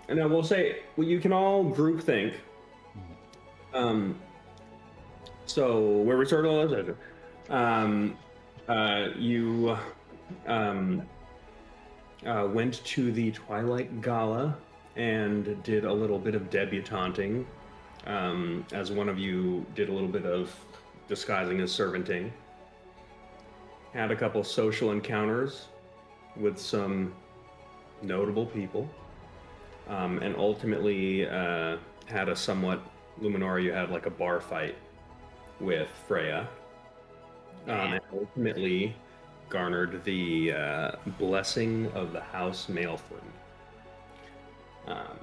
And I will say, well, you can all group think. Mhm. So where we started all this, you went to the Twilight Gala and did a little bit of debutanting, as one of you did a little bit of disguising as servanting. Had a couple social encounters with some notable people, and ultimately had a somewhat Luminora. You had like a bar fight with Freya, and ultimately garnered the blessing of the House Maelford. Um,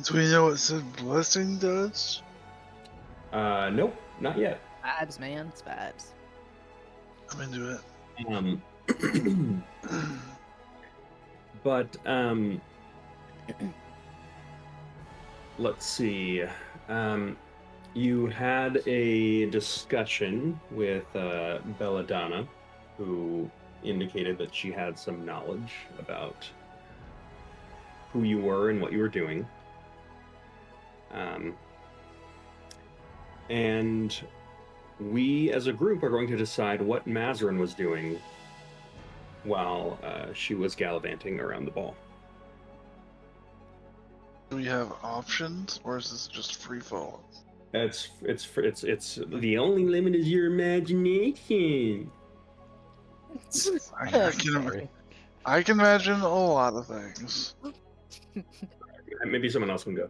Do we know what said blessing does? nope, not yet. Vibes, man. It's vibes. I'm into it. But let's see. You had a discussion with Belladonna, who indicated that she had some knowledge about who you were and what you were doing. And we, as a group, are going to decide what Mazarin was doing while she was gallivanting around the ball. Do we have options, or is this just free fall? It's the only limit is your imagination. I can imagine a lot of things. Maybe someone else can go.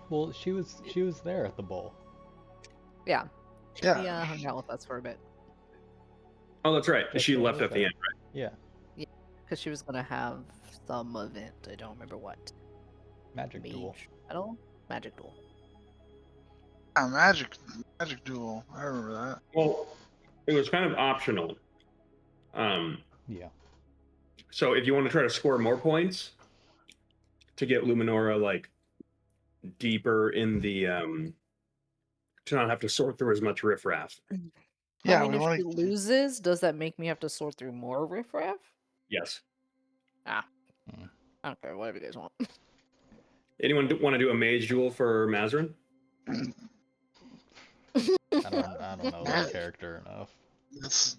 Well, she was there at the bowl. Yeah. Yeah. She hung out with us for a bit. Oh, that's right. That's She what left was at the that? end, right? Yeah, Because she was going to have some event. I don't remember what. magic duel. Battle? Magic duel. Yeah, magic duel. I remember that. Well, it was kind of optional. Yeah. So if you want to try to score more points to get Luminora like deeper in the to not have to sort through as much riffraff. Yeah, I mean, we if want she to. loses, does that make me have to sort through more riffraff? Yes. Ah. Mm. I don't care. Whatever you guys want. Anyone want to do a mage duel for Mazarin? I don't know that character enough. That's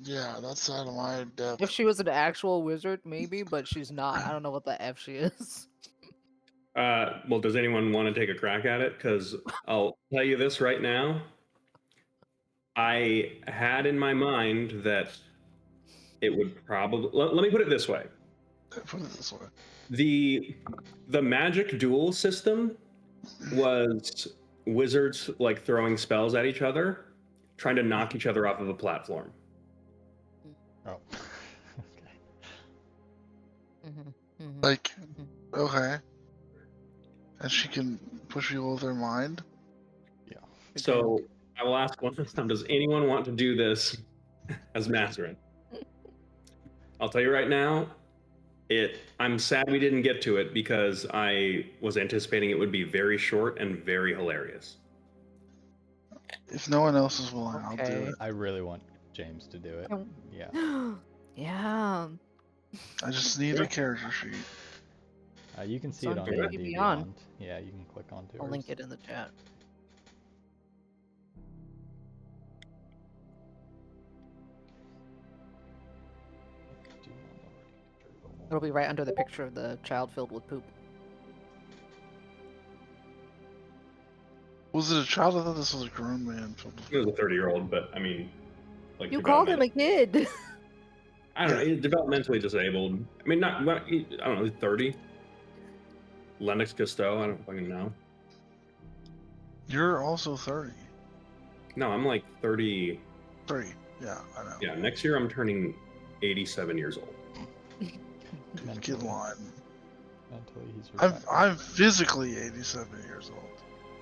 out of my depth. If she was an actual wizard, maybe, but she's not. I don't know what the F she is. Well, does anyone want to take a crack at it? Because I'll tell you this right now. I had in my mind that it would probably. Let me put it this way. Put it this way. The magic duel system was wizards like throwing spells at each other, trying to knock each other off of a platform. Oh. Okay. Like, okay. And she can push people with her mind? Yeah. So I will ask one more time, does anyone want to do this as Mazarin? I'll tell you right now, I'm sad we didn't get to it because I was anticipating it would be very short and very hilarious. If no one else is willing, I'll do Okay. it. I really want James to do it. Yeah. Yeah. I just need a character sheet. You can see It's it on on D&D D&D Beyond. Beyond. Yeah, you can click onto it. I'll link it in the chat. It'll be right under the picture of the child filled with poop. Was it a child? I thought this was a grown man. It was a 30-year-old, but I mean, like You called him a kid. I don't know. He's developmentally disabled. I mean, I don't know. He's 30. Lennox Gusteau. I don't fucking know. You're also 30. No, I'm like 30. 3. Yeah, I know. Yeah, next year I'm turning 87 years old. Get line. Mentally, he's I'm physically 87 years old.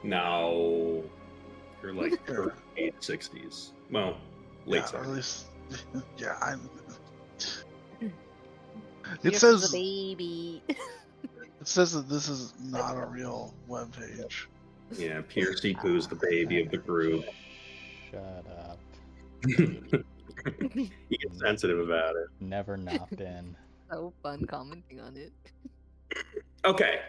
No, you're like early 60s. Well, late Yeah, or 70s. at least, yeah, I'm. It says a baby. It says that this is not a real webpage. Yeah, Piercy Pooh's the baby of the group. Shut up. You get sensitive about it. Never not been. So fun commenting on it. Okay.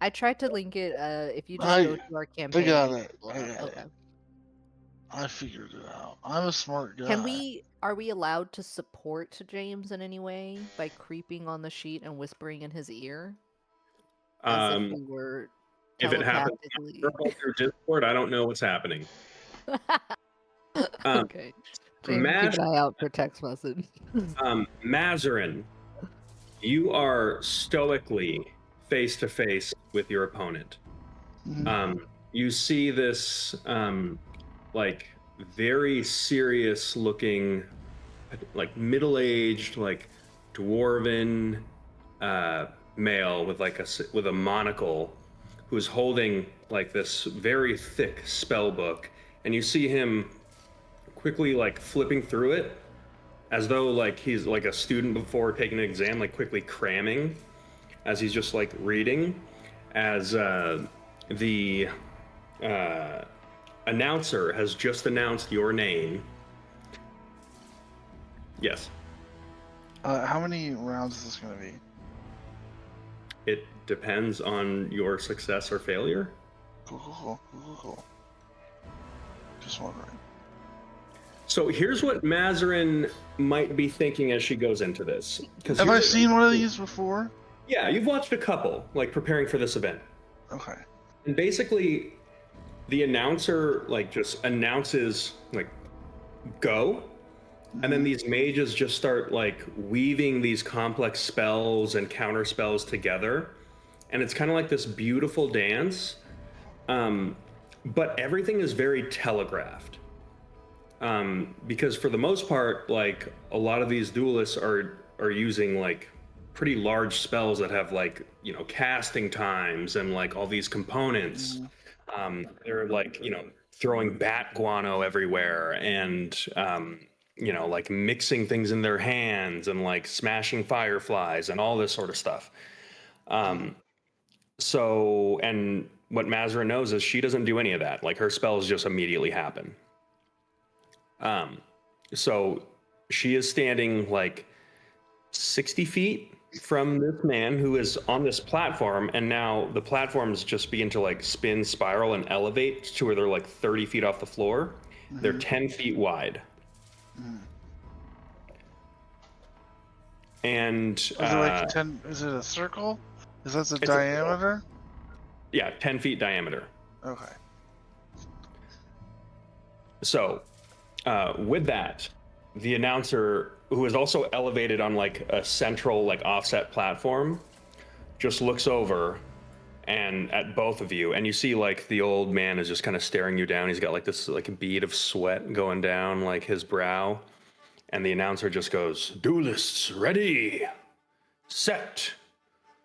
I tried to link it. If you just I- go to our I campaign. got you it. can pull I up. got Okay. it. I figured it out. I'm a smart guy. Can we? Are we allowed to support James in any way by creeping on the sheet and whispering in his ear, as if we were If it happens telepathically? through Discord, I don't know what's happening. Okay. James, keep Mas- an eye out for text message. Mazarin, you are stoically face to face with your opponent. Mhm. You see this like very serious looking, like middle-aged, like dwarven male with like with a monocle, who's holding like this very thick spell book, and you see him quickly like flipping through it as though like he's like a student before taking an exam, like quickly cramming as he's just like reading, as the announcer has just announced your name. Yes. How many rounds is this gonna be? It depends on your success or failure. Cool. Just wondering. So here's what Mazarin might be thinking as she goes into this. Have I seen one of these before? Yeah, you've watched a couple, like preparing for this event. Okay. And basically, the announcer like just announces like go, and then these mages just start like weaving these complex spells and counter spells together, and it's kind of like this beautiful dance. But everything is very telegraphed. Because for the most part, like a lot of these duelists are using like pretty large spells that have like, you know, casting times and like all these components. They're like, you know, throwing bat guano everywhere and you know, like mixing things in their hands and like smashing fireflies and all this sort of stuff. So, and what Mazarin knows is she doesn't do any of that. Like her spells just immediately happen. So she is standing like 60 feet from this man who is on this platform, and now the platforms just begin to like spin, spiral, and elevate to where they're like 30 feet off the floor. They're 10 feet wide. And Is it like 10? Is it a circle? Is that the It's a circle. diameter? yeah, 10 feet diameter. Okay. So, with that, the announcer, who is also elevated on like a central, like offset platform, just looks over and at both of you, and you see like the old man is just kind of staring you down. He's got like this like a bead of sweat going down like his brow, and the announcer just goes, "Duelists, ready, set,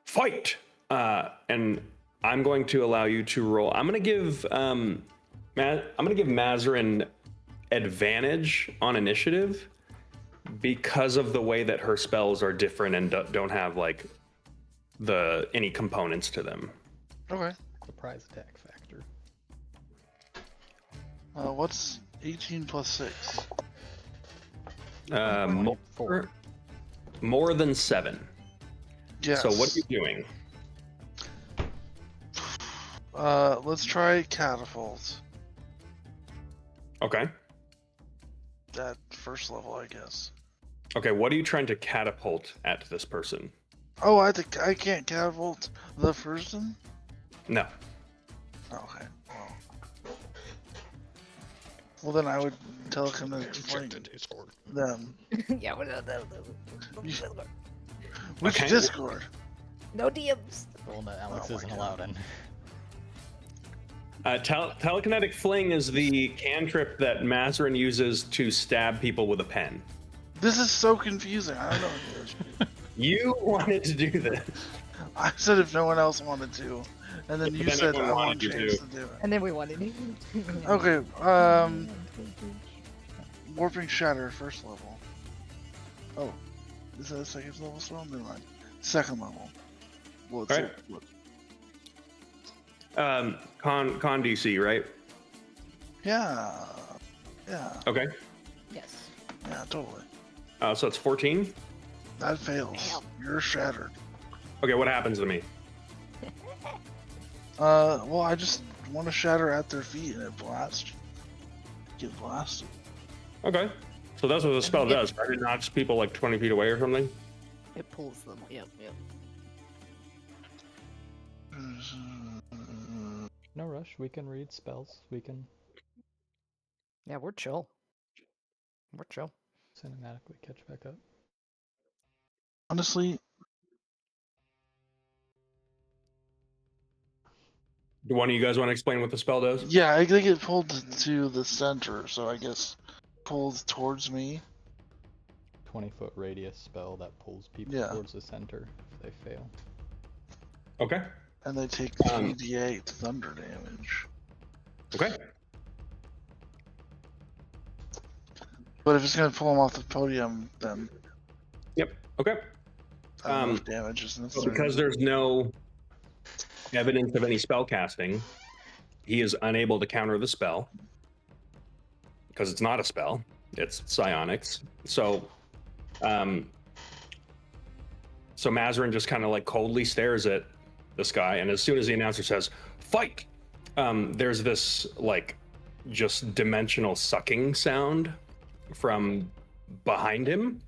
fight!" And I'm going to allow you to roll. I'm gonna give Mazarin advantage on initiative because of the way that her spells are different and don't have like any components to them. Okay. Surprise attack factor. What's 18 plus 6? More than 7. Yes. So what are you doing? Let's try catapult. Okay. At first level, I guess. Okay, what are you trying to catapult at this person? Oh, I can't catapult the person? No. Okay. Well, then I would telekinetic flame them. Yeah, Which Okay. Discord? no DMs. Well, no, Alex Oh my isn't God. allowed in. Telekinetic fling is the cantrip that Mazarin uses to stab people with a pen. This is so confusing. I don't know what it is. You wanted to do this. I said if no one else wanted to, and then But you then said everyone I want wanted you James to. to do it. And then we wanted it. Okay. Warping Shatter, first level. Oh, is that a second level spell? Never mind. Second level. What's Right. it? What? Con DC, right? Yeah. Yeah. Okay. Yes. Yeah. Yeah, totally. So it's 14. That fails. Damn. You're shattered. Okay, what happens to me? Well, I just want to shatter at their feet and it blasts. Get blasted. Okay, so that's what the spell does. Right? It knocks people like 20 feet away or something. It pulls them. Yep. No rush. We can read spells. We can Yeah, we're chill. We're chill. cinematically catch back up. Honestly, Do one of you guys want to explain what the spell does? yeah, I think it pulled to the center, so I guess pulled towards me. 20-foot radius spell that pulls people Yeah. towards the center if they fail. Okay. And they take 3d8 thunder damage. Okay. But if it's gonna pull them off the podium, then Yep. Okay. I don't know if damage is So necessary. because there's no evidence of any spell casting, he is unable to counter the spell because it's not a spell; it's psionics. So Mazarin just kind of like coldly stares at this guy, and as soon as the announcer says "fight," there's this like just dimensional sucking sound from behind him,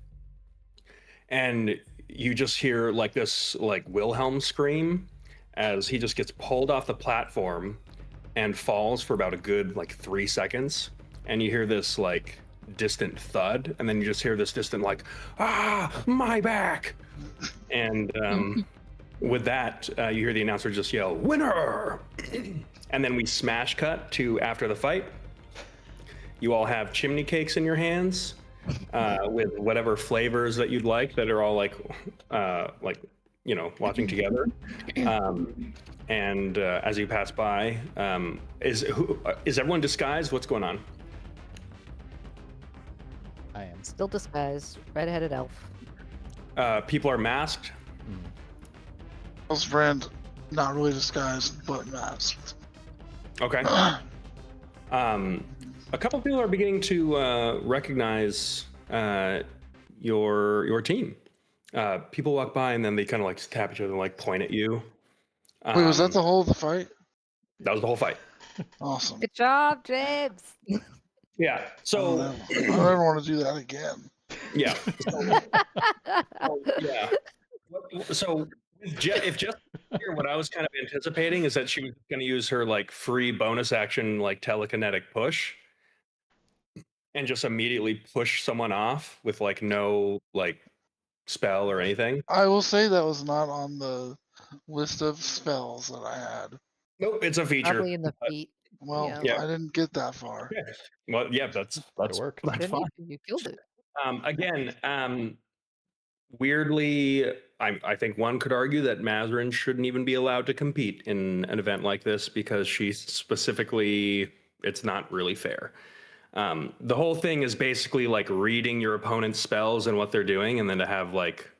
and you just hear like this like Wilhelm scream as he just gets pulled off the platform and falls for about a good like 3 seconds, and you hear this like distant thud, and then you just hear this distant like my back, and with that you hear the announcer just yell winner. And then we smash cut to after the fight. You all have chimney cakes in your hands with whatever flavors that you'd like that are all like watching together. And as you pass by, is everyone disguised? What's going on? I am. Still disguised. Red-headed elf. People are masked. Elf's friend, not really disguised, but masked. Okay. A couple people are beginning to recognize your team. People walk by and then they kind of like tap each other and like point at you. Wait, was that the whole of the fight? That was the whole fight. Awesome. Good job, James. Yeah. So I don't ever want to do that again. yeah. Yeah. So if Jess here, what I was kind of anticipating is that she was going to use her like free bonus action, like telekinetic push, and just immediately push someone off with like no like spell or anything. I will say that was not on the list of spells that I had. Nope, it's a feature. Probably in the feet. Well, Yeah. I didn't get that far. Well, yeah, that's work. That's Then fine. you killed it. Again, weirdly, I think one could argue that Mazarin shouldn't even be allowed to compete in an event like this because she's specifically, it's not really fair. The whole thing is basically like reading your opponent's spells and what they're doing, and then to have like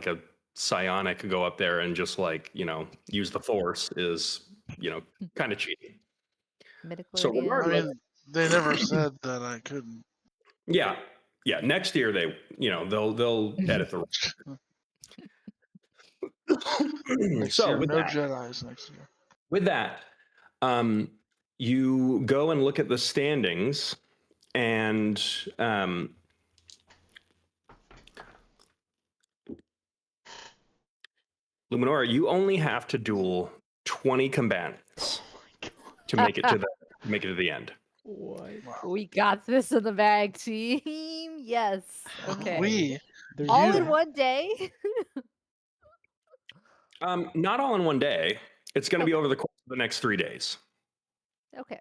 a psionic go up there and just like, use the force is, kind of cheating. So I regardless, mean, they never said that I couldn't. yeah. Next year they'll edit the. Next So year, with no that, Jedis next year. with that, you go and look at the standings, and Luminora, you only have to duel 20 combatants to make it to the end. What? We got this in the bag, team. Yes. Okay. We. There's All you- in one day. Not all in one day. It's going to be Okay. over the course of the next 3 days. Okay.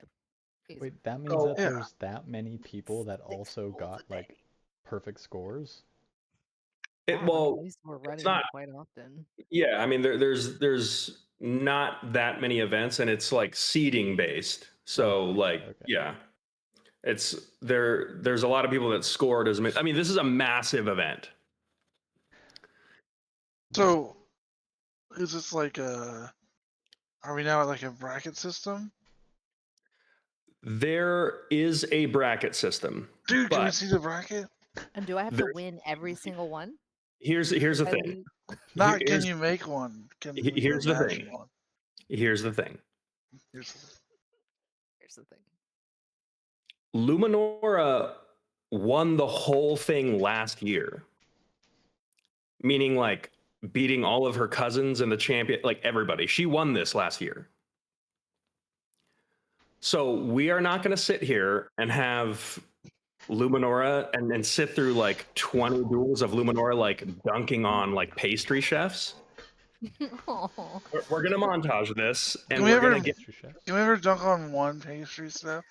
Easy. Wait, that means Oh, that yeah. there's that many people that Six also rolls a got like day. perfect scores? Yeah, Well, at least we're running not- quite often. yeah, I mean, there's not that many events, and it's like seeding based. So like, Okay. yeah, it's there's a lot of people that scored as many. I mean, this is a massive event. So, is this like a? Are we now at like a bracket system? There is a bracket system. Dude, can we But- see the bracket? And do I have to There's- win every single one? Here's the I thing. lose? Not Here's- can you make one? Can we here's the imagine thing. one? Here's the thing. Here's Here's the thing. Luminora won the whole thing last year. Meaning like beating all of her cousins and the champion, like everybody. She won this last year. So we are not going to sit here and have Luminora and sit through like 20 duels of Luminora like dunking on like pastry chefs. Oh, We're going to montage this, and Can we we're ever- going to get Pastry chef. Can we ever dunk on one pastry stuff?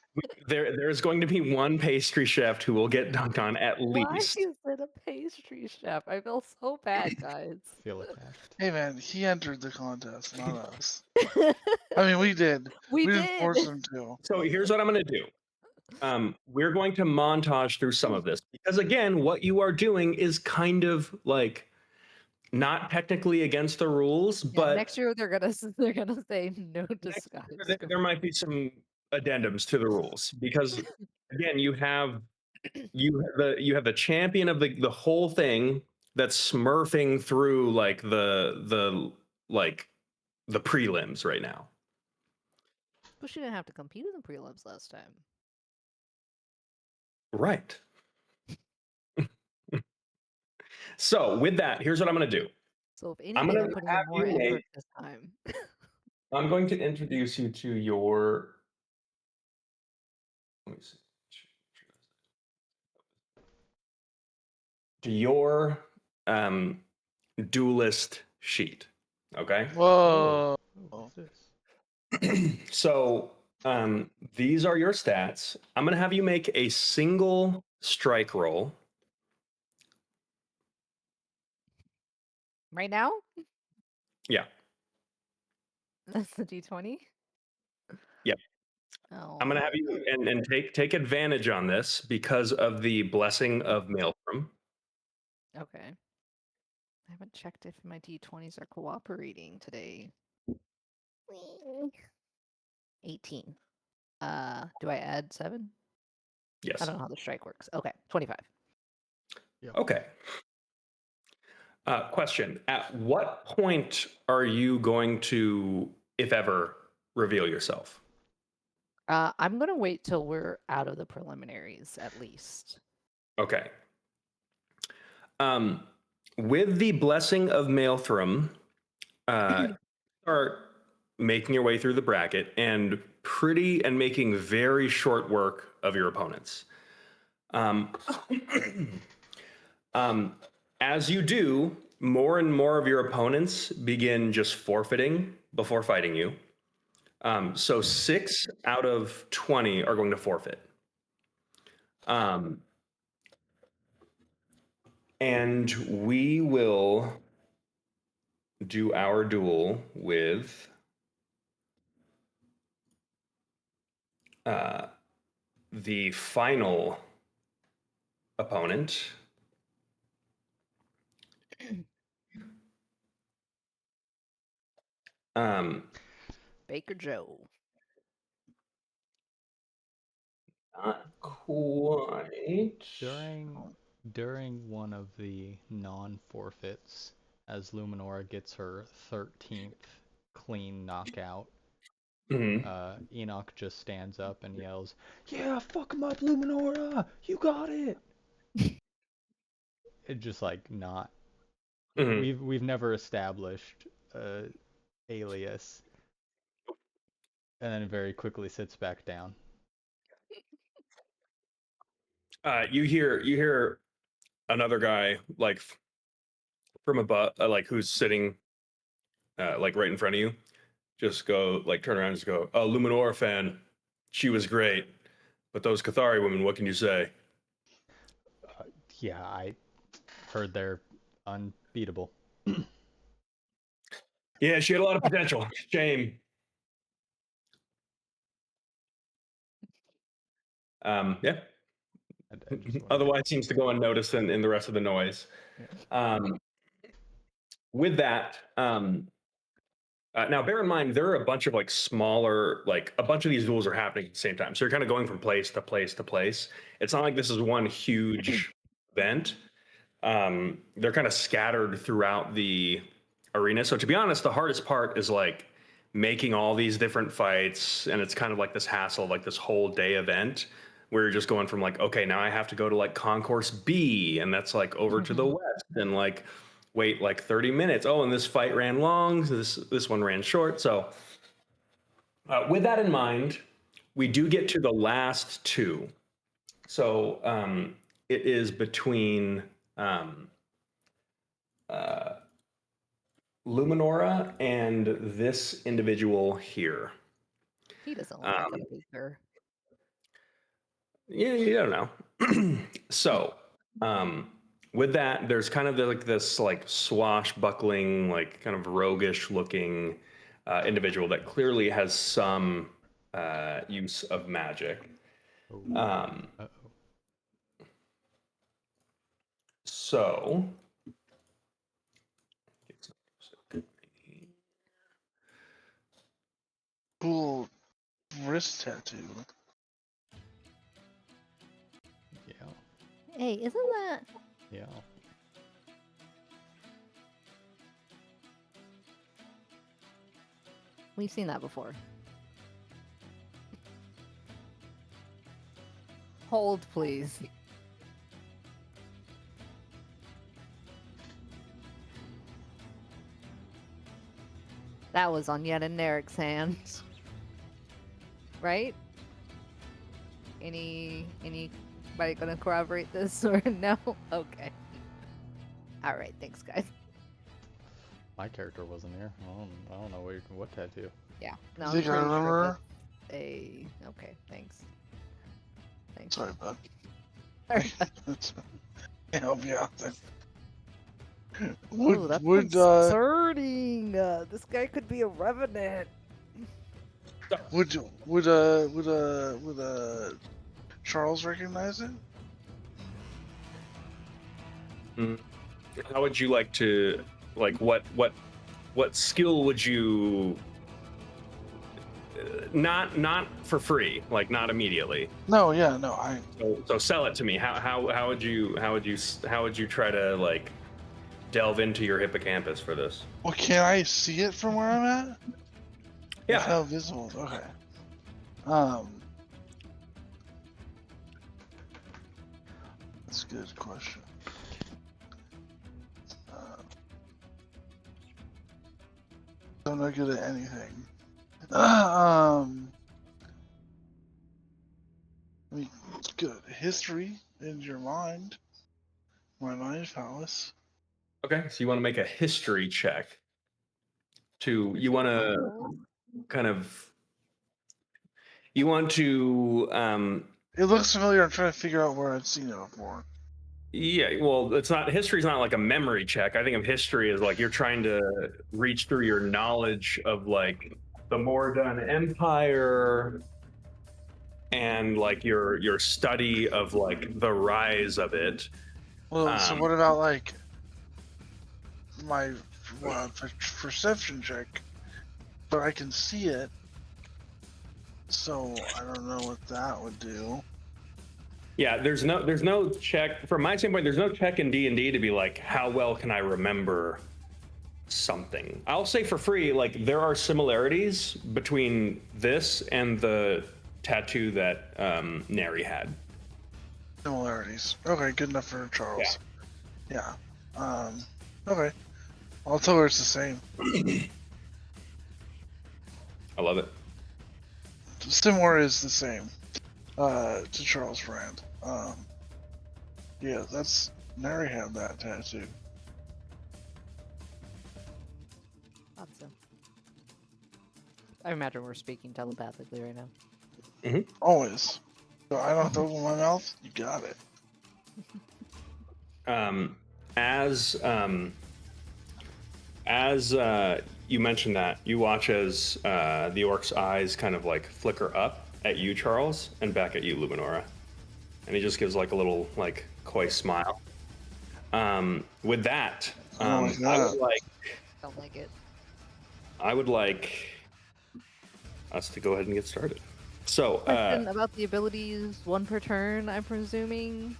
there's going to be one pastry chef who will get dunked on at why least. is it a pastry chef? I feel so bad, guys. Feel attacked. Hey man, he entered the contest, not us. I mean, we did. we didn't did. force him to. So here's what I'm going to do. We're going to montage through some of this because again, what you are doing is kind of like not technically against the rules, Yeah, but next year they're gonna say no disguise. there might be some addendums to the rules because again, you have the champion of the whole thing that's smurfing through like the prelims right now. But she didn't have to compete in the prelims last time. Right. So with that, here's what I'm going to do. So if I'm anything, gonna I'm putting have in more you effort make- this time. I'm going to introduce you to your. Let me see. To your duelist sheet. Okay. Whoa. What's this? So these are your stats. I'm going to have you make a single strike roll. Right now? Yeah. That's the D20? Yep. Oh. I'm going to have you and take advantage on this because of the blessing of Maelstrom. Okay. I haven't checked if my D20s are cooperating today. 18. Do I add 7? Yes. I don't know how the strike works. Okay, 25. Okay. Question. At what point are you going to, if ever, reveal yourself? I'm gonna wait till we're out of the preliminaries at least. Okay. With the blessing of Maelstrom, start making your way through the bracket and making very short work of your opponents. As you do, more and more of your opponents begin just forfeiting before fighting you. So 6 out of 20 are going to forfeit. And we will do our duel with the final opponent. Baker Joe. Not quite. During one of the non-forfeits, as Luminora gets her 13th clean knockout, Mhm. Enoch just stands up and yells, "Yeah, fuck him up, Luminora! You got it!" It just like not. Mhm. We've never established alias, and then very quickly sits back down. You hear another guy like from above, like who's sitting like right in front of you. Just go like turn around and just go, "Oh, Luminora fan, she was great, but those Cathari women, what can you say?" Yeah, I heard they're unbeatable. Yeah, she had a lot of potential. Shame. Yeah. I just wanted to- Otherwise, seems to go unnoticed in the rest of the noise. With that, Now, bear in mind, there are a bunch of like smaller, like a bunch of these duels are happening at the same time. So you're kind of going from place to place to place. It's not like this is one huge event. They're kind of scattered throughout the arena. So to be honest, the hardest part is like making all these different fights. And it's kind of like this hassle, like this whole day event where you're just going from like, okay, now I have to go to like concourse B, and that's like over to the west, and like wait like 30 minutes. Oh, and this fight ran long. So this one ran short. So with that in mind, we do get to the last two. So it is between Luminora and this individual here. He doesn't look like a beaker. Yeah, you don't know. So with that, there's kind of like this like swashbuckling, like kind of roguish looking individual that clearly has some use of magic. So Cool wrist tattoo. Yeah. Hey, isn't that? Yeah. We've seen that before. Hold, please. That was on Yet and Eric's hands. Right? Anybody gonna corroborate this or no? Okay. Alright, thanks guys. My character wasn't here. I don't know what tattoo. Yeah. No, You I'm think I pretty sure remember? that's okay, thanks. Thanks. Sorry, bud. Sorry. Can't help you out there. Ooh, that's concerning. This guy could be a revenant. would Charles recognize it? How would you like to, like, what skill would you not for free, like not immediately? No, yeah, no, So sell it to me. How would you try to like delve into your hippocampus for this? Well, can I see it from where I'm at? Yeah. How visible? Okay. That's a good question. I'm not good at anything. I mean, it's good. History in your mind. My mind palace. Okay, so you want to make a history check. You want to kind of. You want to. It looks familiar. I'm trying to figure out where I've seen it before. Yeah, well, it's not. History's not like a memory check. I think of history as like you're trying to reach through your knowledge of like the Mordan Empire and like your study of like the rise of it. Well, so what about like my perception check? But I can see it, so I don't know what that would do. Yeah, there's no check from my standpoint. There's no check in D&D to be like, how well can I remember something? I'll say for free, like there are similarities between this and the tattoo that Neri had. Similarities. Okay, good enough for Charles. Yeah. Okay. I'll tell her it's the same. I love it. Similar is the same to Charles Brand. Yeah, that's Neri had that tattoo. Thought so. I imagine we're speaking telepathically right now. Always. So I don't have to open my mouth. You got it. As you mentioned that, you watch as the orc's eyes kind of like flicker up at you, Charles, and back at you, Luminora. And he just gives like a little like coy smile. With that, I would like Don't like it. I would like us to go ahead and get started. So, Question about the abilities, one per turn, I'm presuming?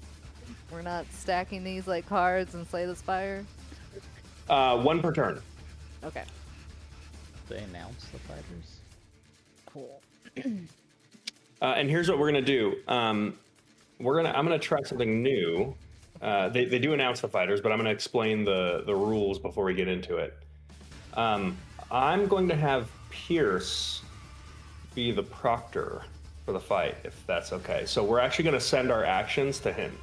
We're not stacking these like cards and Slay the Spire? one per turn. Okay, They announce the fighters. cool. And here's what we're gonna do. I'm gonna try something new. They do announce the fighters, but I'm gonna explain the rules before we get into it. I'm going to have Pierce be the proctor for the fight, if that's okay. So we're actually gonna send our actions to him.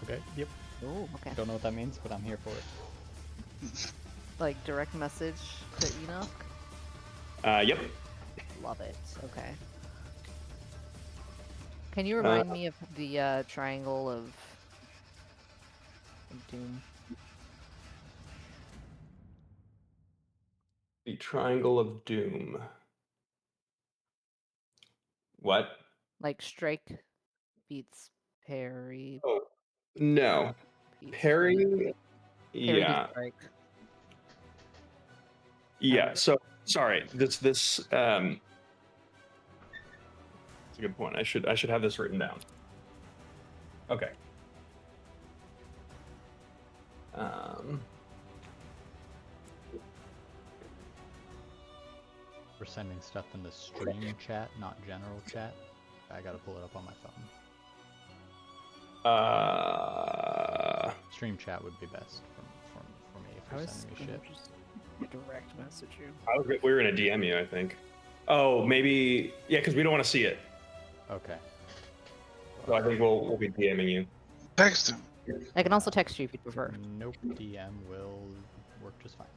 Okay. Yep. Oh, okay. Don't know what that means, but I'm here for it. Like direct message to Enoch? Yep. Love it. Okay. Can you remind me of the triangle of Doom? The Triangle of Doom. What? Like strike beats parry. Oh, no. Beats Parry. parry Yeah. beats strike. Yeah. So sorry. This It's a good point. I should have this written down. Okay. We're sending stuff in the stream chat, not general chat. I gotta pull it up on my phone. Stream chat would be best for me if you're sending me shit. Just direct message you. We were gonna DM you, I think. Oh, maybe because we don't want to see it. Okay. So I think we'll be DMing you. Text him. I can also text you if you prefer. Nope. DM will work just fine.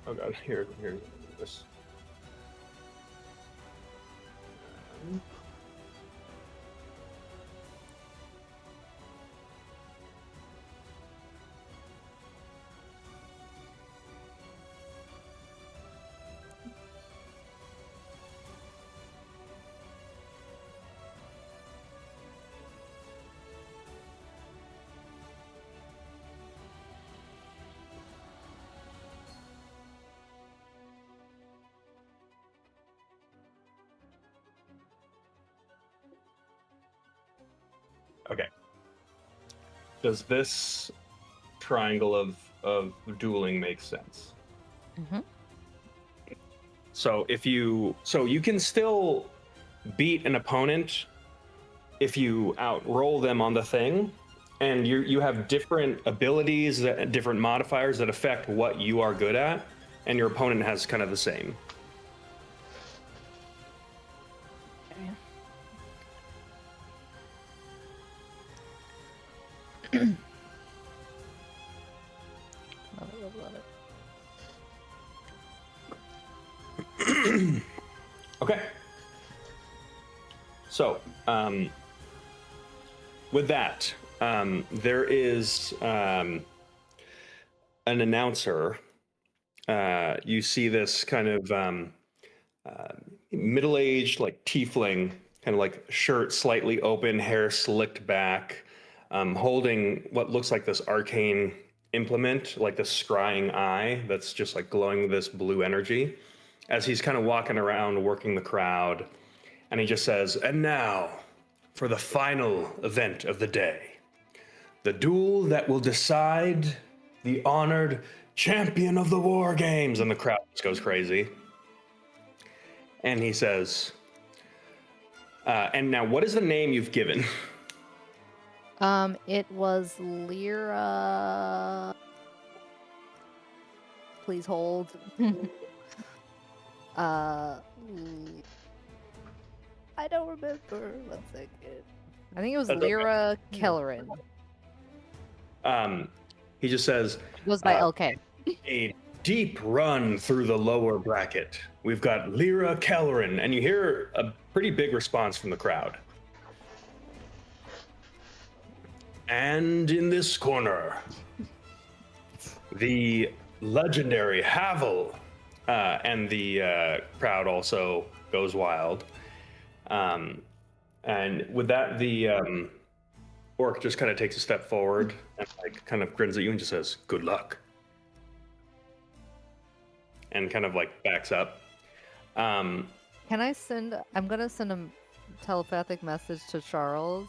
Oh god, here this. Okay. Does this triangle of dueling make sense? Mm-hmm. So you can still beat an opponent if you outroll them on the thing, and you have different abilities, different modifiers that affect what you are good at, and your opponent has kind of the same. Love it. Okay. So, with that, there is an announcer. You see this kind of middle-aged, like tiefling, kind of like shirt slightly open, hair slicked back, holding what looks like this arcane implement, like this scrying eye that's just like glowing with this blue energy, as he's kind of walking around working the crowd. And he just says, "And now for the final event of the day, the duel that will decide the honored champion of the war games." And the crowd just goes crazy. And he says, "And now what is the name you've given?" It was Lyra. Please hold. I don't remember. 1 second. I think it was That's okay. Lyra Kellerin. He just says, It goes by Uh, LK. a deep run through the lower bracket. We've got Lyra Kellerin, and you hear a pretty big response from the crowd. And in this corner, the legendary Havel, and the crowd also goes wild. And with that, the orc just kind of takes a step forward and like kind of grins at you and just says, "Good luck," and kind of like backs up. Can I send? I'm gonna send a telepathic message to Charles.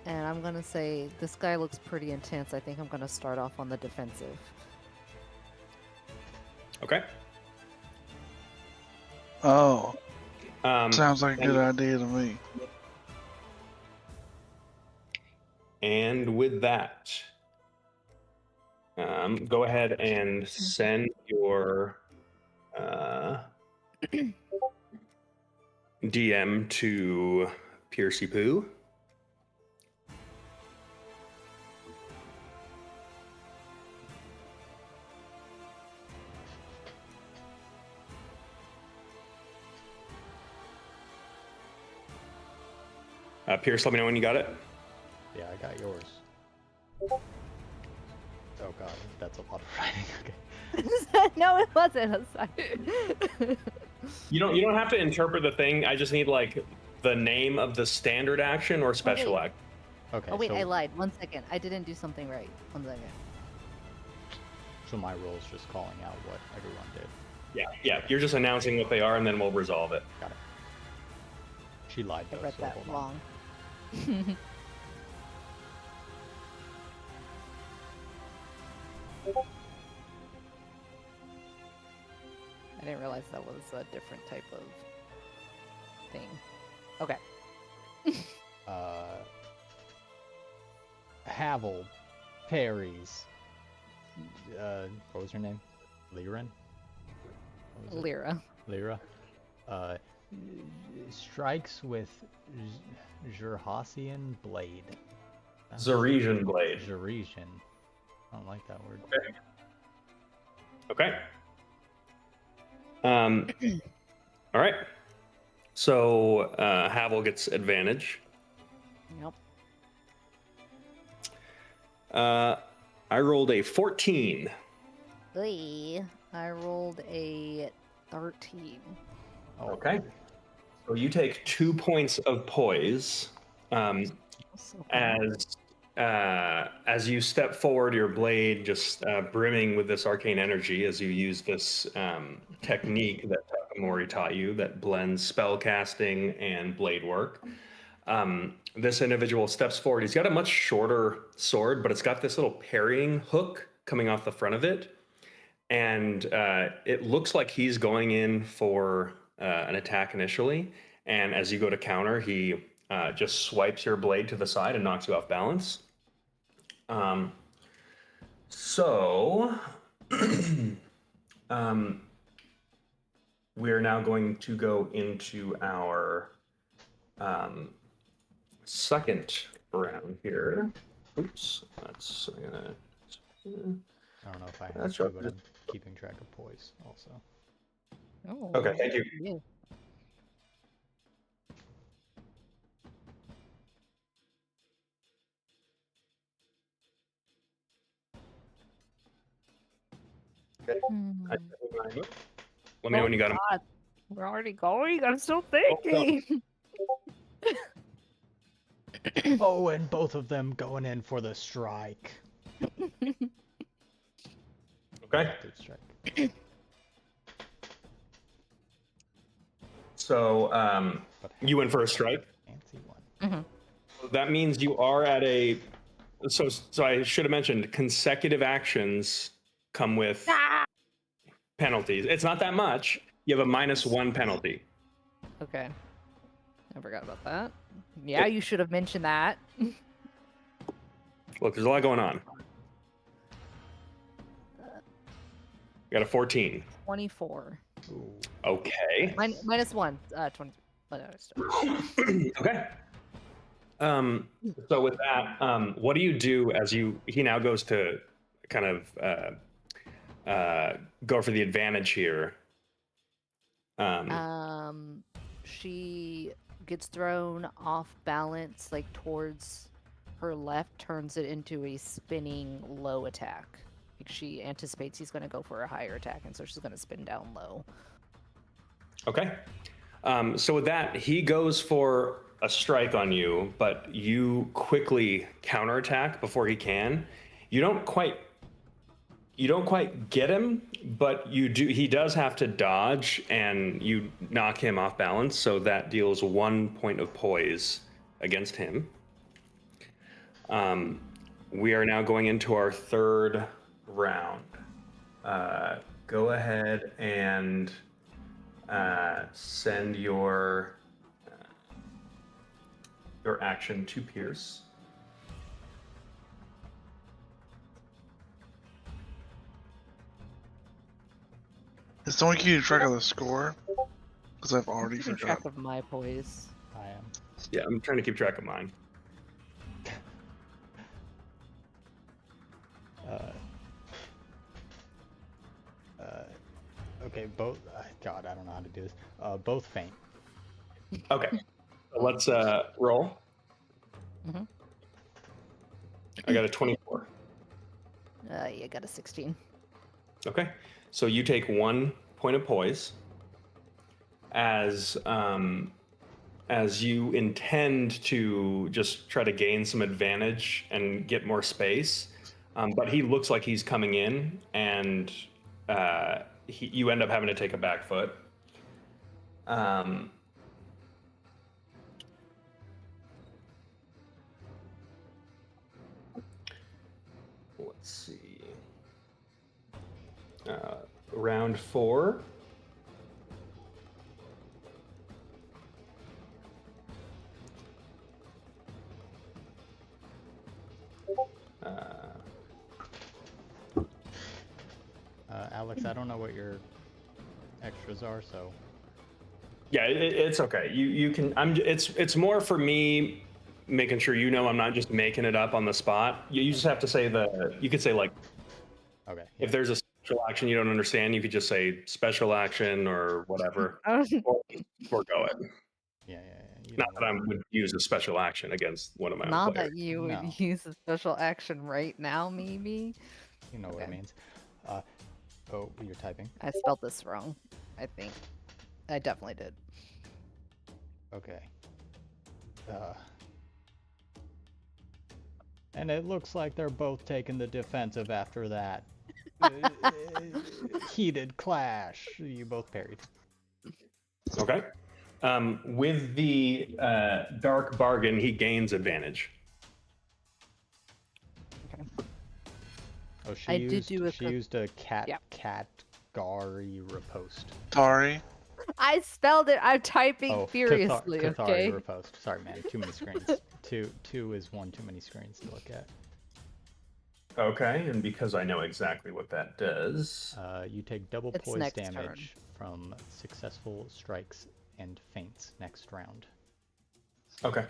And I'm gonna say this guy looks pretty intense. I think I'm gonna start off on the defensive. Okay. Oh, Um, sounds like a and- good idea to me. And with that, go ahead and send your DM to Piercy Poo. Pierce, let me know when you got it. Yeah, I got yours. Oh god, that's a lot of writing. Okay. No, it wasn't. I'm sorry. You don't have to interpret the thing. I just need like the name of the standard action or special wait. action. Okay. Oh wait, so, I lied. 1 second. I didn't do something right. 1 second. So my role is just calling out what everyone did. Yeah. You're just announcing what they are, and then we'll resolve it. Got it. She lied I though, read so that hold on. wrong. I didn't realize that was a different type of thing. Okay. Havel, Perry's, what was her name? Lyran? What was it? Lyra. Lyra. Strikes with Jurhasian Blade. Zeresian Blade. Zeresian. I don't like that word. Okay. All right. So Havel gets advantage. Yep. I rolled a 14. I rolled a 13. Oh, Okay. So you take 2 points of poise. So As you step forward, your blade just brimming with this arcane energy as you use this technique that Takamori taught you that blends spell casting and blade work. This individual steps forward. He's got a much shorter sword, but it's got this little parrying hook coming off the front of it. And it looks like he's going in for an attack initially. And as you go to counter, he just swipes your blade to the side and knocks you off balance. So we're now going to go into our second round here. Oops, that's gonna. I don't know if I have That's to, right. but I'm keeping track of poise also. Oh, Okay, thank you. yeah. Okay. Hmm. Let me know when you got him. God, we're already going. I'm still no. thinking. Oh, and both of them going in for the strike. Okay. Good strike. So But you went for a strike. fancy one. That means you are at a. So I should have mentioned consecutive actions come with Ah! penalties. It's not that much. You have a -1 penalty. Okay. I forgot about that. Yeah, you should have mentioned that. Look, there's a lot going on. You got a 14. 24. Ooh. Okay. -1. 20. Oh, no, it's still- Okay. So with that, what do you do as he now goes to kind of go for the advantage here? She gets thrown off balance, like towards her left, turns it into a spinning low attack. Like she anticipates he's going to go for a higher attack, and so she's going to spin down low. Okay. So with that, he goes for a strike on you, but you quickly counterattack before he can. You don't quite get him, but you do. He does have to dodge, and you knock him off balance. So that deals 1 point of poise against him. We are now going into our third round. Go ahead and send your action to Pierce. Is someone keeping track of the score? Because I've already Keeping forgot. track of my poise. I am. Yeah, I'm trying to keep track of mine. Okay, both. God, I don't know how to do this. Both faint. Okay, so let's roll. Mhm. I got a 24. You got a 16. Okay, so you take 1 point of poise as you intend to just try to gain some advantage and get more space, but he looks like he's coming in, and you end up having to take a back foot. Let's see. Round 4. Alex, I don't know what your extras are, so. Yeah, it's okay. You can. It's more for me making sure I'm not just making it up on the spot. You just have to say you could say like, Okay. if there's a special action you don't understand, you could just say special action or whatever, or go it. Yeah. You Not know that I what- would use a special action against one of my own Not players. that you would No. use a special action right now, maybe. You know what it Okay. means. Oh, you're typing. I spelled this wrong, I think. I definitely did. Okay. And it looks like they're both taking the defensive after that heated clash. You both parried. Okay. With the dark bargain, he gains advantage. Oh, she I did used do a she co- used a cat Yep. Gari riposte. Sorry. I spelled it. I'm typing Oh, furiously, Cathari okay? riposte. Sorry, man. Too many screens. Two is one too many screens to look at. Okay, and because I know exactly what that does. You take double It's poise next turn. damage from successful strikes and feints next round. Okay.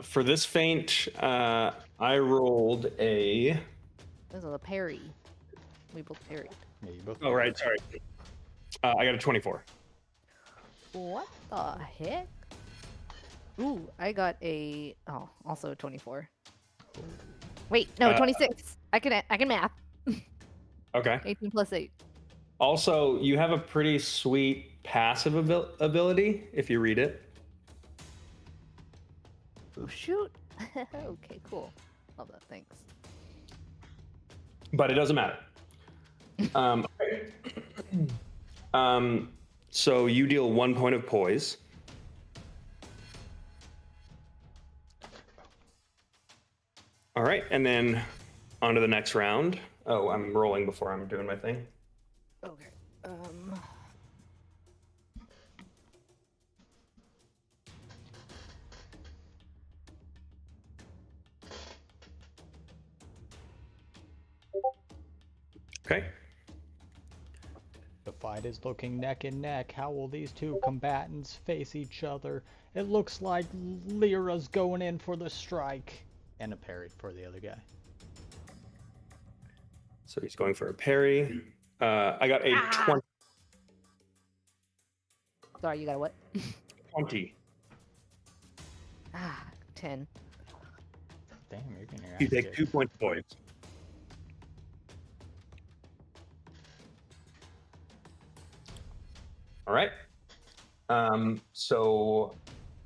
For this feint, I rolled a. This is a parry. We both parried. Yeah, you both. Oh, right, sorry. I got a 24. What the heck? Ooh, I got also a 24. Wait, no, 26. I can math. Okay. 18 plus 8. Also, you have a pretty sweet passive ability if you read it. Oh, shoot. Okay, cool. Love that. Thanks. But it doesn't matter. Okay. So you deal 1 point of poise. All right, and then on to the next round. Oh, I'm rolling before I'm doing my thing. Okay. Okay. fight is looking neck and neck. How will these two combatants face each other? It looks like Lyra's going in for the strike. And a parry for the other guy. So he's going for a parry. I got a 20. Sorry, you got a what? 20. 10. Damn, you're getting your You ass take kicked. 2 points of poise. All right. So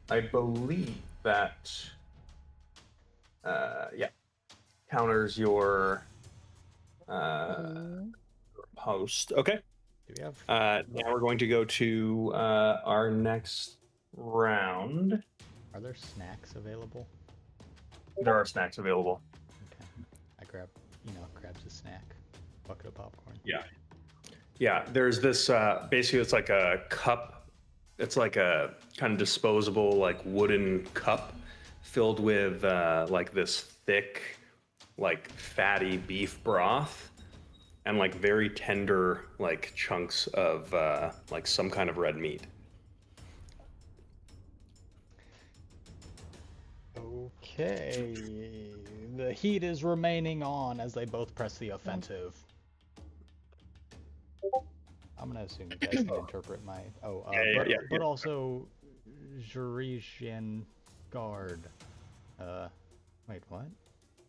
I believe that, yeah, counters your post. Okay. Do we have? Now we're going to go to our next round. Are there snacks available? There are snacks available. Okay. I grab. Grabs a snack. Bucket of popcorn. Yeah. Yeah, there's this basically it's like a cup. It's like a kind of disposable like wooden cup filled with like this thick, like fatty beef broth and like very tender like chunks of like some kind of red meat. Okay. The heat is remaining on as they both press the offensive. I'm gonna assume you guys can interpret my. But also, Juridian guard. Wait, what?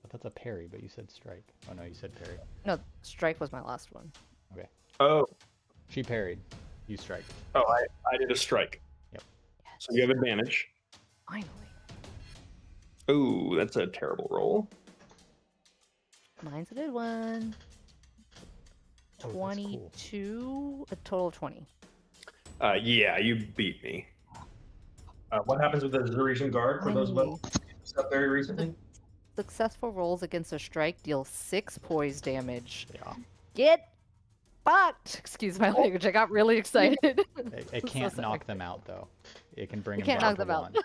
But that's a parry, but you said strike. Oh no, you said parry. No, strike was my last one. Okay. Oh, She parried. You strike. oh, I did a strike. Yep. So you have advantage. Finally. Ooh, that's a terrible roll. Mine's a good one. Oh, that's cool. 22, a total of 20. Yeah, you beat me. What happens with the Zurisian Guard for those of us up very recently? Successful rolls against a strike deal 6 poise damage. Yeah. Get fucked! Excuse my language, I got really excited. It can't knock them out though. It can bring You them can't down knock to them out. 1.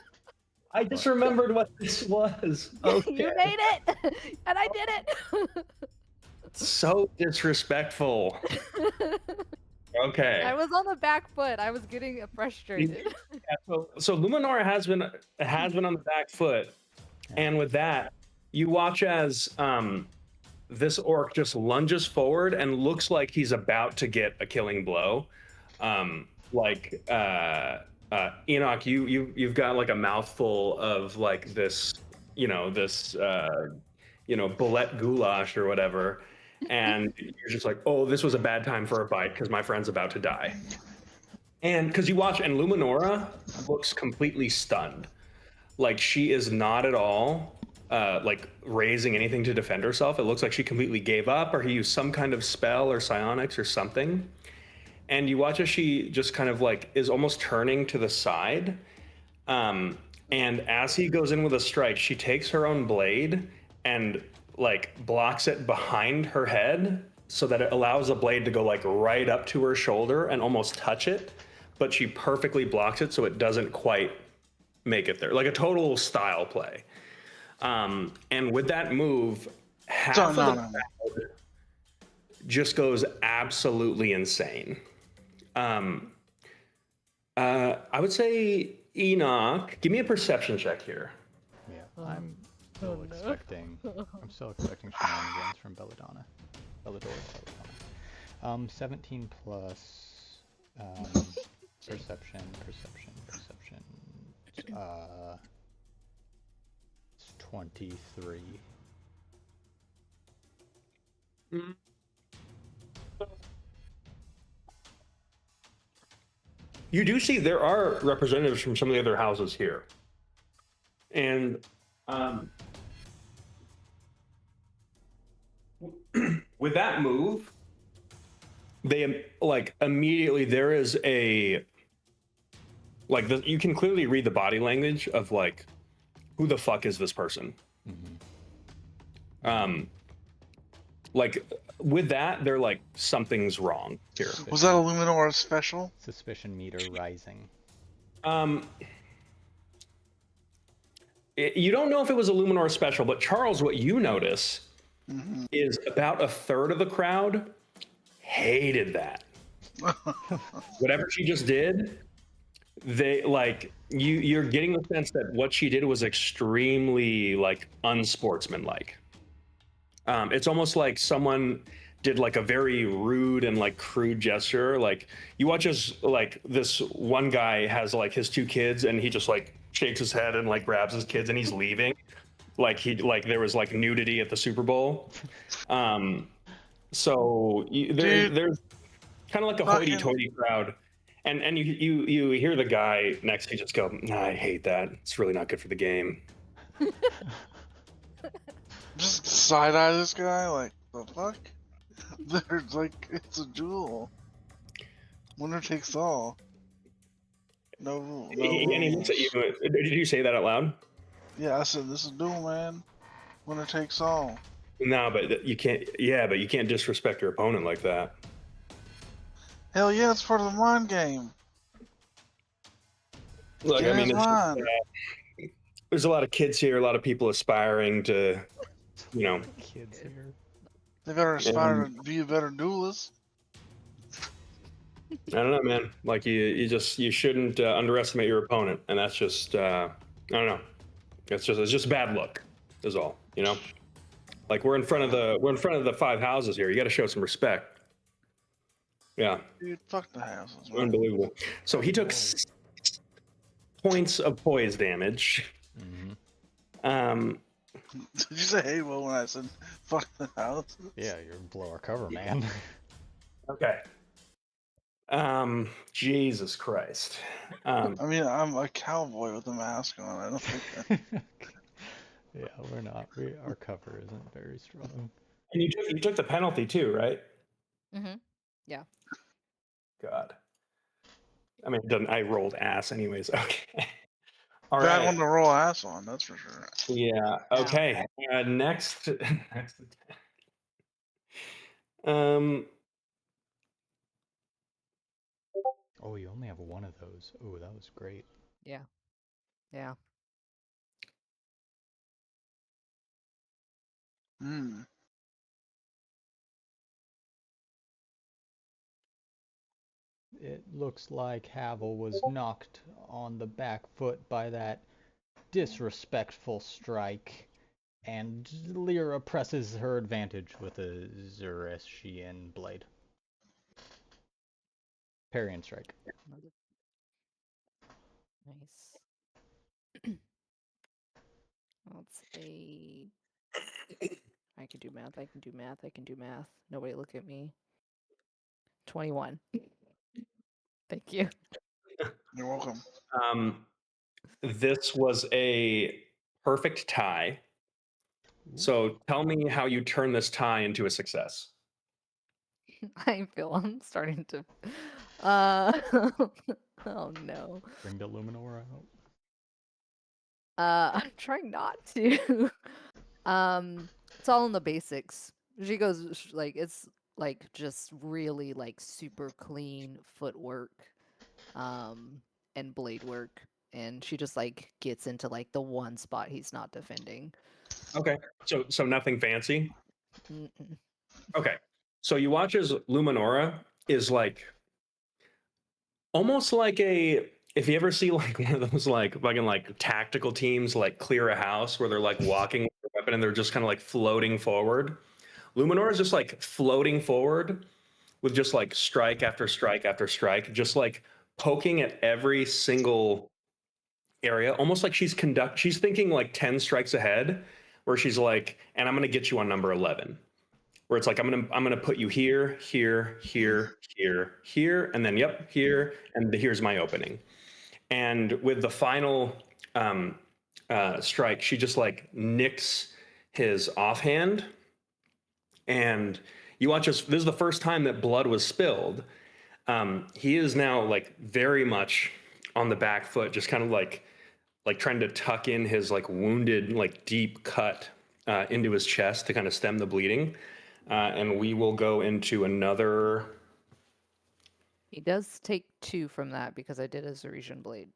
I just remembered what this was. Okay. You made it! And I did it! So disrespectful. Okay. I was on the back foot. I was getting frustrated. Yeah, so Luminora has been on the back foot, and with that, you watch as this orc just lunges forward and looks like he's about to get a killing blow. Enoch, you've got like a mouthful of like this, bullet goulash or whatever, and you're just like, oh, this was a bad time for a bite because my friend's about to die. And because you watch, and Luminora looks completely stunned, like she is not at all like raising anything to defend herself. It looks like she completely gave up, or he used some kind of spell or psionics or something. And you watch as she just kind of like is almost turning to the side. And as he goes in with a strike, she takes her own blade and like blocks it behind her head so that it allows the blade to go like right up to her shoulder and almost touch it. But she perfectly blocks it so it doesn't quite make it there. Like a total style play. And with that move, half of the crowd just goes absolutely insane. I would say, Enoch, give me a perception check here. Yeah, I'm still expecting shenanigans from Belladonna. 17 plus perception. It's 23. You do see there are representatives from some of the other houses here. And with that move, they like immediately there is a like you can clearly read the body language of like who the fuck is this person? Like with that, they're like something's wrong here. Was that a Luminora special? Suspicion meter rising. You don't know if it was a Luminor special, but Charles, what you notice is about a third of the crowd hated that. Whatever she just did, they like you're getting the sense that what she did was extremely like unsportsmanlike. It's almost like someone did like a very rude and like crude gesture. Like you watch as like this one guy has like his two kids and he just like shakes his head and like grabs his kids and he's leaving. Like he like there was like nudity at the Super Bowl. Um, Dude, there's kind of like a fucking hoity-toity crowd, and you hear the guy next to you just go, nah, I hate that. It's really not good for the game. just side eye this guy like the fuck. There's like it's a duel. Winner takes all. No And he looks at you. rules. Did you say that out loud? Yeah, I said this is a duel, man. Winner takes all. No, but you can't. Yeah, but you can't disrespect your opponent like that. Hell yeah, it's part of the mind game. Look, I Game mean, is mine. there's a lot of kids here, a lot of people aspiring to, you know. Kids here. They better aspire to be a better duelist. I don't know, man. Like you shouldn't underestimate your opponent, and that's just I don't know. It's just bad luck, is all. You know, like we're in front of the five houses here. You got to show some respect. Yeah, Dude, fuck the houses, man. unbelievable. So he took 6 points of poise damage. Mm-hmm. Did you say hey well when I said fuck the houses? Yeah, you're below our cover, man. Okay. Jesus Christ. I mean, I'm a cowboy with a mask on. I don't think that... Yeah, we're not. Our cover isn't very strong. And you took the penalty too, right? Mm-hmm. Yeah. God. I mean, it doesn't. I rolled ass, anyways. Okay. All Bad right. one to roll ass on, that's for sure. Yeah. Okay. Next. Next. Um. Oh, you only have one of those. Oh, that was great. Yeah. Yeah. Hmm. It looks like Havel was knocked on the back foot by that disrespectful strike, and Lyra presses her advantage with a Zereshian blade. Parry and strike. Nice. Let's see. I can do math. I can do math. I can do math. Nobody look at me. 21. Thank you. You're welcome. This was a perfect tie. So tell me how you turn this tie into a success. I feel I'm starting to. Oh no. Bring the Luminor out. I'm trying not to. It's all in the basics. She goes like it's like just really like super clean footwork, and blade work, and she just like gets into like the one spot he's not defending. Okay. So nothing fancy. Mm-mm. Okay. So you watch as Luminora is like almost like a if you ever see like one of those like fucking like tactical teams like clear a house where they're like walking with a weapon and they're just kind of like floating forward. Luminora is just like floating forward with just like strike after strike after strike, just like poking at every single area, almost like she's thinking like 10 strikes ahead, where she's like, and I'm gonna get you on number 11. Where it's like I'm gonna put you here, here, here, here, here, and then yep, here, and here's my opening. And with the final strike, she just like nicks his offhand, and you watch us. This is the first time that blood was spilled. He is now like very much on the back foot, just kind of like trying to tuck in his like wounded, like deep cut into his chest to kind of stem the bleeding. And we will go into another. He does take 2 from that because I did a Zeresian blade.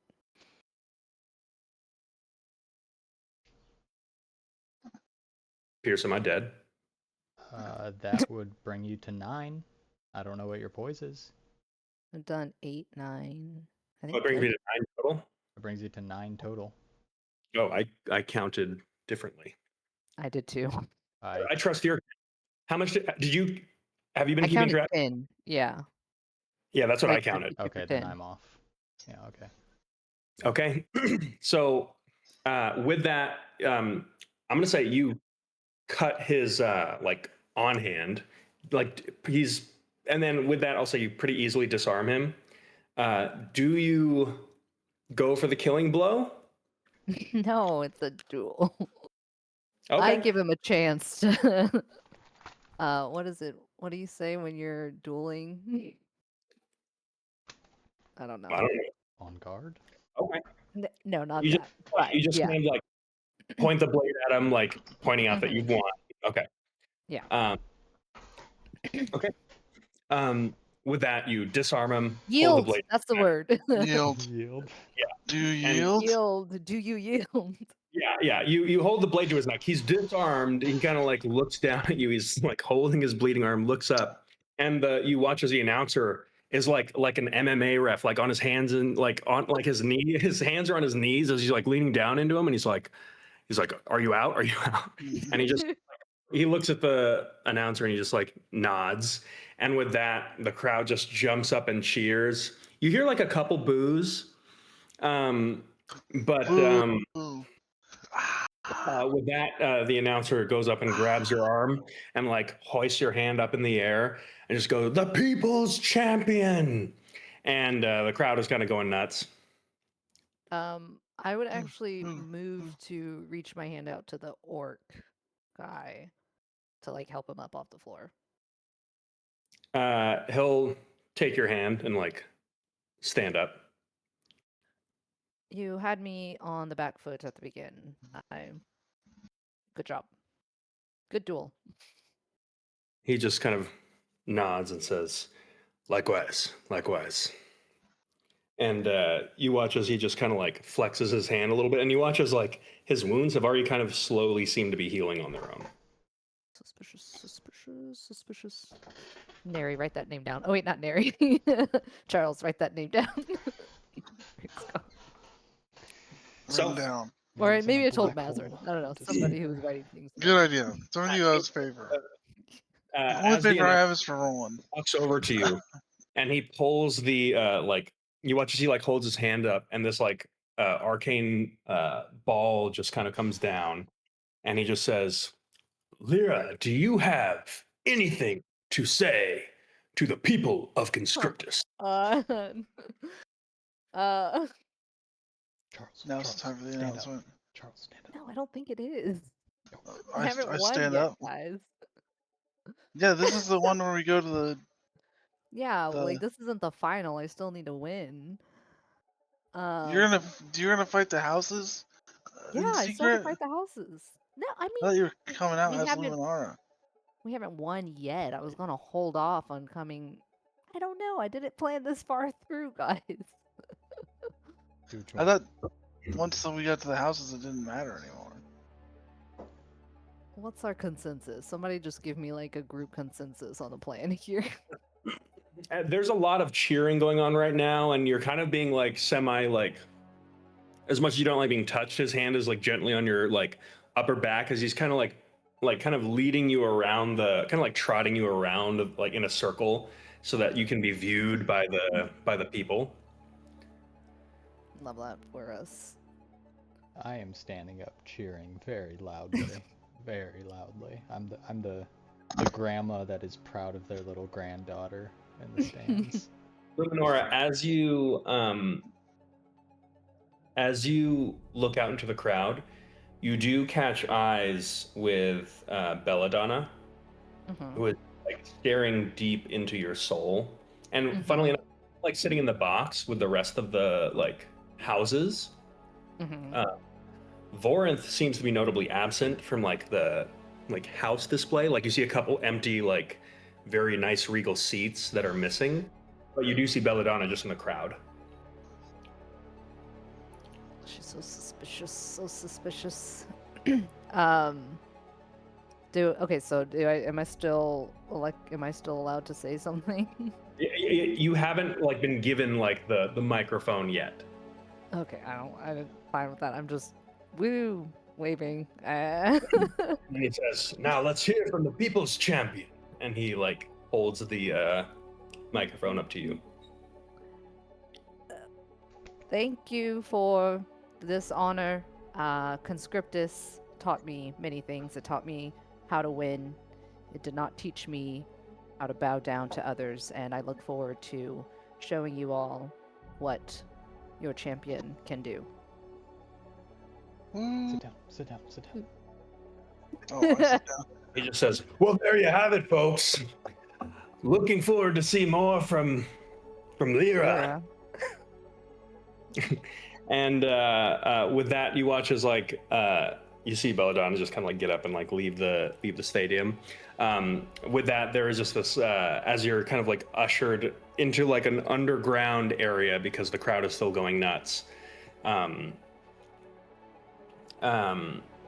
Pierce, am I dead? That would bring you to 9. I don't know what your poise is. I've done 8, 9. I think What brings me like- to 9 total? It brings you to 9 total. Oh, I counted differently. I did too. I trust your. How much did you? Have you been I keeping counted track? 10. Yeah. Yeah, that's what I Like, counted. keep Okay, it then 10. I'm off. Yeah, okay. Okay, so with that, I'm gonna say you cut his like on hand, like he's, and then with that, I'll say you pretty easily disarm him. Do you go for the killing blow? No, it's a duel. Okay. I give him a chance to. What is it? What do you say when you're dueling? I don't know. I don't know. On guard? Okay. No, not You that. just But you just yeah, kind of like point the blade at him, like pointing out that you've won. Okay. yeah. Okay. With that, you disarm him, hold the Yield. blade. That's the word. Yield. Yield. Do you And- yield? Yield. Do you yield? Yeah. You hold the blade to his neck. He's disarmed. He kind of like looks down at you. He's like holding his bleeding arm, looks up, and you watch as the announcer is like an MMA ref, like on his hands and like on like his knee. His hands are on his knees as he's like leaning down into him, and he's like, "Are you out? Are you out?" And he looks at the announcer and he just like nods. And with that, the crowd just jumps up and cheers. You hear like a couple boos, but Ooh. with that, the announcer goes up and grabs your arm and like hoists your hand up in the air and just goes, "The people's champion!" And the crowd is kind of going nuts. I would actually mm, move to reach my hand out to the orc guy to like help him up off the floor. He'll take your hand and like stand up. You had me on the back foot at the beginning. Good job. Good duel. He just kind of nods and says, "Likewise, likewise." And you watch as he just kind of like flexes his hand a little bit, and you watch as like his wounds have already kind of slowly seemed to be healing on their own. Suspicious. Neri, write that name down. Oh wait, not Neri. Charles, write that name down. So- Written down. Or It's maybe a I told black Mazur. hole. I don't know. Just- Somebody who was writing things. Good idea. Someone you guys favor. The only As the favor I announcer have is for Roland. walks over to you, and he pulls the like. You watch as he like holds his hand up, and this like arcane ball just kind of comes down, and he just says, "Lyra, do you have anything to say to the people of Conscriptus?" Uh, Charles. Now it's time for the stand up. announcement. Charles, stand up. no, I don't think it is. I I haven't won stand yet, up. guys. Yeah, this is the one where we go to the. Yeah, like The- this isn't the final. I still need to win. You're gonna fight the houses. Yeah, in I still have to secret? fight the houses. No, I I mean thought you were coming out we as haven't- Luminara. we haven't won yet. I was gonna hold off on coming. I don't know. I didn't plan this far through, guys. Do what you I want. thought once we got to the houses, it didn't matter anymore. What's our consensus? Somebody just give me like a group consensus on the plan here. There's a lot of cheering going on right now, and you're kind of being like semi like, as much as you don't like being touched, his hand is like gently on your like upper back as he's kind of like kind of leading you around the kind of like trotting you around like in a circle so that you can be viewed by the people. Love that for us. I am standing up cheering very loudly. Very loudly. I'm the grandma that is proud of their little granddaughter in the stands. Luminora, as you look out into the crowd, you do catch eyes with Belladonna, Mhm. who is like staring deep into your soul, and Mhm. funnily enough, like sitting in the box with the rest of the like houses. Mhm. Vorinth seems to be notably absent from like the like house display. Like you see a couple empty, like very nice regal seats that are missing, but you do see Belladonna just in the crowd. She's so suspicious. So suspicious. um. Okay, so am I still allowed to say something? You haven't like been given like the microphone yet. Okay, I'm fine with that. I'm just waving. And he says, "Now let's hear from the people's champion." And he like holds the microphone up to you. Thank you for this honor. Conscriptus taught me many things. It taught me how to win. It did not teach me how to bow down to others, and I look forward to showing you all what your champion can do. Mm. Sit down, sit down, sit down. Oh, I sit down. He just says, "Well, there you have it, folks. Looking forward to see more from Lyra." And with that, you watch as like you see Belladonna just kind of like get up and like leave the stadium. With that, there is just this as you're kind of like ushered into like an underground area because the crowd is still going nuts.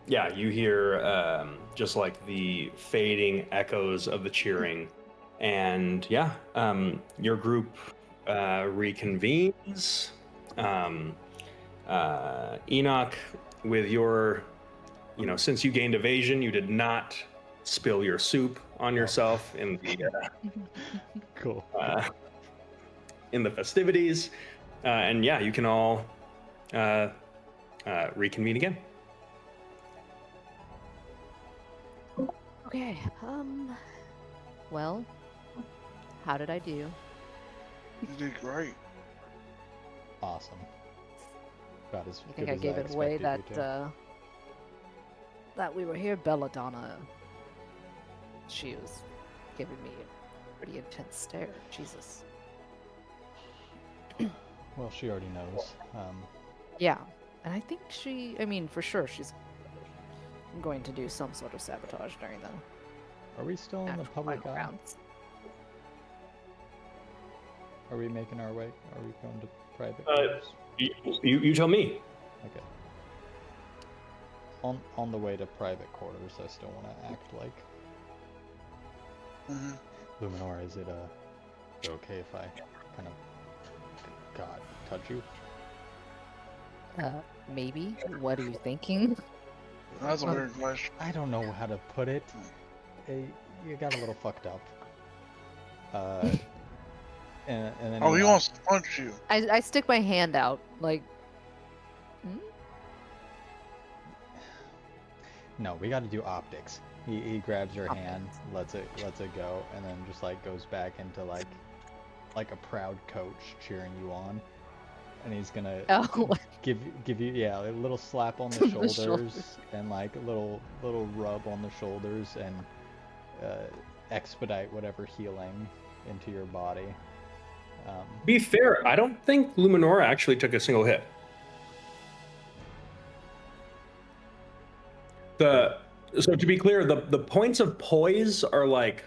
Yeah, you hear just like the fading echoes of the cheering, and yeah, your group reconvenes. Enoch, with your, since you gained evasion, you did not spill your soup on yourself in the Cool. in the festivities, and yeah, you can all reconvene again. Okay. Well, how did I do? You did great. Awesome. About as I think good I as gave it away expected you to. that we were here. Belladonna, she was giving me a pretty intense stare. Jesus. Well, she already knows. Yeah, and I think for sure she's going to do some sort of sabotage during the Are we still in the actual public final eye? rounds. Are we making our way? Are we going to private? Uh, quarters? You tell me. Okay. On the way to private quarters, I still want to act like Hmm. Luminor. Is it okay if I kind of touch you? Maybe. What are you thinking? That's a Well, weird question. I don't know how to put it. You got a little fucked up. And then Oh, he Enoch- wants to punch you. I stick my hand out, like. No, we got to do optics. He grabs your hand, Optics. lets it go, and then just like goes back into like a proud coach cheering you on, and he's gonna Oh, give you a little slap on the The shoulders shoulders. and like a little rub on the shoulders and expedite whatever healing into your body. Be fair, I don't think Luminora actually took a single hit. So to be clear, the points of poise are like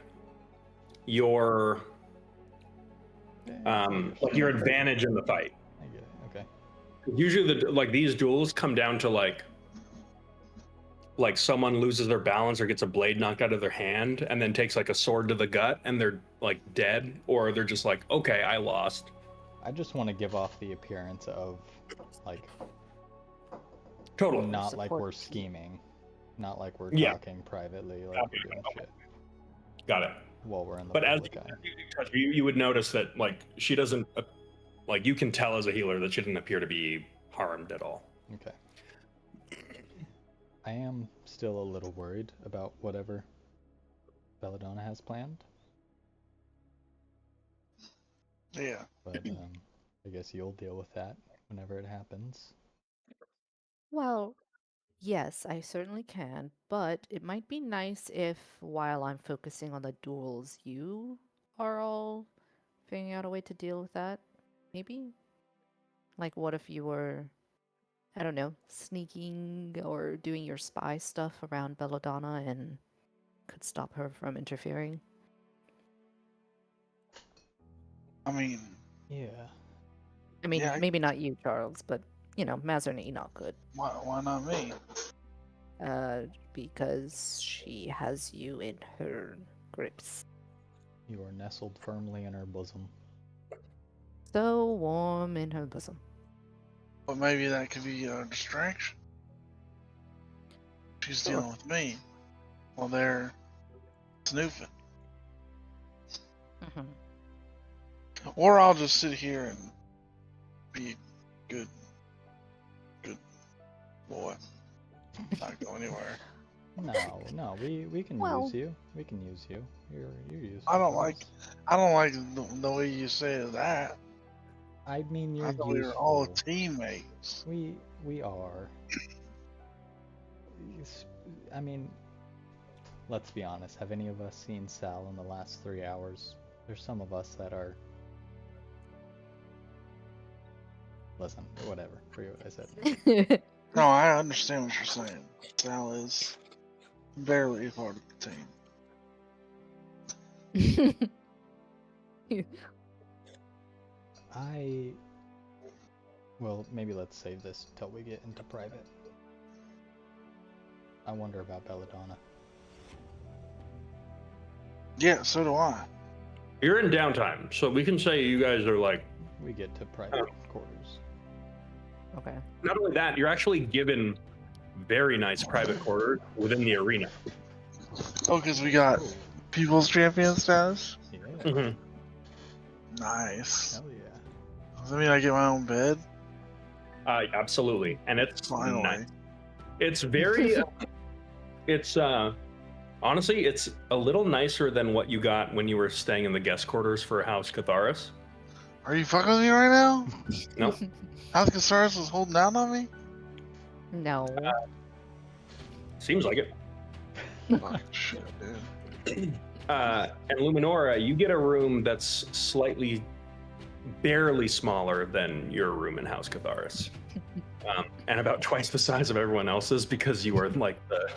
your your advantage in the fight. I get it. Okay. Usually these duels come down to like someone loses their balance or gets a blade knocked out of their hand and then takes like a sword to the gut and they're like dead, or they're just like, okay, I lost. I just want to give off the appearance of like Totally. not like Support we're team. scheming, not like we're Yeah. talking privately, like Okay, we're doing shit Got it. while we're in the But as public eye. you would notice that like she doesn't you can tell as a healer that she didn't appear to be harmed at all. Okay. I am still a little worried about whatever Belladonna has planned, Yeah. but I guess you'll deal with that whenever it happens. well, yes, I certainly can, but it might be nice if, while I'm focusing on the duels, you are all figuring out a way to deal with that. Maybe? Like, what if you were, I don't know, sneaking or doing your spy stuff around Belladonna and could stop her from interfering? I mean, Yeah. I mean, Yeah, maybe not you, Charles, but, Mazzer and Enoch could. why not me? because she has you in her grips. You are nestled firmly in her bosom. So warm in her bosom. But maybe that could be a distraction. She's Sure. dealing with me while they're snooping. Mhm. Or I'll just sit here and be good boy. Not go anywhere. No, we can Well- use you. We can use you. You're useful. I don't for like us. the way you say that. I mean, you're I thought we useful. were all teammates. We are. I mean, let's be honest. Have any of us seen Sal in the last 3 hours? There's some of us that are. Listen, whatever. Forget what I said. No, I understand what you're saying. Sal is barely a part of the team. Well, maybe let's save this till we get into private. I wonder about Belladonna. Yeah, so do I. You're in downtime, so we can say you guys are like. We get to private quarters. Okay. Not only that, you're actually given very nice private quarters within the arena. Oh, because we got People's Champion status? Yeah. Mhm. Nice. Hell yeah. Does that mean I get my own bed? Absolutely, and it's Finally. nice. It's very. It's honestly, it's a little nicer than what you got when you were staying in the guest quarters for House Catharis. Are you fucking with me right now? No, House Casares was holding down on me? No. seems like it. Fucking shit, dude. And Luminora, you get a room that's slightly, barely smaller than your room in House Catharis, and about twice the size of everyone else's because you are like the,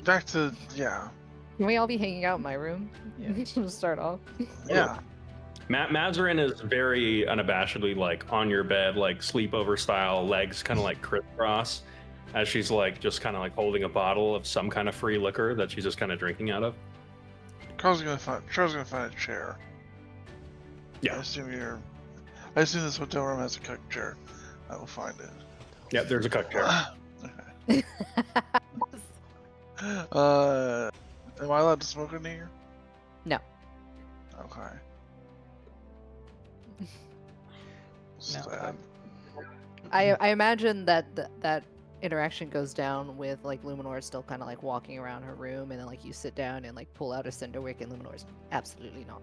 Back to, yeah. Can we all be hanging out in my room? Yeah. We'll start off. Yeah. Mazarin is very unabashedly like on your bed, like sleepover style, legs kind of like crisscross, as she's like just kind of like holding a bottle of some kind of free liquor that she's just kind of drinking out of. Charles gonna find a chair. Yeah. I assume this hotel room has a cook chair. I will find it. Yeah, there's a cook chair. Okay. Am I allowed to smoke in here? No. Okay. Now, Sad. I imagine that that interaction goes down with like Luminor still kind of like walking around her room, and then like you sit down and like pull out a cinder wick, and Luminor's absolutely not.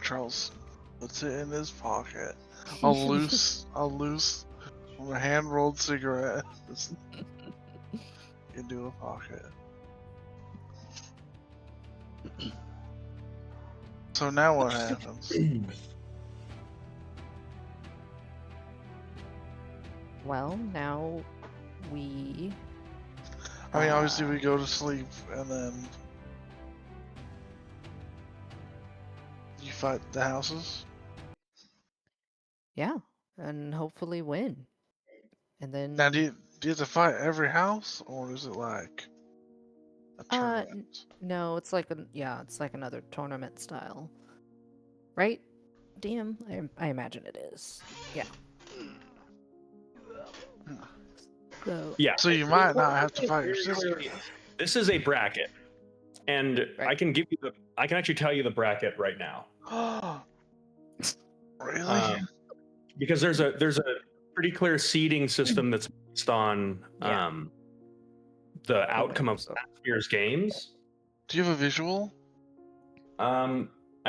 Charles puts it in his pocket. A loose hand rolled cigarette into a pocket. So now what happens? Well, now we. I mean, obviously we go to sleep and then you fight the houses. Yeah, and hopefully win. And then. Now, do you have to fight every house, or is it like a tournament? No, it's like it's like another tournament style, right? DM, I imagine it is. Yeah. So Yeah. So you might not have to fight your sister. This is a bracket, and I Right. can actually tell you the bracket right now. Really? Because there's a pretty clear seeding system that's based on Yeah. the outcome of last year's games. Do you have a visual? I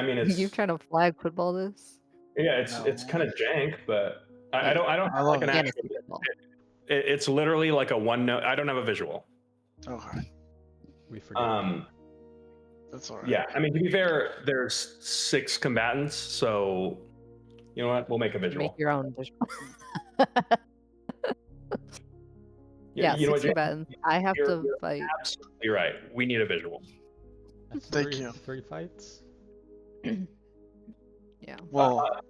mean, it's you trying to flag football this? it's kind of jank, but I don't I have love like an it. Fantasy actual. football. It's literally like a one note. I don't have a visual. Okay, We forget. that's alright. Yeah, I mean, to be fair, there's 6 combatants, so you know what? We'll make a visual. Make your own visual. You know what, 6 Jay? combatants. I have You're- to you're fight. Absolutely right. We need a visual. That's Thank three, you. 3 fights. Yeah. Well,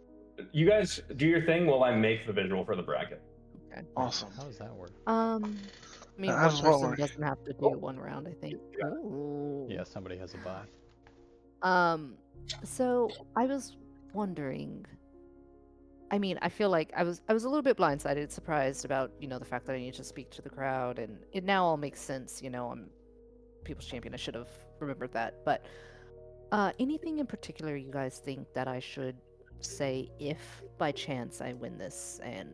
You guys do your thing while I make the visual for the bracket. Okay. Awesome. How does that work? I mean, How one does what person work? doesn't have to do one round, I think. Ooh. Yeah, somebody has a buy. So I was wondering. I mean, I feel like I was a little bit blindsided, surprised about, the fact that I need to speak to the crowd, and it now all makes sense. I'm People's Champion. I should have remembered that. But anything in particular you guys think that I should say if by chance I win this and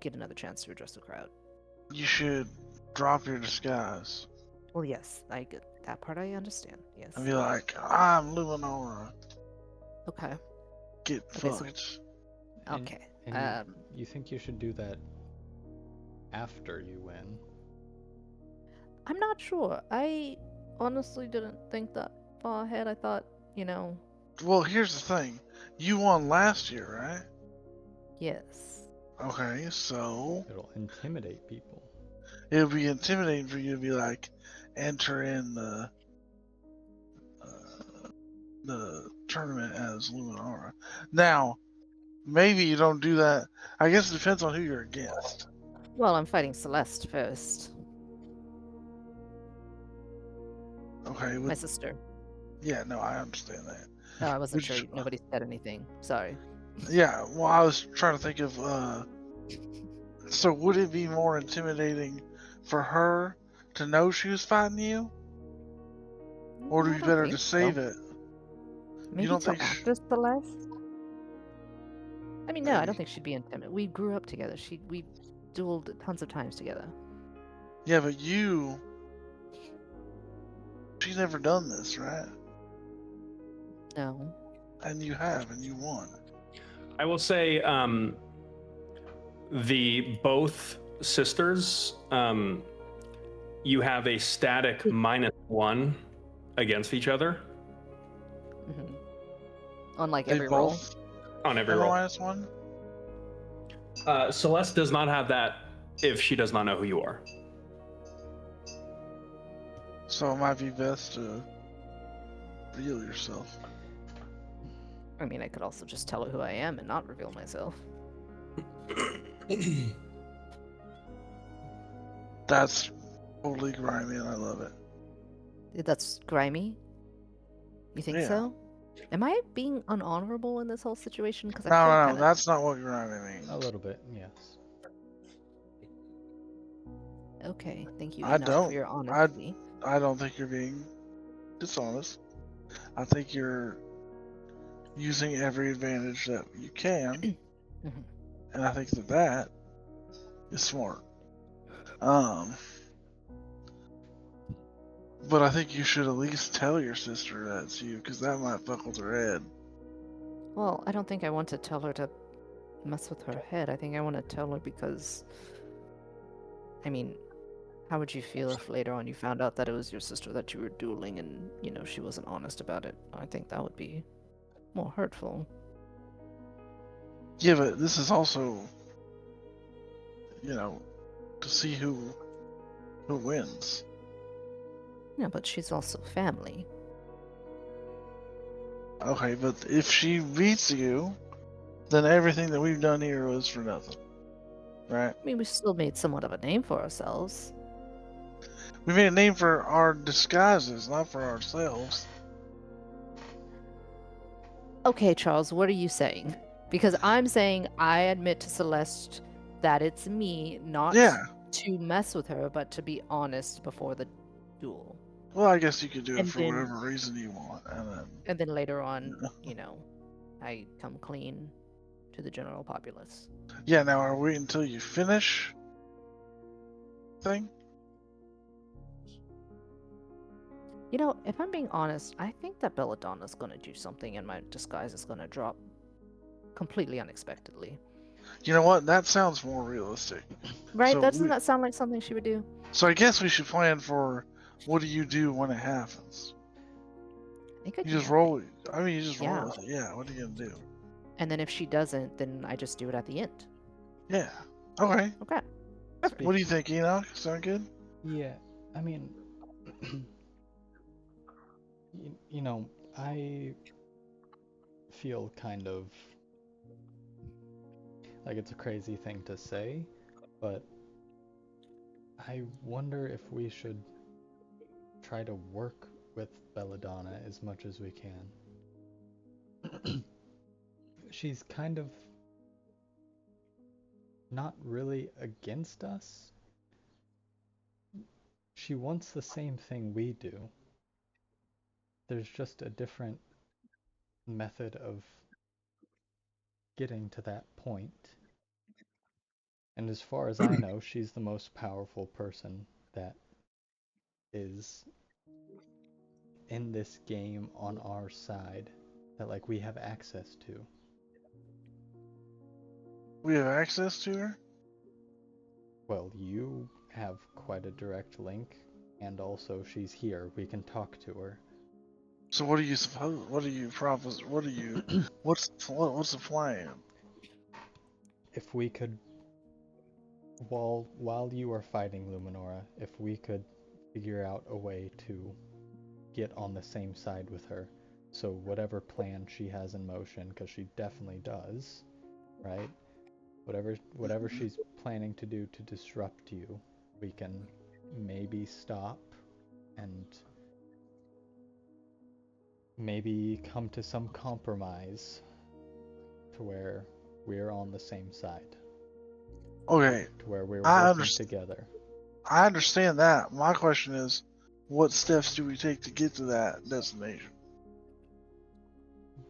get another chance to address the crowd? You should drop your disguise Well, yes, I get that part. I understand. Yes. and be like, I'm Luminora. Okay. Get Okay, so- fucked. And- Okay. And you think you should do that after you win? I'm not sure. I honestly didn't think that far ahead. I thought, Well, here's the thing. You won last year, right? yes. Okay, so It'll intimidate people. it'll be intimidating for you to be like, enter in the tournament as Luminara. Now, maybe you don't do that. I guess it depends on who you're against. Well, I'm fighting Celeste first. Okay, My with, sister. yeah, no, I understand that. No, I wasn't Which- sure. Nobody said anything. Sorry. Yeah, well, I was trying to think of. So would it be more intimidating for her to know she was fighting you, or would I it be don't better think to so. save it? Maybe don't till think sh- after Celeste? I mean, no, I Maybe. don't think she'd be intimidated. We grew up together. We dueled tons of times together. Yeah, but she's never done this, right? No. And you have, and you won. I will say, the both sisters, you have a static -1 against each other hmm On like They every roll. both on every have a roll. -1. Celeste does not have that if she does not know who you are. So it might be best to reveal yourself. I mean, I could also just tell her who I am and not reveal myself. That's totally grimy, and I love it. That's grimy. You think Yeah. so? Am I being unhonorable in this whole situation? Because I No, feel no, no, kinda... that's not what grimy means. A little bit, yes. Okay, thank you, I Enoch, don't. for your honesty. I don't think you're being dishonest. I think you're using every advantage that you can, Mhm. and I think that is smart. But I think you should at least tell your sister that's you, because that might fuck with her head. Well, I don't think I want to tell her to mess with her head. I think I want to tell her because... I mean, how would you feel if later on you found out that it was your sister that you were dueling and, she wasn't honest about it? I think that would be more hurtful. Yeah, but this is also, to see who wins. Yeah, but she's also family. Okay, but if she beats you, then everything that we've done here was for nothing. Right? I mean, we still made somewhat of a name for ourselves. We made a name for our disguises, not for ourselves. Okay, Charles, what are you saying? Because I'm saying I admit to Celeste that it's me, not Yeah. to mess with her, but to be honest before the duel. Well, I guess you could do it And for then- whatever reason you want, and And then later on, I come clean to the general populace. yeah. Now, are we until you finish? Thing? If I'm being honest, I think that Belladonna's gonna do something and my disguise is gonna drop completely unexpectedly. You know what? That sounds more realistic. Right? So Doesn't we- that sound like something she would do? So I guess we should plan for what do you do when it happens? I think I You can just have roll. it. I mean, you just Yeah. roll with it. Yeah. What are you gonna do? And then if she doesn't, then I just do it at the end. Yeah. Okay. Okay. What do you think, Enoch? Sound good? Yeah, I mean, I feel kind of like it's a crazy thing to say, But I wonder if we should try to work with Belladonna as much as we can. She's kind of not really against us. She wants the same thing we do. There's just a different method of getting to that point. And as far as I know, she's the most powerful person that is in this game on our side that like we have access to. We have access to her? Well, you have quite a direct link, and also she's here. We can talk to her. So what do you suppose? What do you propose? What do you? What's the plan? If we could, while you are fighting Luminora, if we could figure out a way to get on the same side with her, so whatever plan she has in motion, because she definitely does, right? Whatever she's planning to do to disrupt you, we can maybe stop and maybe come to some compromise to where we're on the same side, Okay, to where we're I working together. I understand that. My question is, what steps do we take to get to that destination?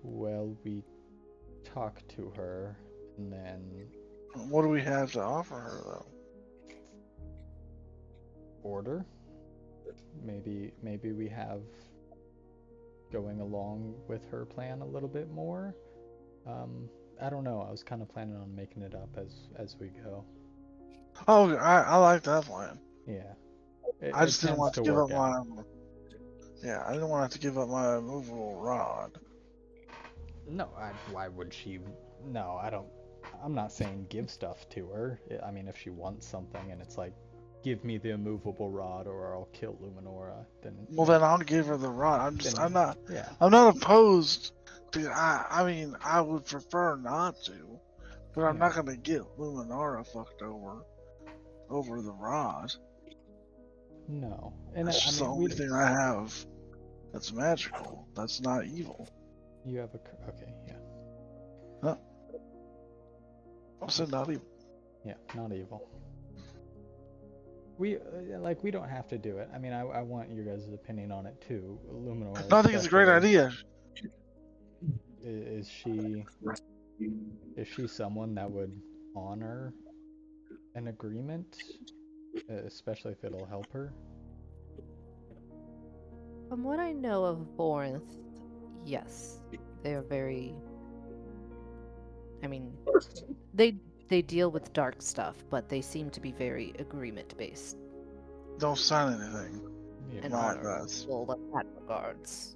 Well, we talk to her, and then What do we have to offer her, though? order. Maybe we have going along with her plan a little bit more. I don't know. I was kind of planning on making it up as we go. Oh, I like that plan. Yeah. I just didn't want to give up work out. my. Yeah, I didn't want to give up my immovable rod. No, why would she? No, I don't. I'm not saying give stuff to her. I mean, if she wants something and it's like, give me the immovable rod or I'll kill Luminora, then. Well, then I'll give her the rod. I'm not Yeah. I'm not opposed to. I mean, I would prefer not to, but I'm not gonna get Luminara fucked over the rod. No, and That's just the only thing I have that's magical. That's not evil. You have a okay, yeah. Huh? I said not evil. Yeah, not evil. We don't have to do it. I mean, I want your guys' opinion on it too. Luminora. No, I think it's a great idea. Is she someone that would honor an agreement, especially if it'll help her? From what I know of Borinth, yes, they are very. I mean, they deal with dark stuff, but they seem to be very agreement based. Don't sign anything. Yeah. And Not honorable in that regards.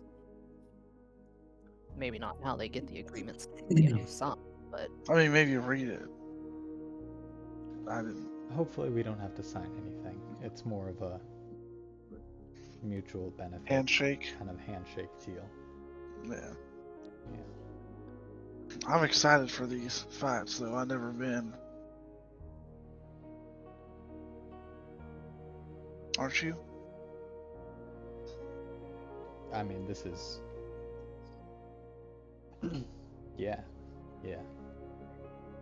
Maybe not how they get the agreements, some, but I mean, maybe read it. I didn't. Hopefully, we don't have to sign anything. It's more of a mutual benefit Handshake. kind of handshake deal. Yeah. Yeah. I'm excited for these fights, though. I've never been. Aren't you? I mean, this is. Yeah.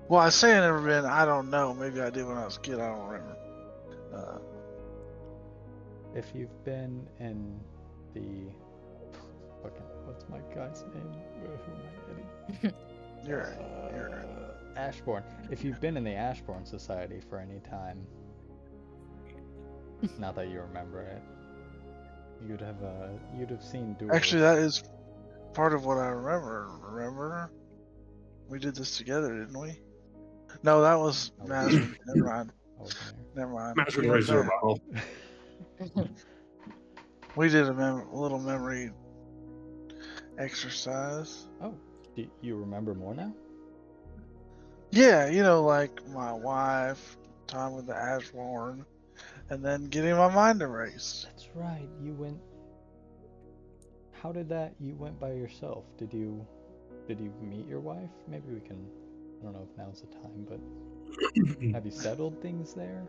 Well, I say I've never been. I don't know. Maybe I did when I was a kid. I don't remember. If you've been in the fucking what's my guy's name? Who am I hitting? You're Ashbourne. If you've been in the Ashbourne Society for any time, not that you remember it, you'd have seen duels. Actually, that is part of what I remember. Remember? We did this together, didn't we? No, that was Mazrin. Never mind. Never mind. Mazrin raised her bottle. We did a little memory exercise. Oh, do you remember more now? Yeah, you know, like my wife, time with the Ashbourne, and then getting my mind erased. That's right. You went. How did that? You went by yourself. Did you meet your wife? Maybe we can. I don't know if now's the time, but Have you settled things there?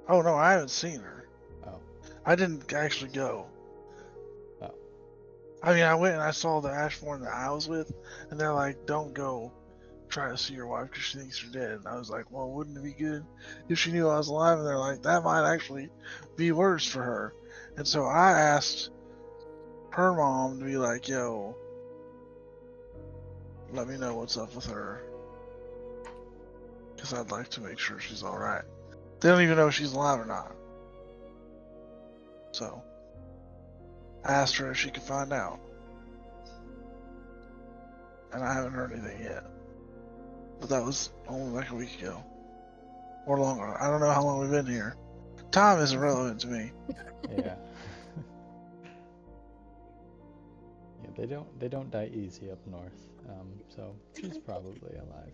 Oh no, I haven't seen her. Oh. I didn't actually go. Oh. I mean, I went and I saw the Ashbourne that I was with, and they're like, "Don't go try to see your wife because she thinks you're dead." And I was like, "Well, wouldn't it be good if she knew I was alive?" And they're like, "That might actually be worse for her." And so I asked her mom to be like, "Yo, let me know what's up with her, because I'd like to make sure she's all right." They don't even know if she's alive or not. So I asked her if she could find out, and I haven't heard anything yet. But that was only like a week ago, or longer. I don't know how long we've been here. Time is irrelevant to me. Yeah. Yeah, they don't die easy up north. So she's probably alive.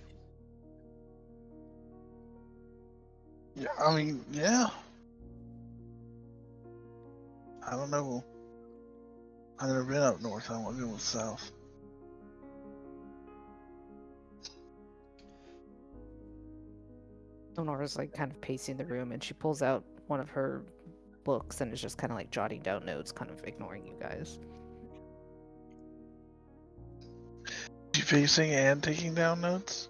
Yeah, I mean, yeah. I don't know. I've never been up north. I've only been with south. Honora's like kind of pacing the room, and she pulls out one of her books and is just kind of like jotting down notes, kind of ignoring you guys. She pacing and taking down notes?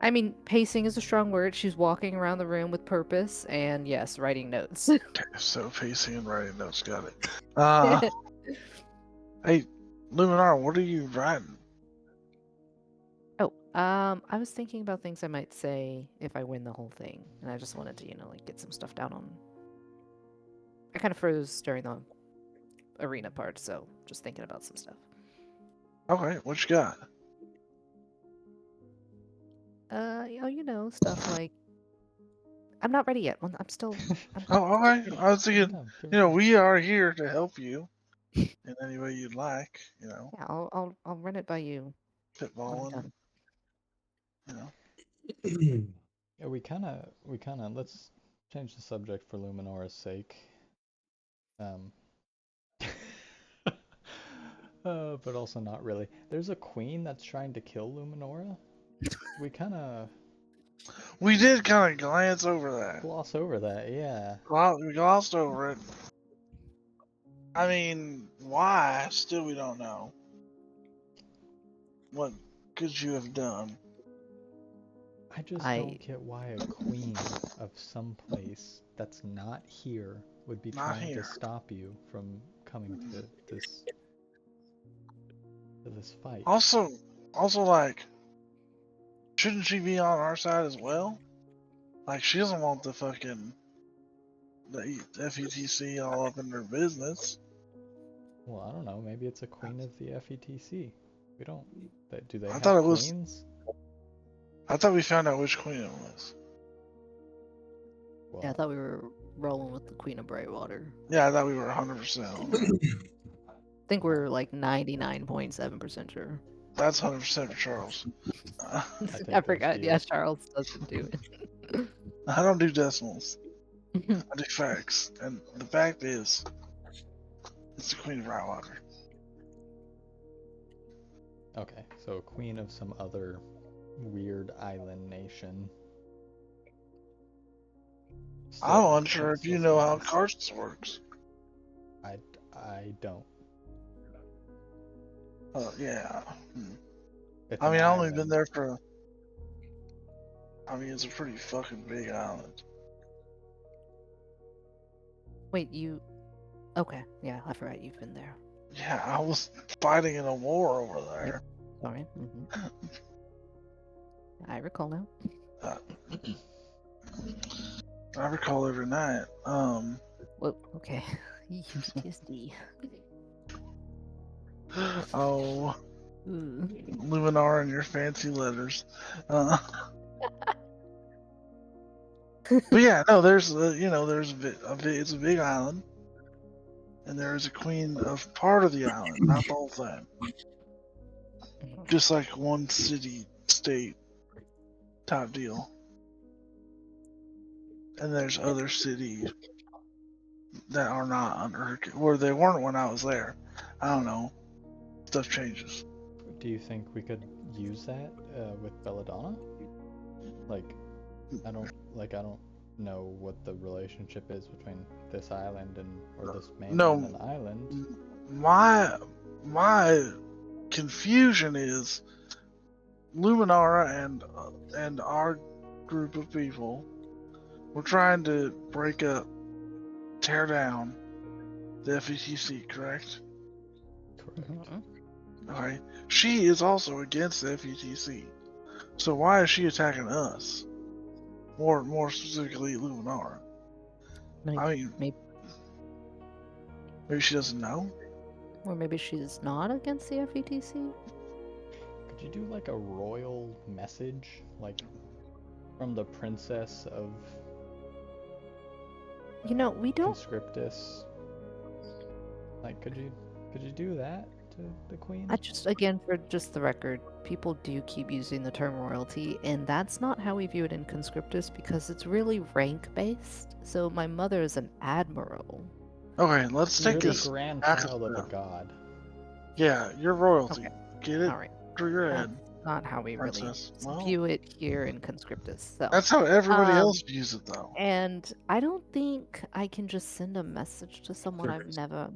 I mean, pacing is a strong word. She's walking around the room with purpose, and yes, writing notes. Okay, so pacing and writing notes, got it. Hey, Luminar, what are you writing? Oh, I was thinking about things I might say if I win the whole thing, and I just wanted to, like get some stuff down on. I kind of froze during the arena part, so just thinking about some stuff. Okay, what you got? Stuff like I'm not ready yet. I'm still. Oh, okay. I was thinking, Give it time. we are here to help you in any way you'd like. Yeah, I'll run it by you when I'm Pitballing. done. Yeah, we kind of let's change the subject for Luminora's sake. But also not really. There's a queen that's trying to kill Luminora. We did kind of glance over that. Gloss over that, yeah. We glossed over it. I mean, why? Still, we don't know. What could you have done? I just don't get why a queen of some place that's not here would be Not trying here. to stop you from coming to this fight. Also, like, shouldn't she be on our side as well? Like, she doesn't want the FETC all up in her business. Well, I don't know. Maybe it's a queen of the FETC. We don't. Do they I have thought it was- queens? I thought we found out which queen it was. Well, Yeah, I thought we were rolling with the Queen of Brightwater. Yeah, I thought we were 100% on that. I think we're like 99.7% sure. That's 100% for Charles. I take forgot. those Yeah, deals. Charles doesn't do it. I don't do decimals. I do facts. And the fact is, it's the Queen of Brightwater. okay, so a queen of some other weird island nation. I'm unsure if you know how Karsts works. I don't. Yeah. It's I an mean, I've only island. been there for. I mean, it's a pretty fucking big island. Wait, you. Okay, yeah, I forgot you've been there. Yeah, I was fighting in a war over there. Sorry. I recall now. I recall every night. Whoa, okay. PTSD. Oh, Luminar and your fancy letters. But yeah, no, there's it's a big island, and there is a queen of part of the island, not the whole thing. Just like one city, state type deal. And there's other cities that are not under her, where they weren't when I was there. I don't know. Stuff changes. Do you think we could use that with Belladonna? Like, I don't know what the relationship is between this island or this mainland and island. My confusion is Luminara and our group of people were trying to tear down the FETC, correct? Correct. Mhm. Okay. She is also against the FETC. So why is she attacking us? More specifically, Luminara. I mean, Maybe, maybe she doesn't know. or maybe she's not against the FETC. Could you do like a royal message, like from the princess of You know, we don't. Conscriptus? Like, could you do that to the queen? I just, again, for just the record, people do keep using the term royalty, and that's not how we view it in Conscriptus because it's really rank based. So my mother is an admiral. Okay, let's You're take the this. grandchild of a god. Yeah, you're royalty. Okay. Get it All right, through your that's head. not how we really Princess. Well, view it here in Conscriptus. So, that's how everybody Um, else views it, though. and I don't think I can just send a message to someone I've Perfect. never.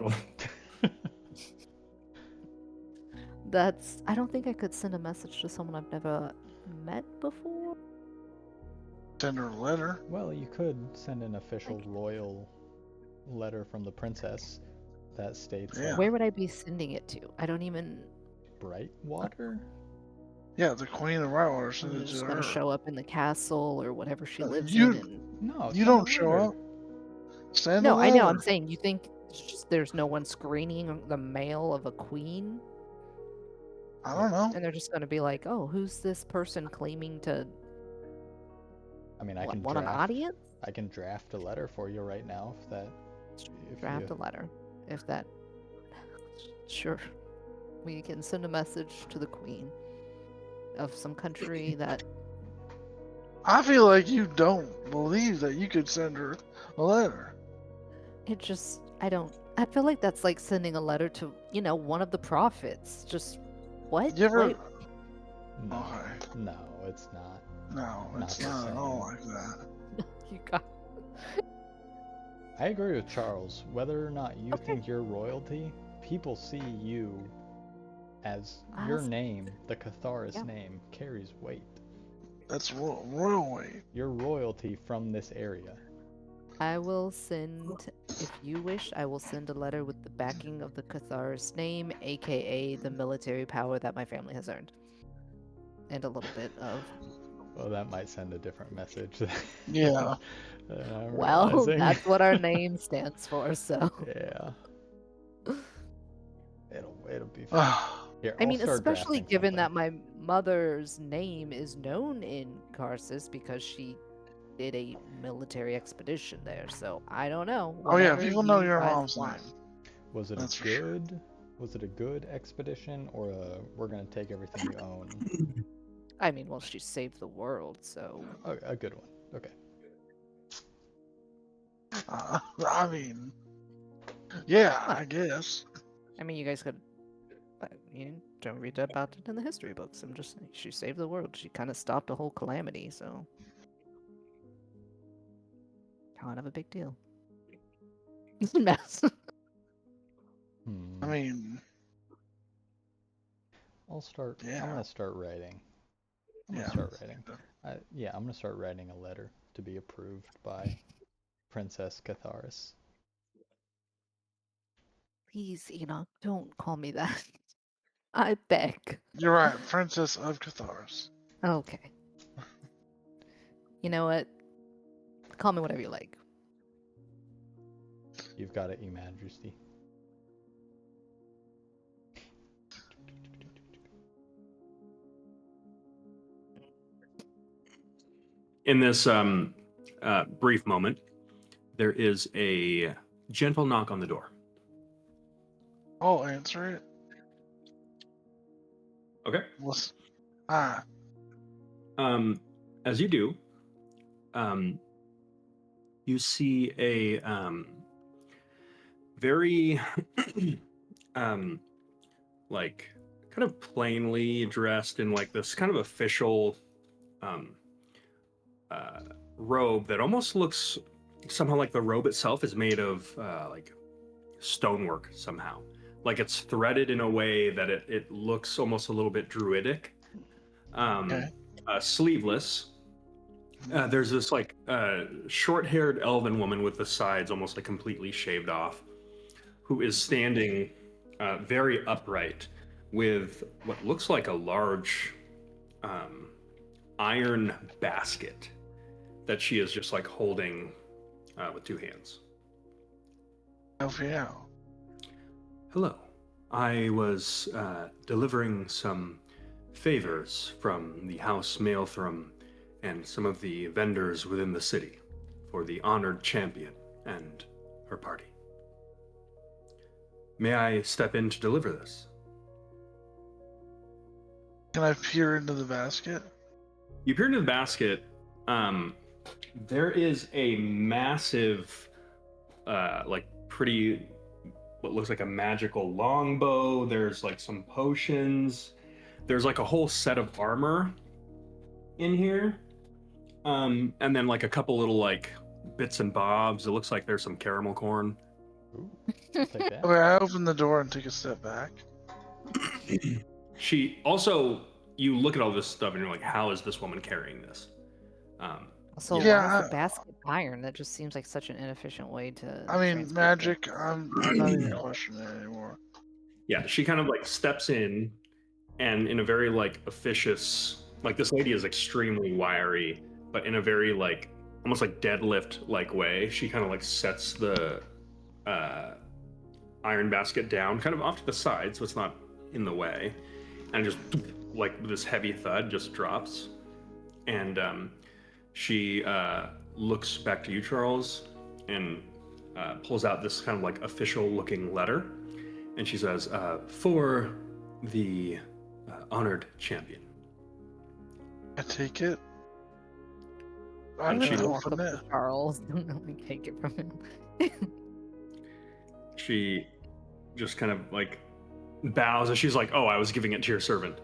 Oh, I don't think I could send a message to someone I've never met before. Send her a letter. Well, you could send an official royal letter from the princess that states Yeah. like, Where would I be sending it to? I don't even. Brightwater? Yeah, the Queen of Brightwater I'm sent it just to gonna her. show up in the castle or whatever she lives you- in. And... No, You send don't a show letter. up. Send No, a I know. I'm letter. saying you think there's no one screening the mail of a queen, I don't know. and they're just gonna be like, "Oh, who's this person claiming to I mean, I can want an draft. audience?" I can draft a letter for you right now if that. Draft a letter. If that. Sure. We can send a message to the queen of some country that. I feel like you don't believe that you could send her a letter. It just. I don't. I feel like that's like sending a letter to, one of the prophets. Just. What? You ever? Wait, No, Okay. no, it's not. No, Not it's the not at all same. like that. you got. I agree with Charles. Whether or not you Okay. think you're royalty, people see you as your As- name, the Catharis Yeah. name, carries weight. That's royal weight. You're royalty from this area. I will send, if you wish, I will send a letter with the backing of the Catharis name, aka the military power that my family has earned. And a little bit of. Well, that might send a different message. Yeah. than I'm Well, realizing. that's what our name stands for, so. Yeah. It'll be fun. Ah, Here, I I'll mean, start especially drafting given that something. my mother's name is known in Karsus because she did a military expedition there, so I don't know. oh yeah, Whatever people know you your guys mom's want. name. Was it That's a for sure. good? Was it a good expedition or a we're gonna take everything you own? I mean, well, she saved the world, so. A good one. Okay. I mean, yeah, I guess. I mean, you guys could. You don't read about it in the history books. I'm just saying, she saved the world. She kind of stopped a whole calamity, so. Kind of a big deal. Mess. Hmm. I mean, I'll start. yeah. I'm gonna start writing. I'm Yeah. gonna start writing. I'm gonna start writing a letter to be approved by Princess Catharis. Please, Enoch, don't call me that. I beg. You're right, Princess of Catharis. Okay. You know what? Call me whatever you like. You've got it, Your Majesty. In this brief moment, there is a gentle knock on the door. I'll answer it. Okay. Listen. As you do, you see a very like kind of plainly dressed in like this kind of official um, robe that almost looks somehow like the robe itself is made of like stonework somehow. Like it's threaded in a way that it looks almost a little bit druidic. Okay. Sleeveless. There's this like short-haired elven woman with the sides almost like completely shaved off, who is standing very upright with what looks like a large iron basket that she is just like holding with two hands. Oh yeah. Hello. I was delivering some favors from the House Maelthram and some of the vendors within the city for the honored champion and her party. May I step in to deliver this? Can I peer into the basket? You peer into the basket. There is a massive, like pretty, what looks like a magical longbow. There's like some potions. There's like a whole set of armor in here. And then like a couple little like bits and bobs. It looks like there's some caramel corn. Ooh, I'll take that. Okay, I open the door and take a step back. She also, you look at all this stuff and you're like, how is this woman carrying this? So Yeah, why is the basket iron? That just seems like such an inefficient way to. I mean, transport magic. things. I'm not even questioning it anymore. Yeah, she kind of like steps in and in a very like officious, like this lady is extremely wiry, but in a very like almost like deadlift like way, she kind of like sets the iron basket down kind of off to the side so it's not in the way, and just like this heavy thud just drops. And she looks back to you, Charles, and pulls out this kind of like official looking letter, and she says, for the honored champion. I take it. I'm And she- gonna Walk open up it. to Charles. Don't know me take it from him. She just kind of like bows and she's like, oh, I was giving it to your servant.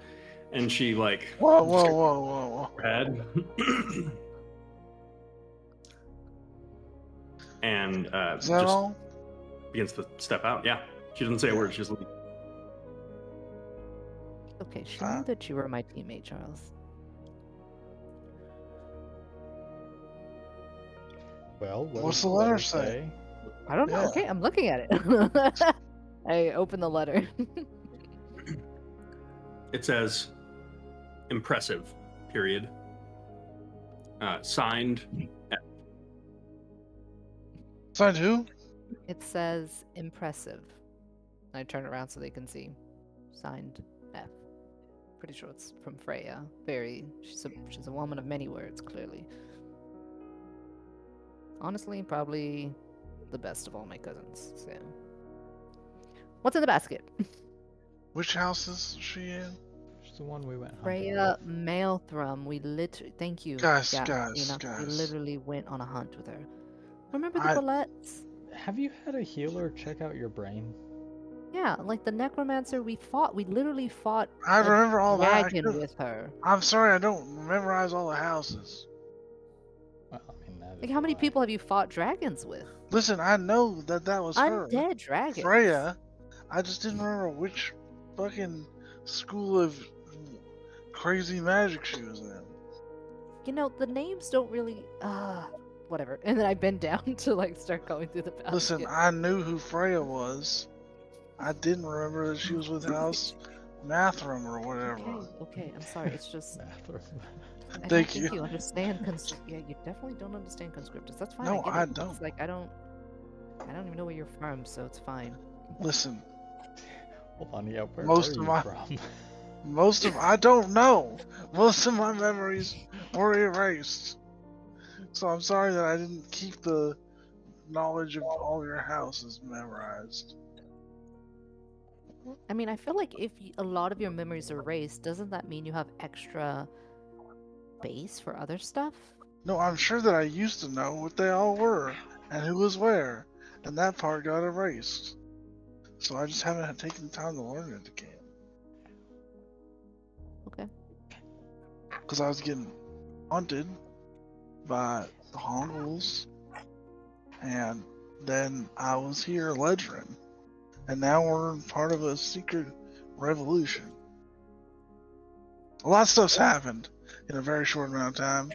And she like Whoa, whoa, whoa, whoa, whoa. head and Is that just all? begins to step out. Yeah, she doesn't say a word. She just Okay, she knew that you were my teammate, Charles. Well, what What's does the letter say? I don't know. Yeah. Okay, I'm looking at it. I open the letter. it says impressive period signed Signed who? It says impressive. I turn it around so they can see. Signed F. Pretty sure it's from Freya. She's a woman of many words, clearly. Honestly, probably the best of all my cousins. So, what's in the basket? Which house is she in? It's the one we went hunting. Freya Maelthram. We thank you. Guys, yeah, guys, We guys. literally went on a hunt with her. Remember the I- bullets? Have you had a healer check out your brain? Yeah, like the necromancer we fought. We literally fought I a remember all that. I dragon couldn't- with her. I'm sorry, I don't memorize all the houses. Well, I mean, that Like, is how a many lie. people have you fought dragons with? Listen, I know that was her. Undead dragons. Freya. I just didn't remember which fucking school of crazy magic she was in. You know, the names don't really. Whatever. And then I bend down to like start going through the basket. Listen, I knew who Freya was. I didn't remember that she was with House Mathram or whatever. Okay, I'm sorry. It's just. Bathroom. I don't Thank think you. you understand. Yeah, you definitely don't understand conscriptus. That's fine. No, get I it. don't. It's like I don't even know where you're from, so it's fine. Listen, Hold on, yeah, where Most are of you my- from? I don't know. Most of my memories were erased. So I'm sorry that I didn't keep the knowledge of all your houses memorized. I mean, I feel like if a lot of your memories are erased, doesn't that mean you have extra base for other stuff? No, I'm sure that I used to know what they all were and who was where, and that part got erased. So I just haven't taken the time to learn it again. Okay. Because I was getting haunted by the Hongols, and then I was here ledgering, and now we're part of a secret revolution. A lot of stuff's happened in a very short amount of time,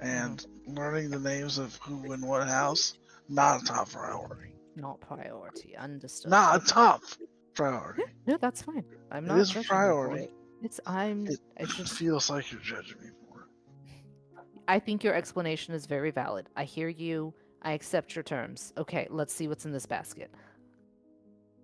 and learning the names of who in what house, not a top priority. Not priority. Understood. Not a top priority. No, that's fine. I'm It not is a judging you for priority. it. It It just feels like you're judging me for it. I think your explanation is very valid. I hear you. I accept your terms. Okay, let's see what's in this basket.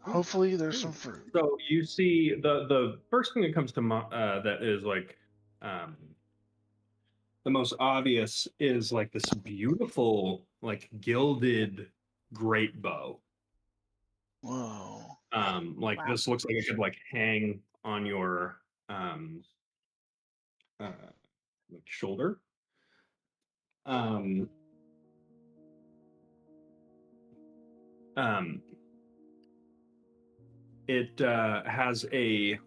Hopefully, there's some fruit. So you see the first thing that comes to that is like the most obvious is like this beautiful like gilded great bow. Whoa. Like Wow. this looks like it could like hang on your like shoulder. It has a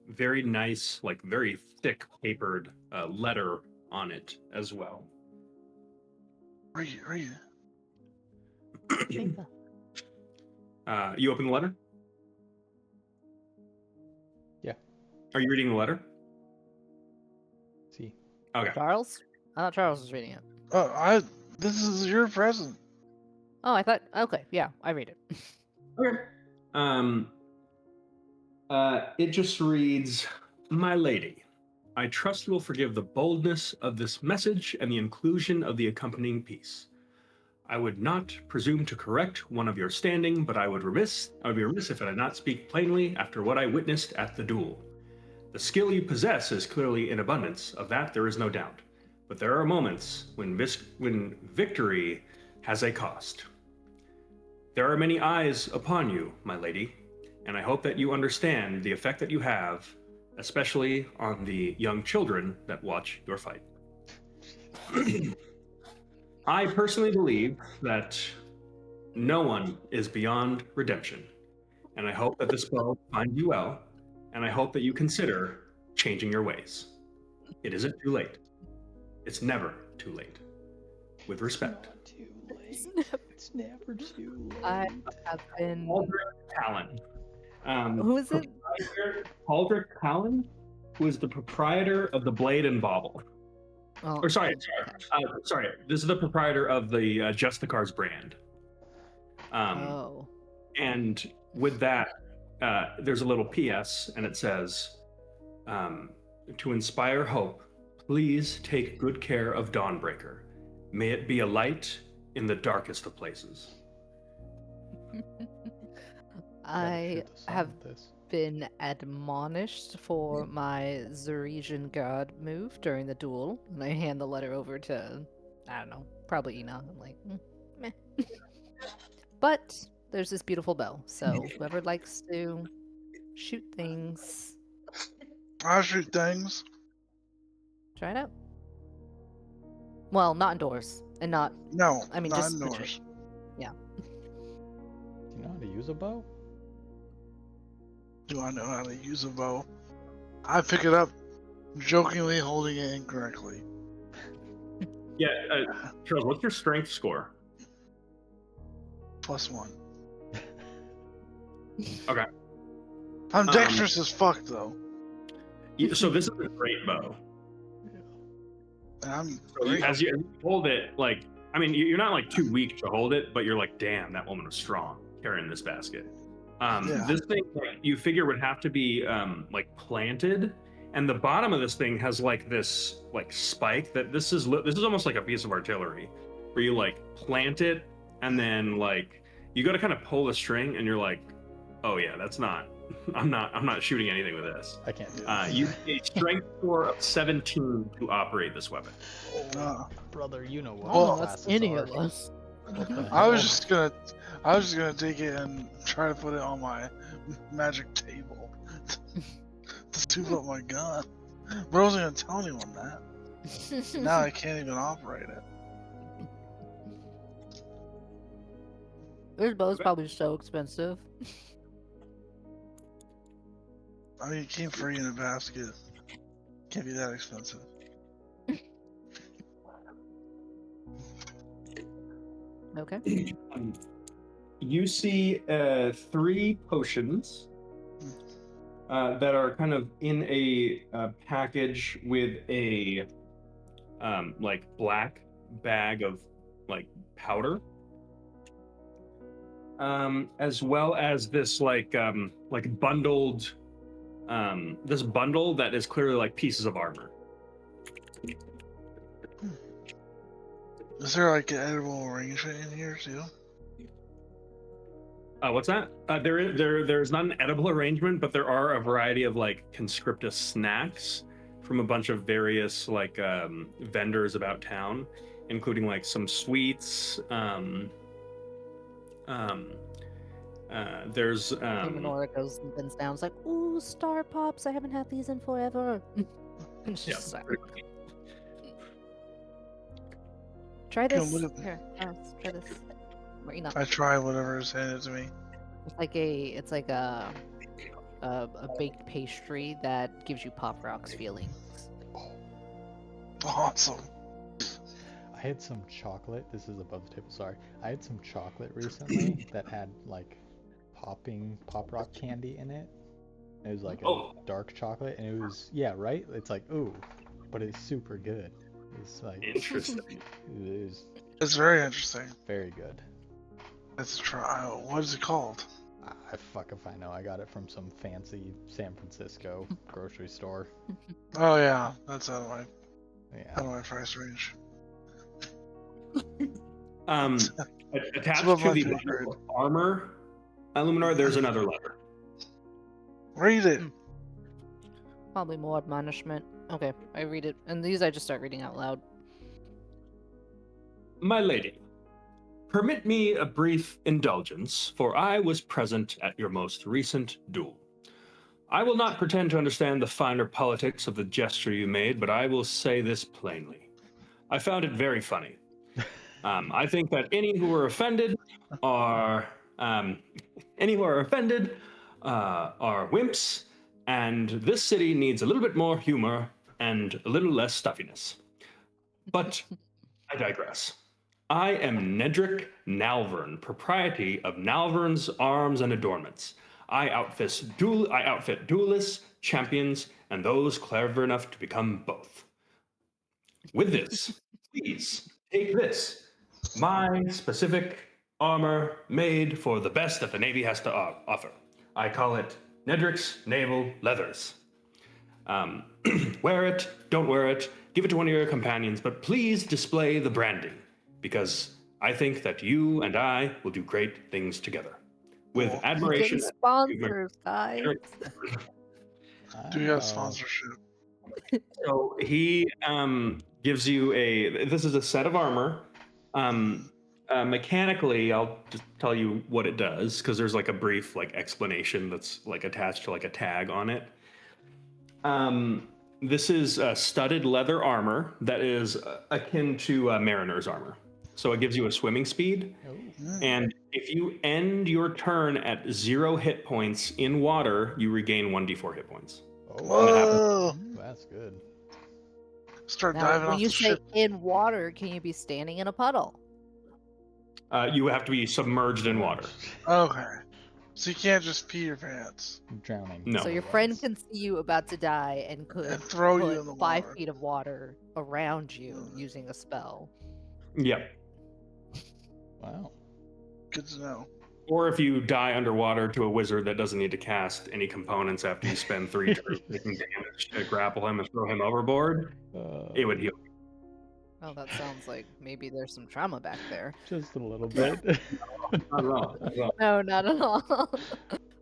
very nice, like very thick papered letter on it as well. Read it. Paper. You open the letter? Yeah. Are you reading the letter? See. Okay. Charles? I thought Charles was reading it. Oh, this is your present. Oh, I thought. Okay, yeah, I read it. Okay. It just reads, "My lady, I trust you will forgive the boldness of this message and the inclusion of the accompanying piece. I would not presume to correct one of your standing, but I would be remiss if I did not speak plainly after what I witnessed at the duel. The skill you possess is clearly in abundance, of that there is no doubt. But there are moments when victory has a cost. There are many eyes upon you, my lady, and I hope that you understand the effect that you have, especially on the young children that watch your fight. I personally believe that no one is beyond redemption, and I hope that this spell finds you well, and I hope that you consider changing your ways. It isn't too late. It's never too late. With respect." Too late. It's never too late. I have been. Aldrich Talon. Who is it? Aldrich Talon, who is the proprietor of the Blade and Bauble. Oh, Or sorry. This is the proprietor of the Just the Cars brand. oh. And with that, there's a little PS, and it says, "To inspire hope, please take good care of Dawnbreaker. May it be a light in the darkest of places." I have been admonished for my Zurisian guard move during the duel, and I hand the letter over to, I don't know, probably Ina. I'm like, meh. But there's this beautiful bell, so whoever likes to shoot things, I shoot things. try it out. Well, not indoors, and not. No, I mean, not just switch indoors. Yeah. Do you know how to use a bow? Do I know how to use a bow? I pick it up, jokingly holding it incorrectly. Yeah, Charles, what's your strength score? +1. Okay. I'm dexterous as fuck, though. So this is a great bow. And I'm So as you hold it, like, I mean, you're not like too weak to hold it, but you're like, damn, that woman was strong carrying this basket. Yeah. This thing, like, you figure would have to be like planted, and the bottom of this thing has like this like spike that this is almost like a piece of artillery, where you like plant it, and then like you got to kind of pull the string, and you're like, oh yeah, that's not. I'm not shooting anything with this. I can't do You need a strength score of 17 to operate this weapon. Brother, you know what? Well, That's classes any are. of us. What the I was hell? just gonna take it and try to put it on my magic table to tube up my gun, but I wasn't gonna tell anyone that. Now I can't even operate it. This bow's probably so expensive. I mean, it came free in a basket. Can't be that expensive. Okay. You see 3 potions that are kind of in a package with a like black bag of like powder, as well as this like bundled this bundle that is clearly like pieces of armor. Is there like an edible arrangement in here too? What's that? There's not an edible arrangement, but there are a variety of like conscriptus snacks from a bunch of various like vendors about town, including like some sweets. There's Numenora goes and bends down. It's like, ooh, Star Pops. I haven't had these in forever. And it's yeah, just like, pretty- Here, try this. look at- Here, try this. Marina. I try whatever is handed to me. It's like a baked pastry that gives you Pop Rocks feelings. Awesome. I had some chocolate. This is above the table. Sorry. I had some chocolate recently that had like pop rock candy in it. It was like a dark chocolate, and it was right. It's like ooh, but it's super good. It's like Interesting. it is It's very interesting. very good. Let's try. Oh, what is it called? I fuck if I know. I got it from some fancy San Francisco grocery store. Oh yeah, that's out of Yeah. my price range. Attached above to my the pay bundle grade. of armor, Luminar, there's another letter. Read it. Probably more admonishment. Okay, I read it. And these I just start reading out loud. My lady, permit me a brief indulgence, for I was present at your most recent duel. I will not pretend to understand the finer politics of the gesture you made, but I will say this plainly. I found it very funny. I think that any who were offended are wimps, and this city needs a little bit more humor and a little less stuffiness. But I digress. I am Nedrick Nalvern, propriety of Nalvern's Arms and Adornments. I outfit duelists, champions, and those clever enough to become both. With this, please take this, my specific armor made for the best that the Navy has to offer. I call it Nedrick's Naval Leathers. Wear it, don't wear it, give it to one of your companions, but please display the branding, because I think that you and I will do great things together. With Cool. admiration. Getting sponsors, guys. Do you have Oh, sponsorship? So he gives you this is a set of armor. Mechanically, I'll just tell you what it does, because there's like a brief like explanation that's like attached to like a tag on it. This is studded leather armor that is akin to mariner's armor. So it gives you a swimming speed. And if you end your turn at 0 hit points in water, you regain 1d4 hit points. Whoa! That's good. Start Now, diving when off you the say ship. in water, can you be standing in a puddle? You have to be submerged in water. Okay. So you can't just pee your pants Drowning. No. So your friend can see you about to die and could and throw put you in the 5 water. feet of water around you using a spell. Yep. Wow. Good to know. Or if you die underwater to a wizard that doesn't need to cast any components after you spend 3 turns taking damage to grapple him and throw him overboard, it would heal. Oh, that sounds like maybe there's some trauma back there. Just a little bit. Not at all. Not at all. No, not at all.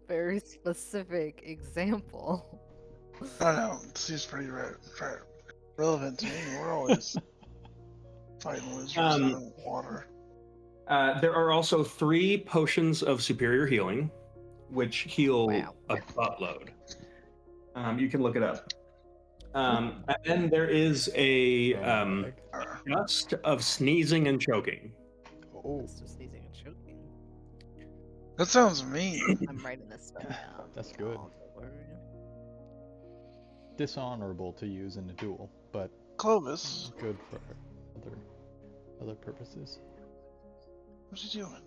Very specific example. I know. It seems pretty relevant to me. We're always fighting wizards in the water. There are also 3 potions of superior healing, which heal Wow. a buttload. You can look it up. And then there is a gust of sneezing and choking. Oh, It's just sneezing and choking. That sounds mean. I'm writing this stuff down. That's good. Oh, the word. dishonorable to use in a duel, but Clovis. good for other purposes. What's he doing?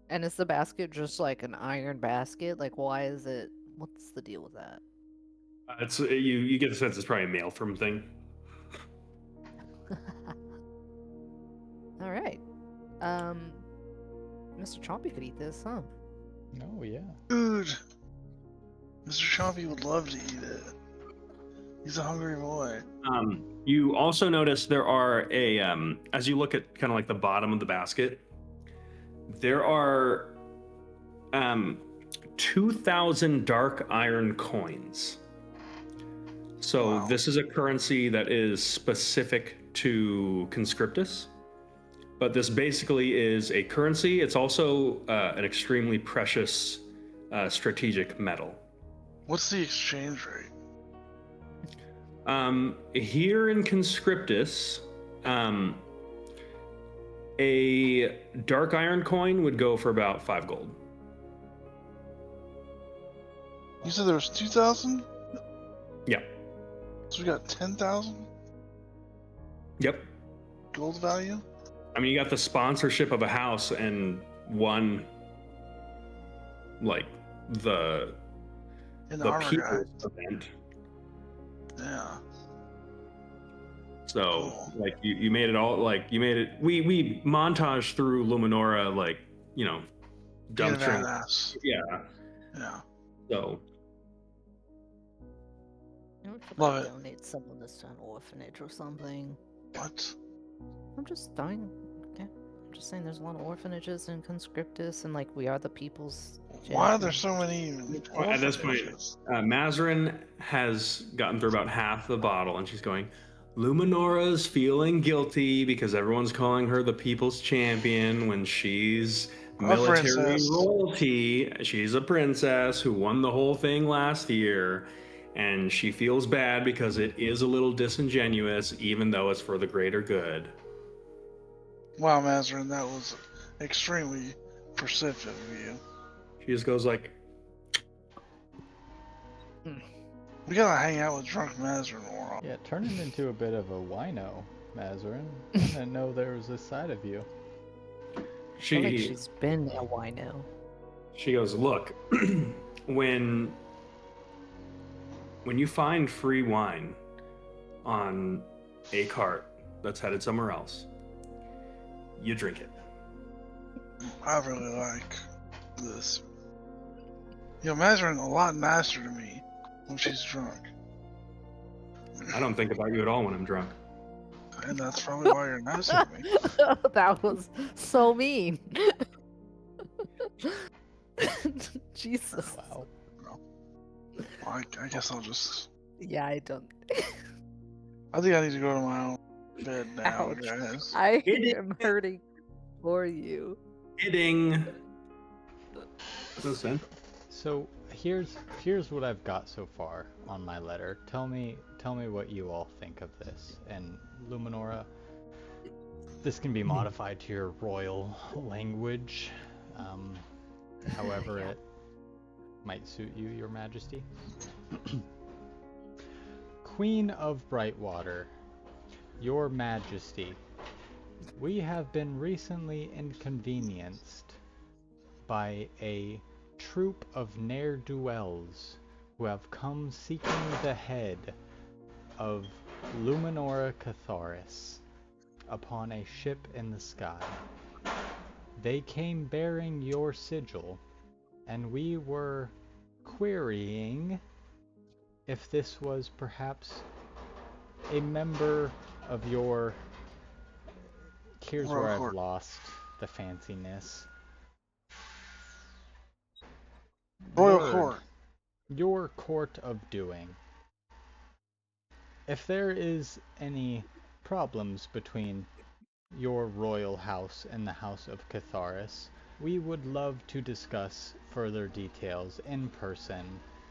And is the basket just like an iron basket? Like, why is it? What's the deal with that? It's you get the sense it's probably a mail from thing. All right. Mr. Chompy could eat this, huh? Oh yeah. Dude, Mr. Chompy would love to eat it. He's a hungry boy. You also notice there are as you look at kind of like the bottom of the basket, there are 2,000 dark iron coins. So Wow. this is a currency that is specific to Conscriptus, but this basically is a currency. It's also an extremely precious strategic metal. What's the exchange rate? Here in Conscriptus, a dark iron coin would go for about 5 gold. You said there was 2,000? Yeah. So we got 10,000 Yep. gold value? I mean, you got the sponsorship of a house and one, like, the In the the armor people's guide. event. Yeah. So, Cool. like, you made it all, like, you made it, we montage through Luminora, like, you know, Being a dumpstering. badass. Yeah. Yeah. So, I would probably Love it. donate some of this to an orphanage or something. What? I'm just throwing. Okay. I'm just saying there's a lot of orphanages in Conscriptus, and like we are the people's. Why are there champions. so many At this point, orphanages? Mazarin has gotten through about half the bottle, and she's going, Luminora's feeling guilty because everyone's calling her the people's champion when she's military princess. royalty. She's a princess who won the whole thing last year, and she feels bad because it is a little disingenuous, even though it's for the greater good. Wow, Mazarin, that was extremely perceptive of you. She just goes like, We gotta hang out with drunk Mazarin more often. Yeah, turn him into a bit of a wino, Mazarin. I didn't know there was this side of you. I feel like she she's been a wino. She goes, look, when you find free wine on a cart that's headed somewhere else, you drink it. I really like this. Yo, Mazarin a lot nicer to me when she's drunk. I don't think about you at all when I'm drunk. And that's probably why you're nice to me. That was so mean. Jesus. Wow. Well, I guess I'll just... Yeah, I don't. I think I need to go to my own bed now, Ouch. guys. I It- am hurting for you. Kidding. Listen. So here's what I've got so far on my letter. Tell me what you all think of this. And Luminora, this can be modified to your royal language, however it might suit you, Your Majesty. Queen of Brightwater, Your Majesty, we have been recently inconvenienced by a troop of ne'er-do-wells who have come seeking the head of Luminora Catharis upon a ship in the sky. They came bearing your sigil, and we were querying if this was perhaps a member of your... Here's Royal where I've court. lost the fanciness. Royal Word. Court. Your court of doing. If there is any problems between your royal house and the House of Catharis, we would love to discuss further details in person.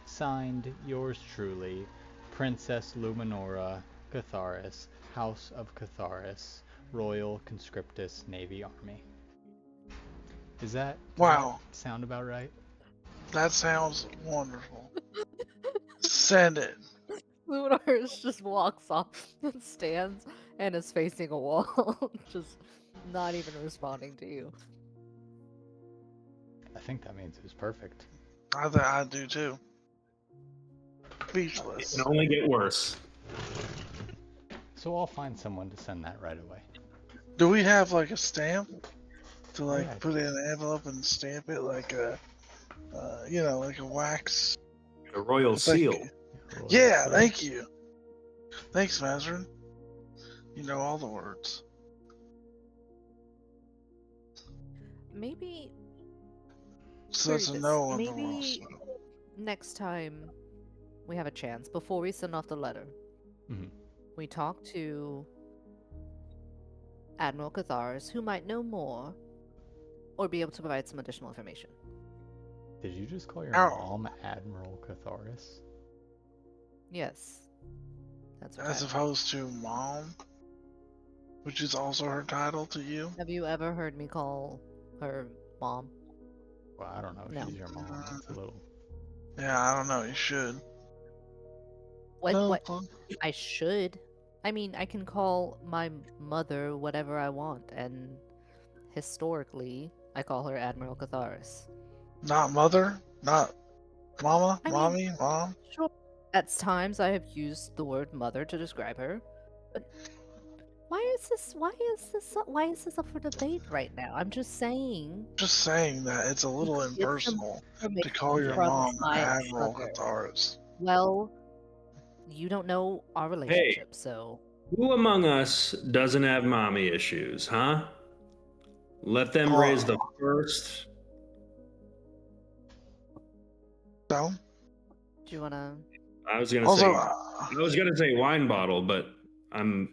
Signed, yours truly, Princess Luminora Catharis, House of Catharis, Royal Conscriptus Navy Army. Does that Wow. sound about right? That sounds wonderful. Send it. Luminars just walks off and stands and is facing a wall, just not even responding to you. I think that means it was perfect. I do too. It Speechless. can only get worse. So I'll find someone to send that right away. Do we have like a stamp to like Yeah. put it in an envelope and stamp it like a, you know, like a wax? The royal It's like- seal. Yeah, thank you. Thanks, Mazarin. You know all the words. Maybe So that's a Query no this. on the roll. Maybe next time we have a chance, before we send off the letter, Mhm. we talk to Admiral Catharis, who might know more or be able to provide some additional information. Did you just call your Ow. mom Admiral Catharis? Yes. That's As right. opposed to mom, which is also her title to you. Have you ever heard me call her mom? Well, I don't know if No. she's your mom. It's a little. Yeah, I don't know. You should. What? No, What? plug- I should. I mean, I can call my mother whatever I want, and historically, I call her Admiral Catharis. Not mother. Not mama. I mean- Mommy. Mom. Sure. At times, I have used the word mother to describe her, but why is this up for debate right now? I'm just saying. Just saying that it's a little Get some impersonal to information call your from mom my Admiral mother. Catharis. Well, you don't know our relationship, so Who among us doesn't have mommy issues, huh? Let them raise the first. So, do you wanna? I was gonna also, say I was gonna say wine bottle, but I'm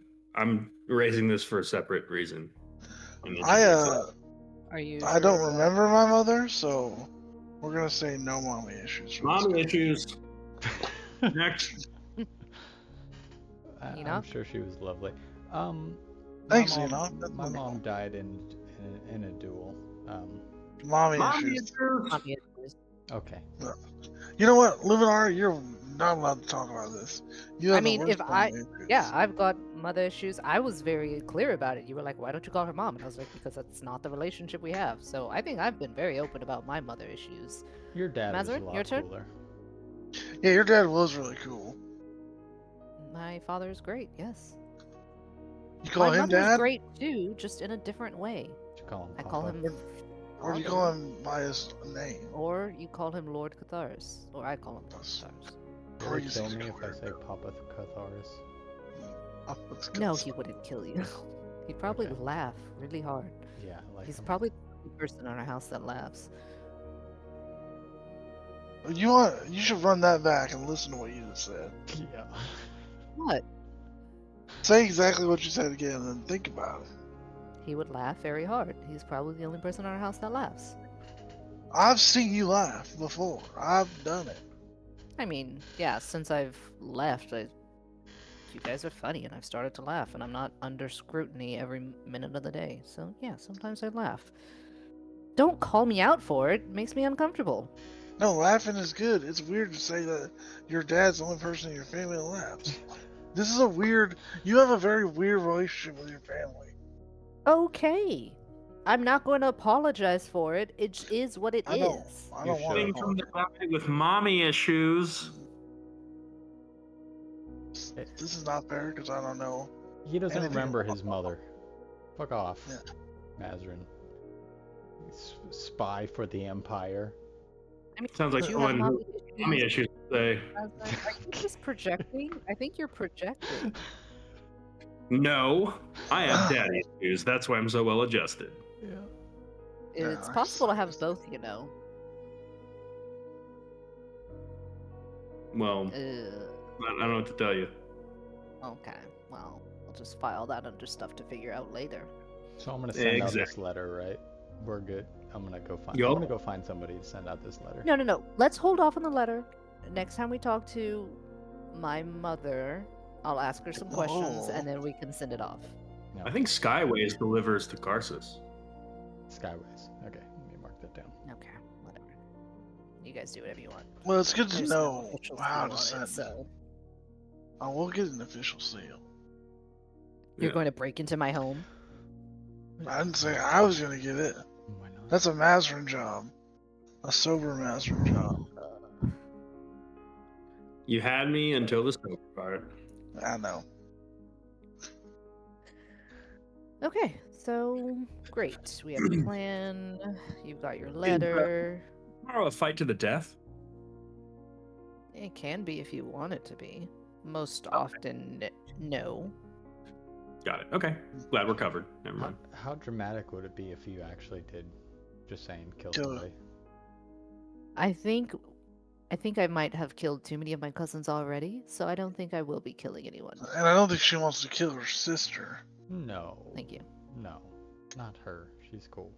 raising this for a separate reason. Are you? I don't sure? remember my mother, so we're gonna say no mommy issues. for this Mommy guy. issues. Next. I'm Enoch? sure she was lovely. My Thanks, mom, Enoch. That's My wonderful. mom died in a duel. Mommy Mommy issues. issues. Mommy issues. Okay. You know what, Luminar, you're not allowed to talk about this. You have the mean, worst if mommy issues. Yeah, I've got mother issues. I was very clear about it. You were like, "Why don't you call her mom?" And I was like, "Because that's not the relationship we have." So I think I've been very open about my mother issues. Your dad was a Mazarin, lot your turn? cooler. Yeah, your dad was really cool. My father is great. Yes. You call My him mother's dad? great too, just in a different way. Did you call him I Papa? call him. Or do you father, call him by his name? Or you call him Lord Catharis, or I call him Lord That's- Catharis. Will he Crazy kill me if I square. say Papa Catharis? Oh, that's good No, stuff. he wouldn't kill you. He'd probably Okay. laugh really hard. Yeah, like He's him. probably the only person in our house that laughs. You should run that back and listen to what you just said. Yeah. What? Say exactly what you said again and then think about it. He would laugh very hard. He's probably the only person in our house that laughs. I've seen you laugh before. I've done it. I mean, yeah, since I've left, you guys are funny, and I've started to laugh, and I'm not under scrutiny every minute of the day. So, yeah, sometimes I laugh. Don't call me out for it. It makes me uncomfortable. No, laughing is good. It's weird to say that your dad's the only person in your family that laughs. This is a weird. You have a very weird relationship with your family. Okay. I'm not going to apologize for it. It is what it I don't. is. I You don't want should. to. From the guy with mommy issues. This is not fair because I don't know. He doesn't Anything remember about his mother. Fuck off, Yeah. Mazarin. Spy for the Empire. I mean, Sounds like do you have someone who mommy issues? issues say. Are you just projecting? I think you're projecting. No, I have daddy issues. That's why I'm so well adjusted. Yeah. It's I possible to have see. both, you know. Well, Uh, I don't know what to tell you. okay. Well, we'll just file that under stuff to figure out later. So I'm gonna send out this Exactly. letter, right? We're good. I'm gonna go find. Yup. I'm gonna go find somebody to send out this letter. No. Let's hold off on the letter. Next time we talk to my mother, I'll ask her some questions, Oh. and then we can send it off. No. I think Skyways delivers to Karsus. Skyways. Okay, let me mark that down. Okay, whatever. You guys do whatever you want. Well, it's good to There's no know official how seal to on it, send. so I will get an official seal. You're Yeah. going to break into my home? I didn't say I was gonna get it. Why not? That's a Mazarin job. A sober Mazarin job. You had me until the sober part. I know. Okay, so great. We have a plan. You've got your letter. Tomorrow, a fight to the death. It can be if you want it to be. Most often, no. Got it. Okay. Glad we're covered. Never How, mind. how dramatic would it be if you actually did, just saying, kill Kill somebody? I think I might have killed too many of my cousins already, so I don't think I will be killing anyone. And I don't think she wants to kill her sister. No. Thank you. No. Not her. She's cool.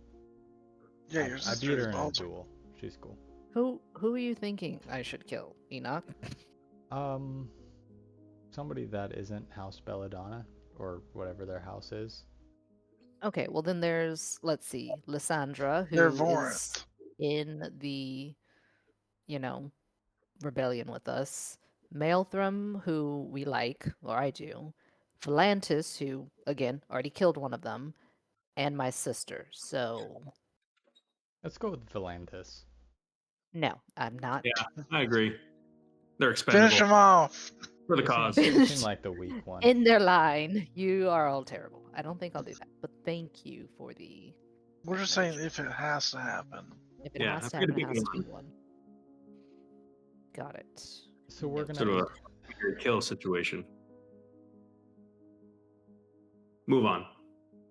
Yeah, I your beat sister her is in a also. duel. She's cool. Who are you thinking I should kill? Enoch? Somebody that isn't House Belladonna or whatever their house is. Okay, well then there's, let's see, Lysandra, who They're is Vorinth. in the, rebellion with us. Maelthram, who we like, or I do. Volantis, who, again, already killed one of them. And my sister, so... Let's go with Volantis. No, I'm not. Yeah, I agree. They're Finish expendable him off. for the They cause. seem, they seem like the weak one. In their line. You are all terrible. I don't think I'll do that. But thank you for the... We're just saying if it has to happen. If it Yeah, has I to figured happen, it'd it be has to be one. one. Got it. So we're Noted. gonna. Sort of a kill situation. Move on.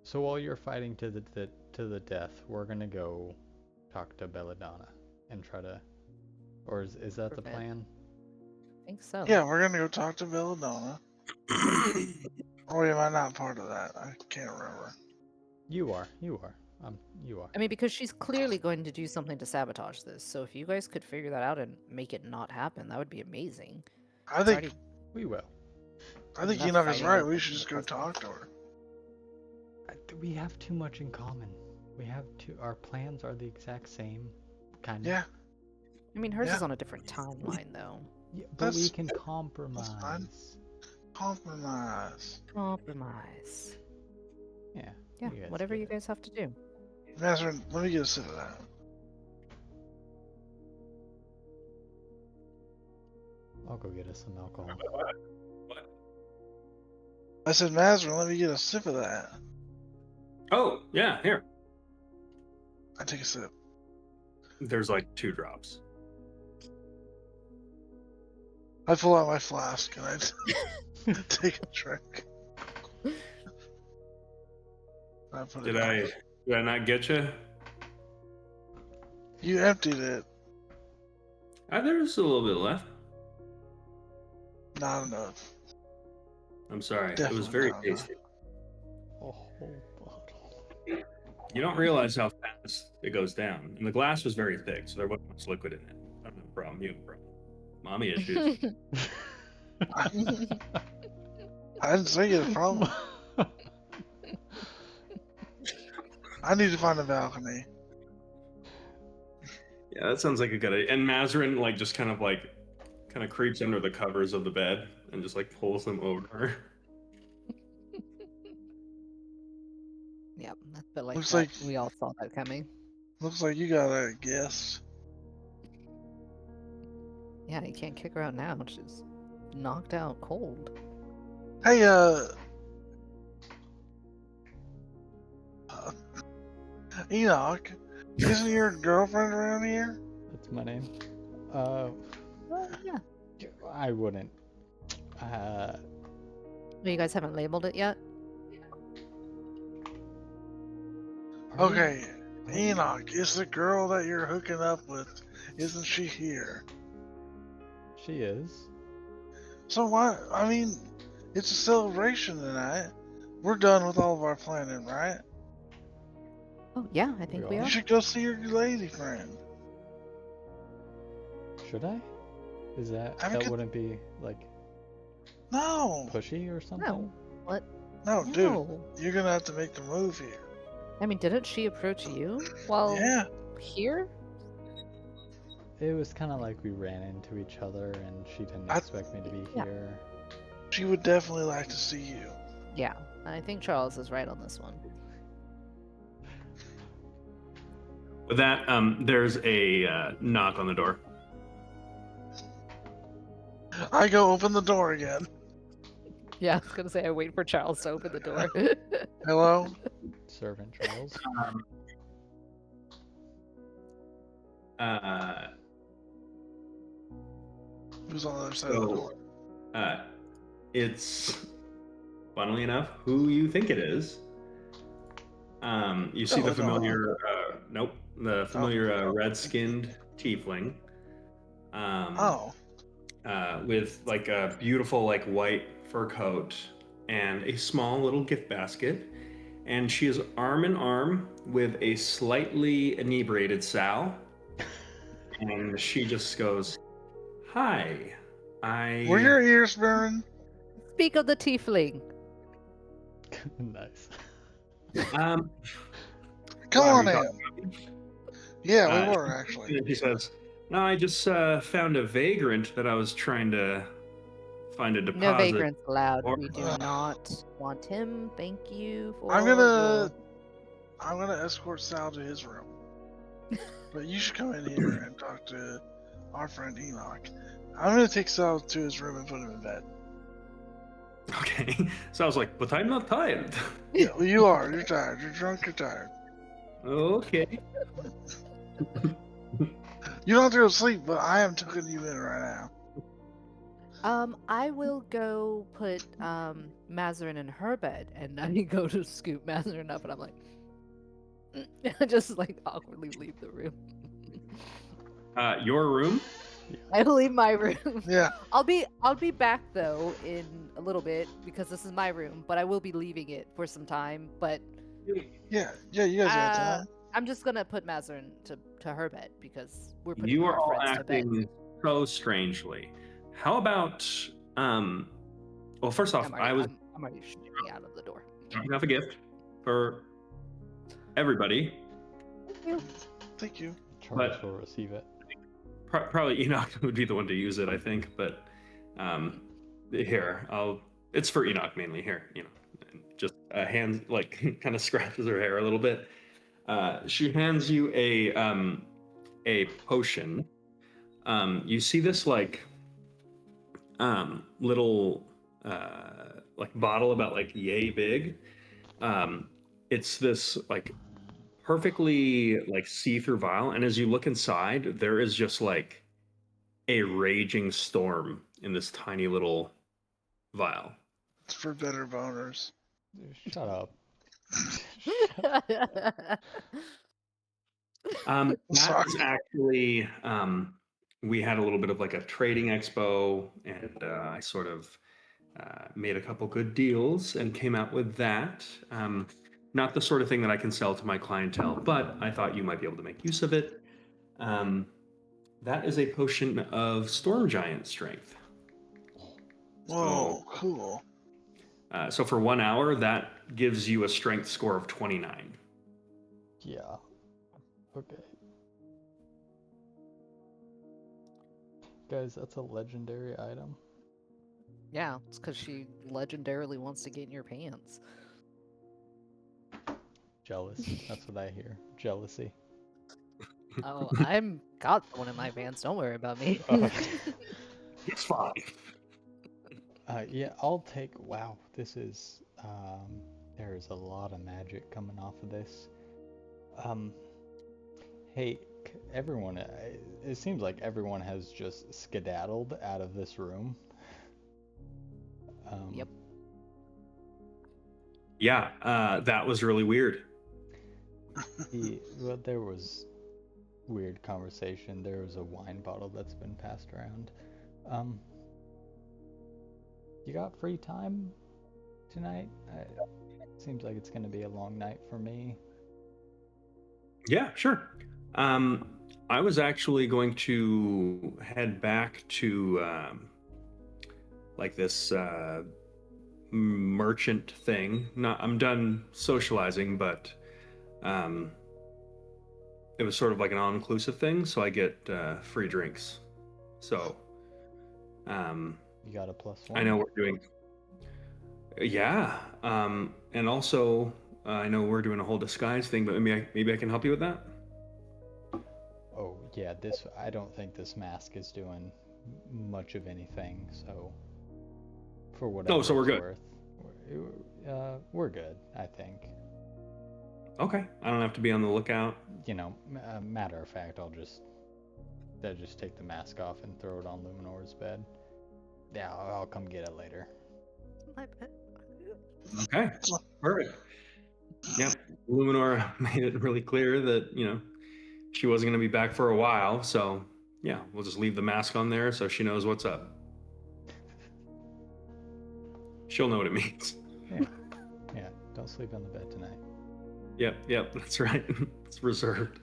So while you're fighting to the death, we're gonna go talk to Belladonna and try to, or is that the Prevent. plan? I think so. Yeah, we're gonna go talk to Belladonna. Or am I not part of that? I can't remember. You are. You are. I mean, because she's clearly going to do something to sabotage this. So if you guys could figure that out and make it not happen, that would be amazing. I It's think already We will. Enoch enough is fighting right. with We the should just go cousins. talk to her. We have too much in common. We have our plans are the exact same, kind of. Yeah, I mean, hers Yeah. is on a different timeline, though. Yeah, but we That's- can fine. compromise. compromise. Compromise. Yeah. Yeah, you guys whatever get you it. guys have to do. Mazarin, let me get a sip of that. I'll go get us some alcohol. I said, Mazarin, let me get a sip of that. Oh, yeah, here. I take a sip. There's like 2 drops. I pull out my flask and I take a drink. I put it down. Did I not get you? You emptied it. There's a little bit left. Not enough. I'm sorry. It Definitely was very not enough. tasty. A whole bottle. You don't realize how fast it goes down. And the glass was very thick, so there wasn't much liquid in it. I don't have a problem. You have a problem. Mommy issues. I didn't say you had a problem. I need to find a balcony. Yeah, that sounds like a good idea. And Mazarin just kind of creeps under the covers of the bed and just pulls them over. Yep, but like, Looks that, like- we all saw that coming. Looks like you got a guest. Yeah, you can't kick her out now. She's knocked out cold. Hey, Enoch, isn't your girlfriend around here? That's my name. Well, yeah. I wouldn't. Well, you guys haven't labeled it yet? Are we- Okay, Enoch, is the girl that you're hooking up with, isn't she here? She is. So why? I mean, it's a celebration tonight. We're done with all of our planning, right? Oh, yeah, I think we are. You are. should go see your lady friend. Should I? Is that I mean, that could- wouldn't be like No, pushy or something? No. What? no, dude, No. you're gonna have to make the move here. I mean, didn't she approach you while Yeah, here? It was kind of like we ran into each other and she didn't I- expect me to be Yeah. here. She would definitely like to see you. Yeah, I think Charles is right on this one. With that, there's a knock on the door. I go open the door again. Yeah, I was gonna say I wait for Charles to open the door. Hello? Servant Charles. Who's on the other side of the door? It's, funnily enough, who you think it is. You see the familiar, the familiar red-skinned tiefling. With like a beautiful like white fur coat and a small little gift basket. And she is arm in arm with a slightly inebriated Sal. And she just goes, "Hi, Were your ears burning? Speak of the tiefling. Nice. Come Why, on are in. you talking? Yeah, we were actually. And she says, "No, I just found a vagrant that I was trying to find a deposit." No vagrants allowed. or- We do not want him. Thank you for I'm gonna escort Sal to his room. But you should come in here and talk to our friend Enoch. I'm gonna take Sal to his room and put him in bed. Okay. So I was like, "But I'm not tired." Yeah, well, you are. You're tired. You're drunk. You're tired. Okay. You don't have to go to sleep, but I am tucking you in right now. I will go put Mazarin in her bed, and I go to scoop Mazarin up, and I'm like, I just like awkwardly leave the room. Your room? I leave my room. Yeah. I'll be back though in a little bit because this is my room, but I will be leaving it for some time. But Yeah. You guys got time. I'm just gonna put Mazarin to her bed because we're putting You our are all friends to bed. acting so strangely. How about well, first off, I'm already shooting out of the door. dropping off a gift for everybody. Thank you. Charles But- will receive it. Probably Enoch would be the one to use it, I think. But here, it's for Enoch mainly. Here, just a hand, like kind of scratches her hair a little bit. She hands you a potion. You see this like little like bottle about like yay big. It's this like perfectly like see-through vial, and as you look inside, there is just like a raging storm in this tiny little vial. It's for better boners. Shut up. That Sorry. is actually we had a little bit of like a trading expo, and I sort of made a couple good deals and came out with that. Not the sort of thing that I can sell to my clientele, but I thought you might be able to make use of it. That is a potion of storm giant strength. Whoa, cool. So for 1 hour, that gives you a strength score of 29. Yeah. Okay. Guys, that's a legendary item. Yeah, it's because she legendarily wants to get in your pants. Jealous. That's what I hear. Jealousy. Oh, I'm got one in my pants. Don't worry about me. It's fine. Yeah, I'll take. Wow, this is. There's a lot of magic coming off of this. Hey, everyone. It seems like everyone has just skedaddled out of this room. Yep. Yeah, that was really weird. Well, there was weird conversation. There was a wine bottle that's been passed around. You got free time tonight? Seems like it's gonna be a long night for me. Yeah, sure. I was actually going to head back to like this merchant thing. I'm done socializing, but it was sort of like an all-inclusive thing, so I get free drinks. So You got a +1. I know we're doing Yeah. And also, I know we're doing a whole disguise thing, but maybe I can help you with that. Oh, yeah, I don't think this mask is doing much of anything, so for whatever So we're it's good. worth, we're good, I think. Okay. I don't have to be on the lookout. Matter of fact, I'll just take the mask off and throw it on Luminore's bed. Yeah, I'll come get it later. My pet. Okay. Perfect. Yep. Luminor made it really clear that, she wasn't going to be back for a while. So, yeah, we'll just leave the mask on there so she knows what's up. She'll know what it means. Yeah, don't sleep on the bed tonight. Yep, that's right. It's reserved.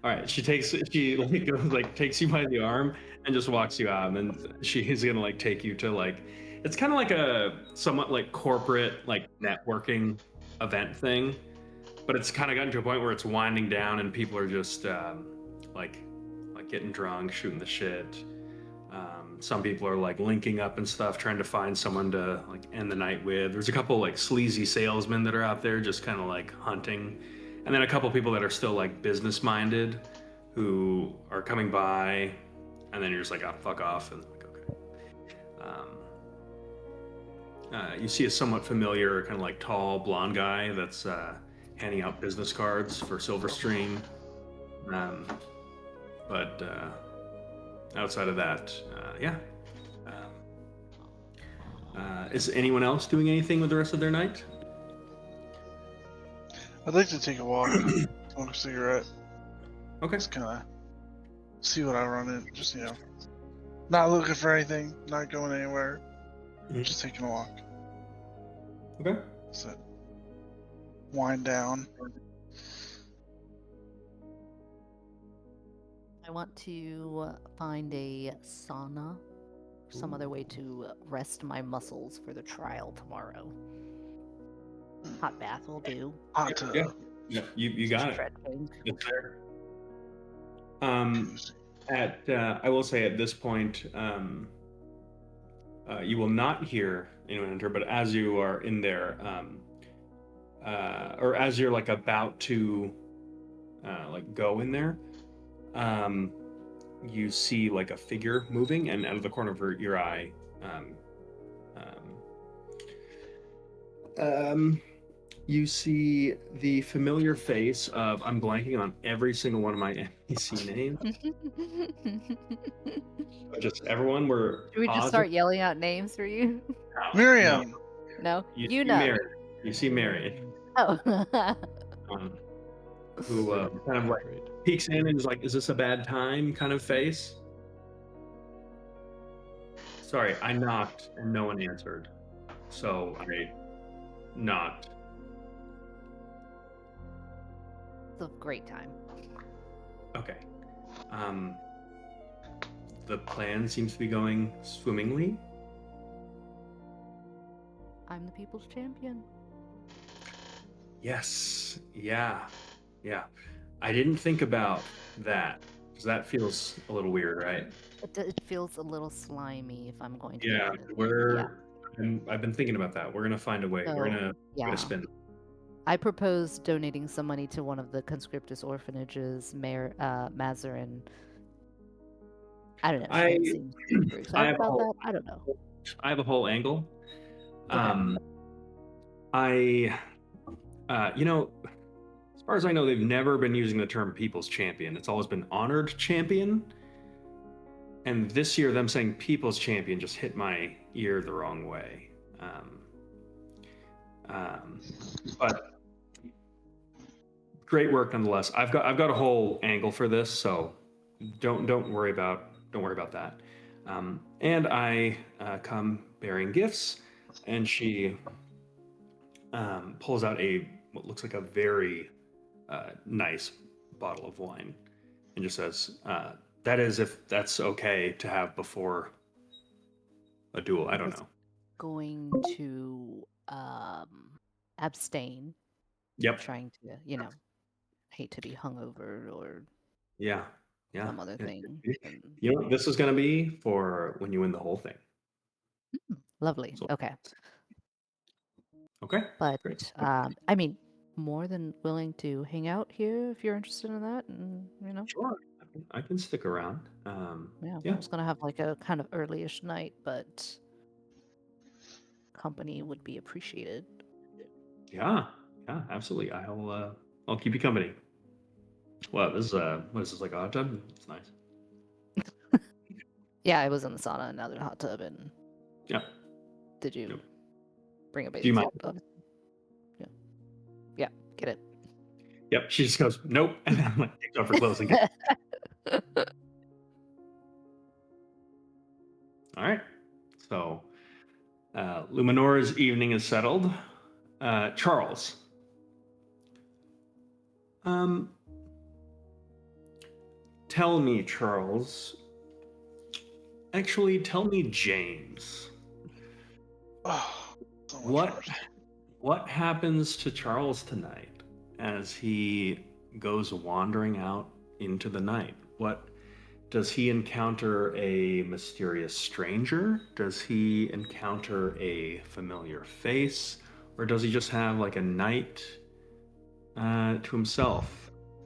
All right, she takes you by the arm and just walks you out, and then she's gonna like take you to it's kind of like a somewhat like corporate like networking event thing, but it's kind of gotten to a point where it's winding down and people are just like getting drunk, shooting the shit. Some people are like linking up and stuff, trying to find someone to like end the night with. There's a couple like sleazy salesmen that are out there just kind of like hunting, and then a couple people that are still like business minded who are coming by, and then you're just like, oh, fuck off, and like, okay. You see a somewhat familiar kind of like tall blonde guy that's handing out business cards for Silverstream, but outside of that, yeah. Is anyone else doing anything with the rest of their night? I'd like to take a walk, smoke a cigarette, Okay. just kind of see what I run in. Just not looking for anything, not going anywhere, just taking a walk. Okay. So wind down. I want to find a sauna, some other way to rest my muscles for the trial tomorrow. Hot bath will do. Hot tub. Yeah, you got it. Stretching. It's there. I will say at this point, you will not hear anyone enter, but as you are in there, or as you're like about to like go in there, you see like a figure moving, and out of the corner of your eye, you see the familiar face of, I'm blanking on every single one of my NPC names. Just everyone, Should we just start yelling out names for you? Miriam. No, you know. Mary. You see Mary. Oh. Who kind of like peeks in and is like, "Is this a bad time?" kind of face. Sorry, I knocked and no one answered, so I knocked. It's a great time. Okay. The plan seems to be going swimmingly. I'm the people's champion. Yes. Yeah. I didn't think about that, because that feels a little weird, right? It feels a little slimy, if I'm going to. Yeah, I've been thinking about that. We're gonna find a way. So, we're gonna spin. I propose donating some money to one of the conscriptus orphanages, Mazarin. I don't know. I have that. I don't know. I have a whole angle. Okay. As far as I know, they've never been using the term people's champion. It's always been honored champion. And this year, them saying people's champion just hit my ear the wrong way. But great work nonetheless. I've got a whole angle for this, so don't worry about that. And I come bearing gifts, and she pulls out what looks like a very nice bottle of wine, and just says, "That is, if that's okay to have before a duel." I don't know. Going to abstain. Yep. Trying to, hate to be hungover or yeah some other thing. You know what this is going to be for when you win the whole thing. Lovely. So, okay. Okay. But Great. I mean, more than willing to hang out here if you're interested in that. And Sure. I can stick around. yeah, I Yeah. was gonna have like a kind of early-ish night, but company would be appreciated. Yeah. Yeah. Absolutely. I'll keep you company. Well, what is this, like a hot tub? It's nice. Yeah, I was in the sauna and now they're in a hot tub. And Yeah. did you Yep. bring a Do you bathing mind? suit? Yeah, yeah, get it. Yep. She just goes, nope, and then like takes off her clothes again. All right. So, Luminora's evening is settled. Charles. Um, Tell me, Charles. Actually, tell me, James. Oh, so much What worse. what happens to Charles tonight as he goes wandering out into the night? What does he encounter a mysterious stranger? Does he encounter a familiar face? Or does he just have like a night to himself?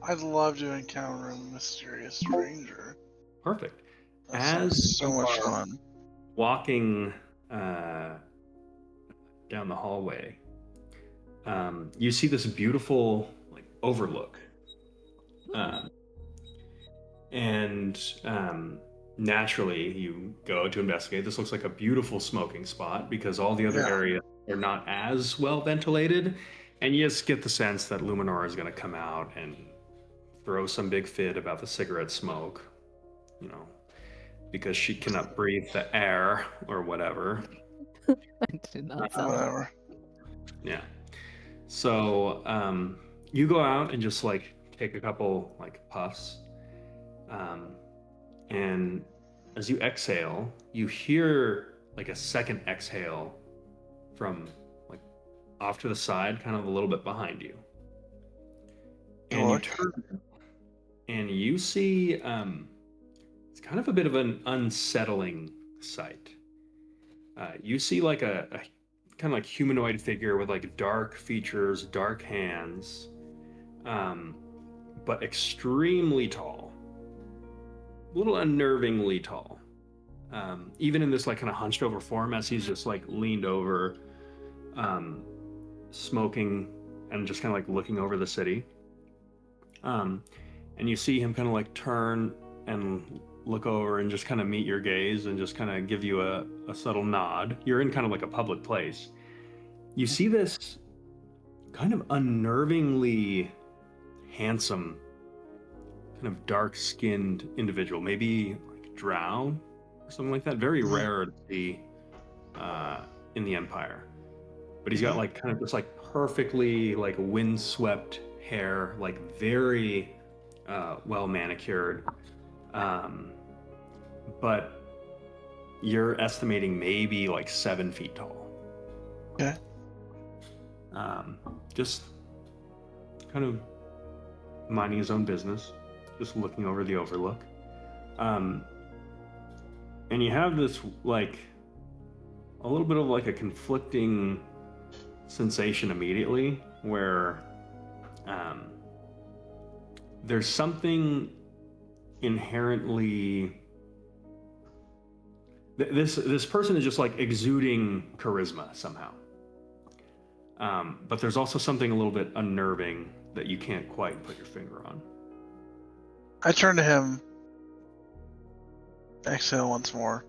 I'd love to encounter a mysterious stranger. Perfect. That As sounds so you much are fun. walking down the hallway, you see this beautiful like overlook, and naturally you go to investigate. This looks like a beautiful smoking spot because all the other Yeah. areas are not as well ventilated, and you just get the sense that Luminora is going to come out and throw some big fit about the cigarette smoke, you know, because she cannot breathe the air or whatever. I did not sound Whatever. Yeah. So you go out and just like take a couple like puffs, and as you exhale, you hear like a second exhale from like off to the side, kind of a little bit behind you, and you Look. turn and you see it's kind of a bit of an unsettling sight. You see like a kind of like humanoid figure with like dark features, dark hands, but extremely tall, a little unnervingly tall. Even in this like kind of hunched over form, as he's just like leaned over, smoking and just kind of like looking over the city. And you see him kind of like turn and look over and just kind of meet your gaze and just kind of give you a subtle nod. You're in kind of like a public place. You see this kind of unnervingly handsome, kind of dark-skinned individual, maybe like drow or something like that. Very rare to see in the Empire. But he's got like kind of just like perfectly like windswept hair, like very well manicured. But you're estimating maybe like 7 feet tall. Okay. Just kind of minding his own business, just looking over the overlook. And you have this like a little bit of like a conflicting sensation immediately where there's something inherently this person is just like exuding charisma somehow, but there's also something a little bit unnerving that you can't quite put your finger on. I turn to him. Exhale once more.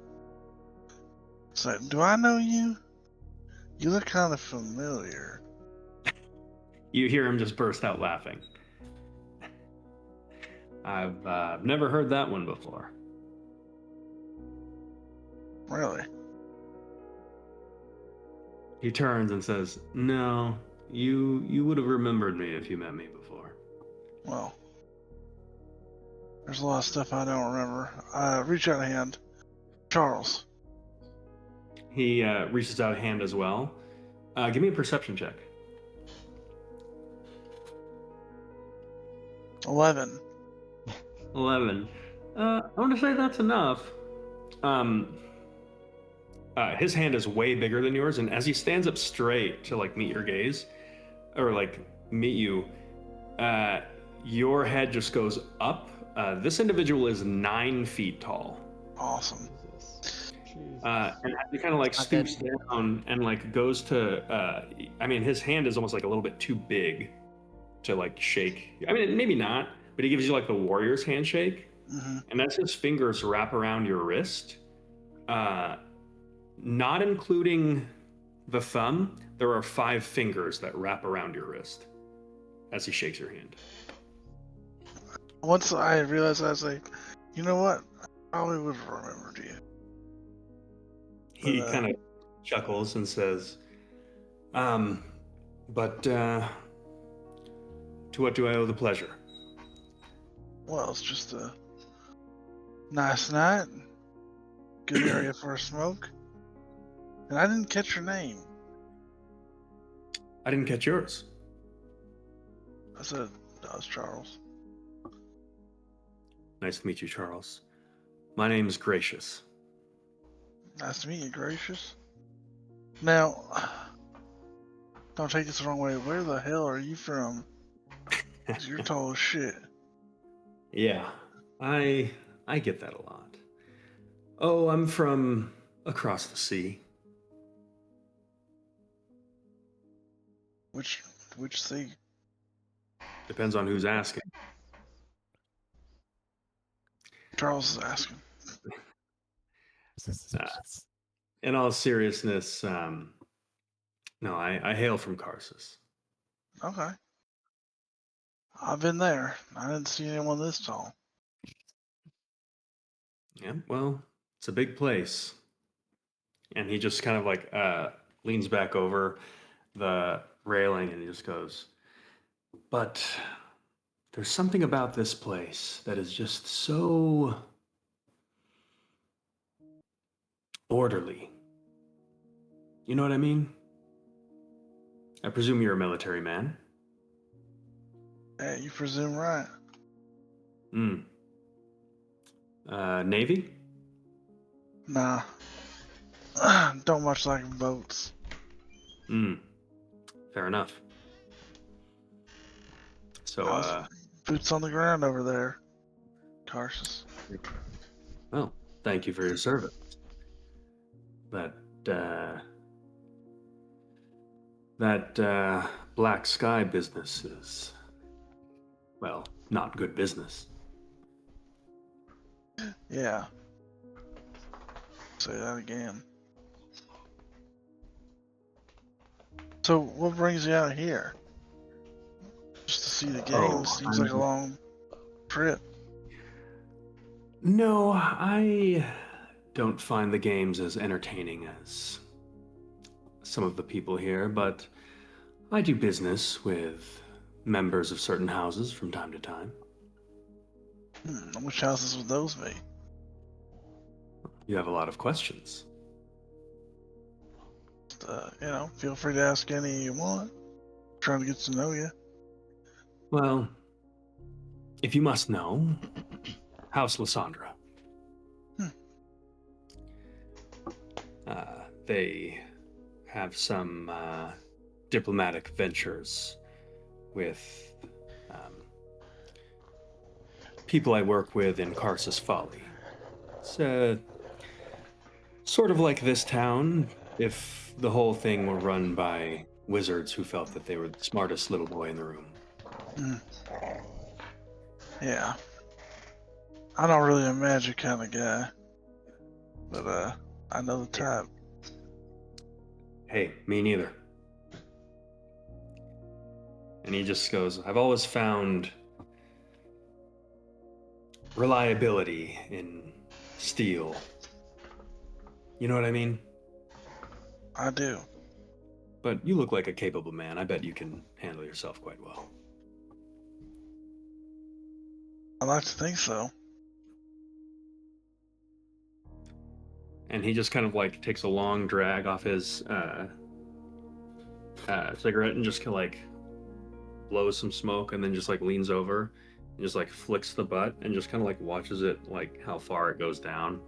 So, do I know you? You look kind of familiar. You hear him just burst out laughing. I've never heard that one before. Really? He turns and says, "No, you would have remembered me if you met me before." Well, there's a lot of stuff I don't remember. Reach out a hand. Charles. He reaches out a hand as well. Give me a perception check. 11. 11. I want to say that's enough. his hand is way bigger than yours, and as he stands up straight to like meet your gaze, or like meet you, your head just goes up. This individual is 9 feet tall. Awesome. Jesus. And he kind of like Not good. stoops down and like goes to. I mean, his hand is almost like a little bit too big to like shake. I mean, maybe not, but he gives you like the warrior's handshake, and as his fingers wrap around your wrist, not including the thumb, there are 5 fingers that wrap around your wrist as he shakes your hand. Once I realized, I was like, you know what? I probably would have remembered you. He But, kind of chuckles and says, but to what do I owe the pleasure? Well, it's just a nice night. Good area for a smoke. And I didn't catch your name. I didn't catch yours. I said, that was Charles. Nice to meet you, Charles. My name is Gracious. Nice to meet you, Gracious. Now, don't take this the wrong way. Where the hell are you from? 'Cause you're tall as shit. Yeah, I get that a lot. Oh, I'm from across the sea. Which sea? Depends on who's asking. Charles is asking. In all seriousness, no, I hail from Karsus. Okay. I've been there. I didn't see anyone this tall. Yeah, well, it's a big place. And he just kind of like leans back over the railing and he just goes, but there's something about this place that is just so orderly. You know what I mean? I presume you're a military man. Hey, you presume right. Navy? Nah. Don't much like boats. Fair enough. So, Boots on the ground over there. Tarsus. well, thank you for your service. That Black Sky business is, well, not good business. Yeah. Say that again. So, what brings you out here? Just to see the games? Seems like a long trip. No, I don't find the games as entertaining as some of the people here, but I do business with members of certain houses from time to time. Which houses would those be? You have a lot of questions. Feel free to ask any you want. Trying to get to know you. Well, if you must know, House Lysandra. They have some diplomatic ventures with people I work with in Karsus Folly. It's sort of like this town if the whole thing were run by wizards who felt that they were the smartest little boy in the room. Yeah. I'm not really a magic kind of guy. But, I know the type. Hey, me neither. And he just goes, I've always found reliability in steel. You know what I mean? I do. But you look like a capable man. I bet you can handle yourself quite well. I like to think so. And he just kind of like takes a long drag off his cigarette and just kind of like blows some smoke and then just like leans over and just like flicks the butt and just kind of like watches it, like how far it goes down.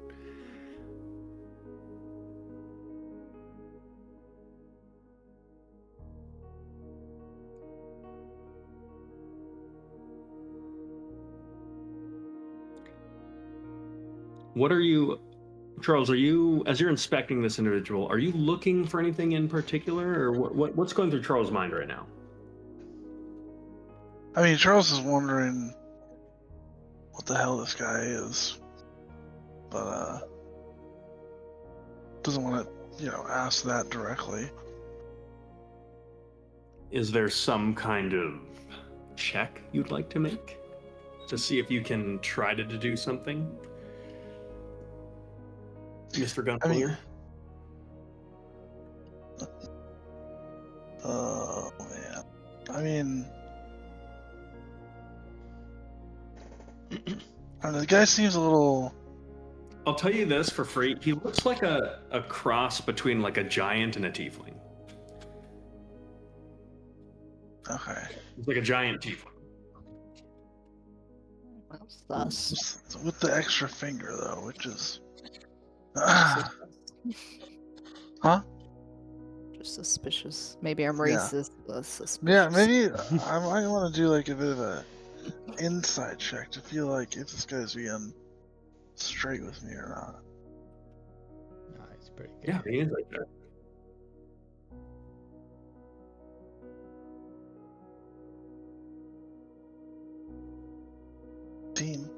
What are you, Charles? Are you, as you're inspecting this individual, are you looking for anything in particular, or what's going through Charles' mind right now? I mean, Charles is wondering what the hell this guy is, but doesn't want to, ask that directly. Is there some kind of check you'd like to make to see if you can try to deduce something, Mr. Gunslinger? Oh man, I mean, I don't know, the guy seems a little. I'll tell you this for free. He looks like a cross between like a giant and a tiefling. Okay. He's like a giant tiefling. What's thus? With the extra finger though, which is. Huh? Just suspicious. Maybe I'm Yeah. racist. But suspicious. Yeah, maybe I might want to do like a bit of a insight check to feel like if this guy's being straight with me or not. Nice, pretty good. Yeah, he is like that. Team.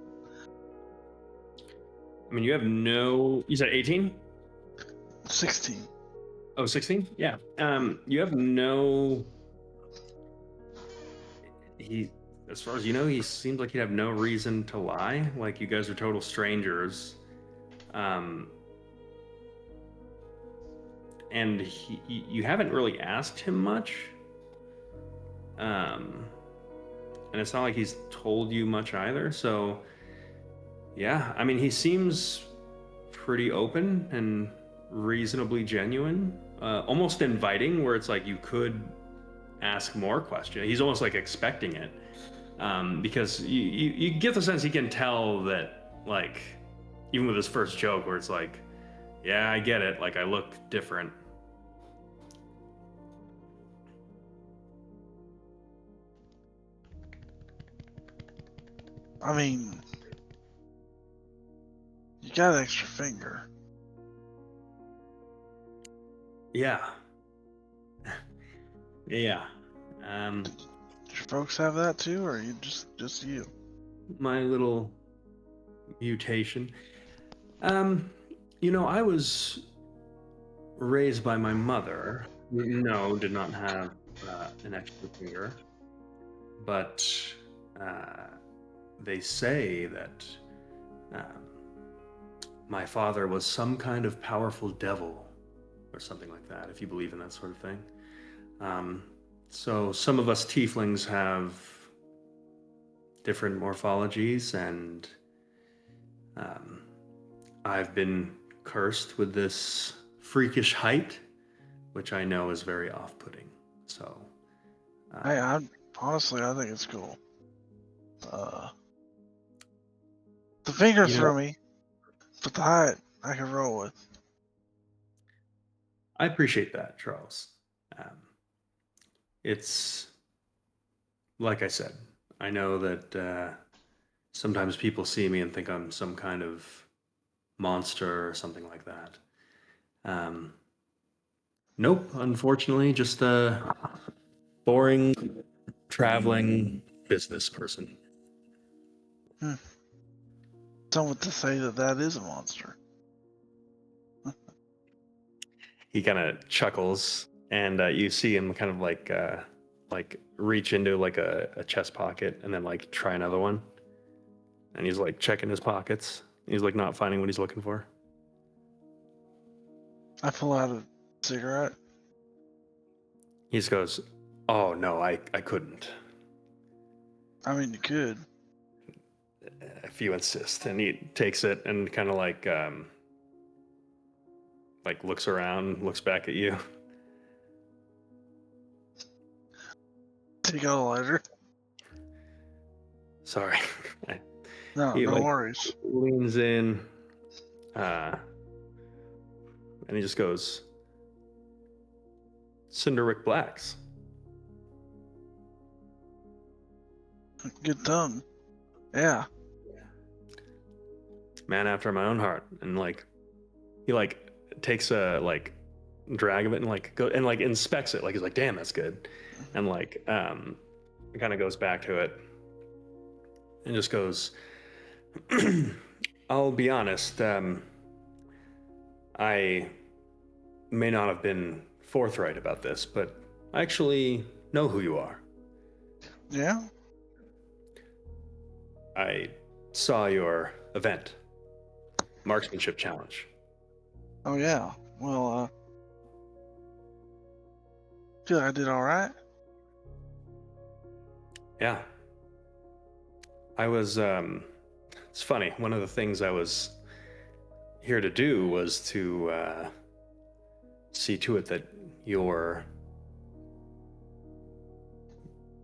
I mean, you have no. You said 18? 16. Oh, 16? Yeah. You have no. As far as you know, he seems like he'd have no reason to lie. Like, you guys are total strangers. And you haven't really asked him much. And it's not like he's told you much either. So, yeah, I mean, he seems pretty open and reasonably genuine, almost inviting, where it's like you could ask more questions. He's almost like expecting it, because you get the sense he can tell that, like, even with his first joke, where it's like, yeah, I get it, like, I look different. I mean, you got an extra finger. Yeah. Yeah. Do your folks have that too, or are you just you? My little mutation. I was raised by my mother. No, did not have an extra finger. But they say that my father was some kind of powerful devil or something like that, if you believe in that sort of thing. So some of us tieflings have different morphologies, and I've been cursed with this freakish height, which I know is very off-putting. So, Hey, honestly, I think it's cool. The finger threw me, but the height I can roll with. I appreciate that, Charles. It's like I said, I know that sometimes people see me and think I'm some kind of monster or something like that. Nope, unfortunately, just a boring traveling business person. Someone to say that is a monster. He kind of chuckles, and you see him kind of like reach into like a chest pocket and then like try another one. And he's like checking his pockets. He's like not finding what he's looking for. I pull out a cigarette. He just goes, "Oh no, I couldn't." I mean, you could. If you insist. And he takes it and kind of like looks around, looks back at you. Take out a lighter. Sorry. No, He, no like, worries. leans in, and he just goes, "Cinderic Blacks." Good tongue. Yeah. man after my own heart. And like, he like takes a like drag of it and like go and like inspects it. Like he's like, damn, that's good. And like, kind of goes back to it and just goes, I'll be honest, I may not have been forthright about this, but I actually know who you are. Yeah? I saw your event, Marksmanship Challenge. Oh, yeah. Well, feel like I did alright. Yeah. I was, it's funny, one of the things I was here to do was to see to it that your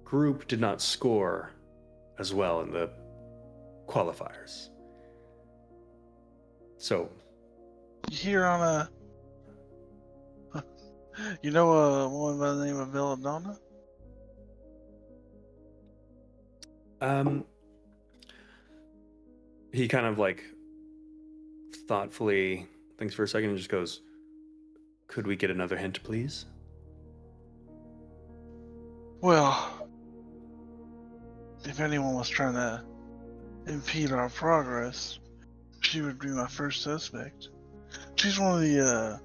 group did not score as well in the qualifiers. So, Here on you know a woman by the name of Belladonna? he kind of like thoughtfully thinks for a second and just goes, could we get another hint, please? Well, if anyone was trying to impede our progress, she would be my first suspect. She's one of the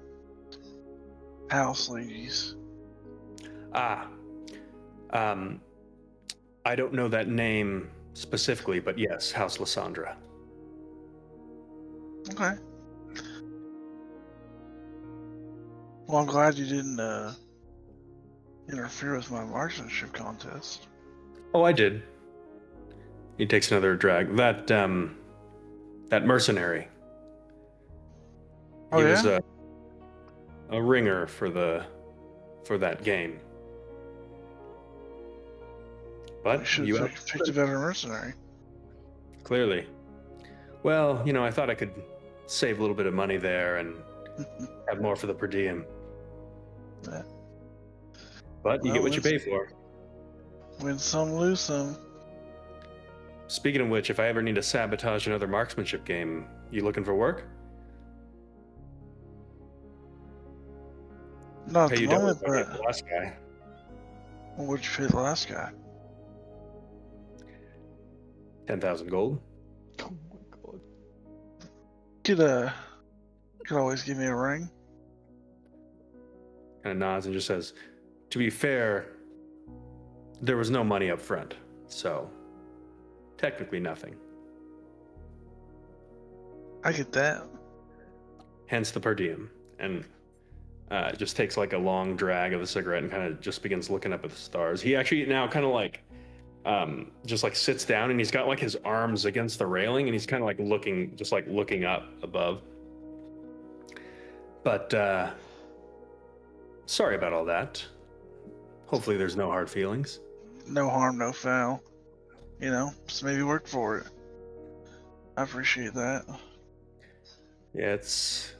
house ladies. Ah, I don't know that name specifically, but yes, House Lysandra. Okay. Well, I'm glad you didn't interfere with my marksmanship contest. Oh, I did. He takes another drag. That mercenary. Oh, He was yeah? a ringer for that game. I But should you have picked a better mercenary. clearly. Well, I thought I could save a little bit of money there and have more for the per diem. Yeah. But you Well, get what you pay for. Win some, lose some. Speaking of which, if I ever need to sabotage another marksmanship game, you looking for work? Not at Pay the you double moment, if I get but the last guy. what'd you pay the last guy? 10,000 gold. Oh my god. Could always give me a ring. Kind of nods and just says, to be fair, there was no money up front, so technically nothing. I get that. Hence the per diem. And just takes like a long drag of a cigarette and kind of just begins looking up at the stars. He actually now kind of like just like sits down and he's got like his arms against the railing and he's kind of like looking up above. But sorry about all that. Hopefully there's no hard feelings. No harm, no foul. Just maybe work for it. I appreciate that. Yeah, it's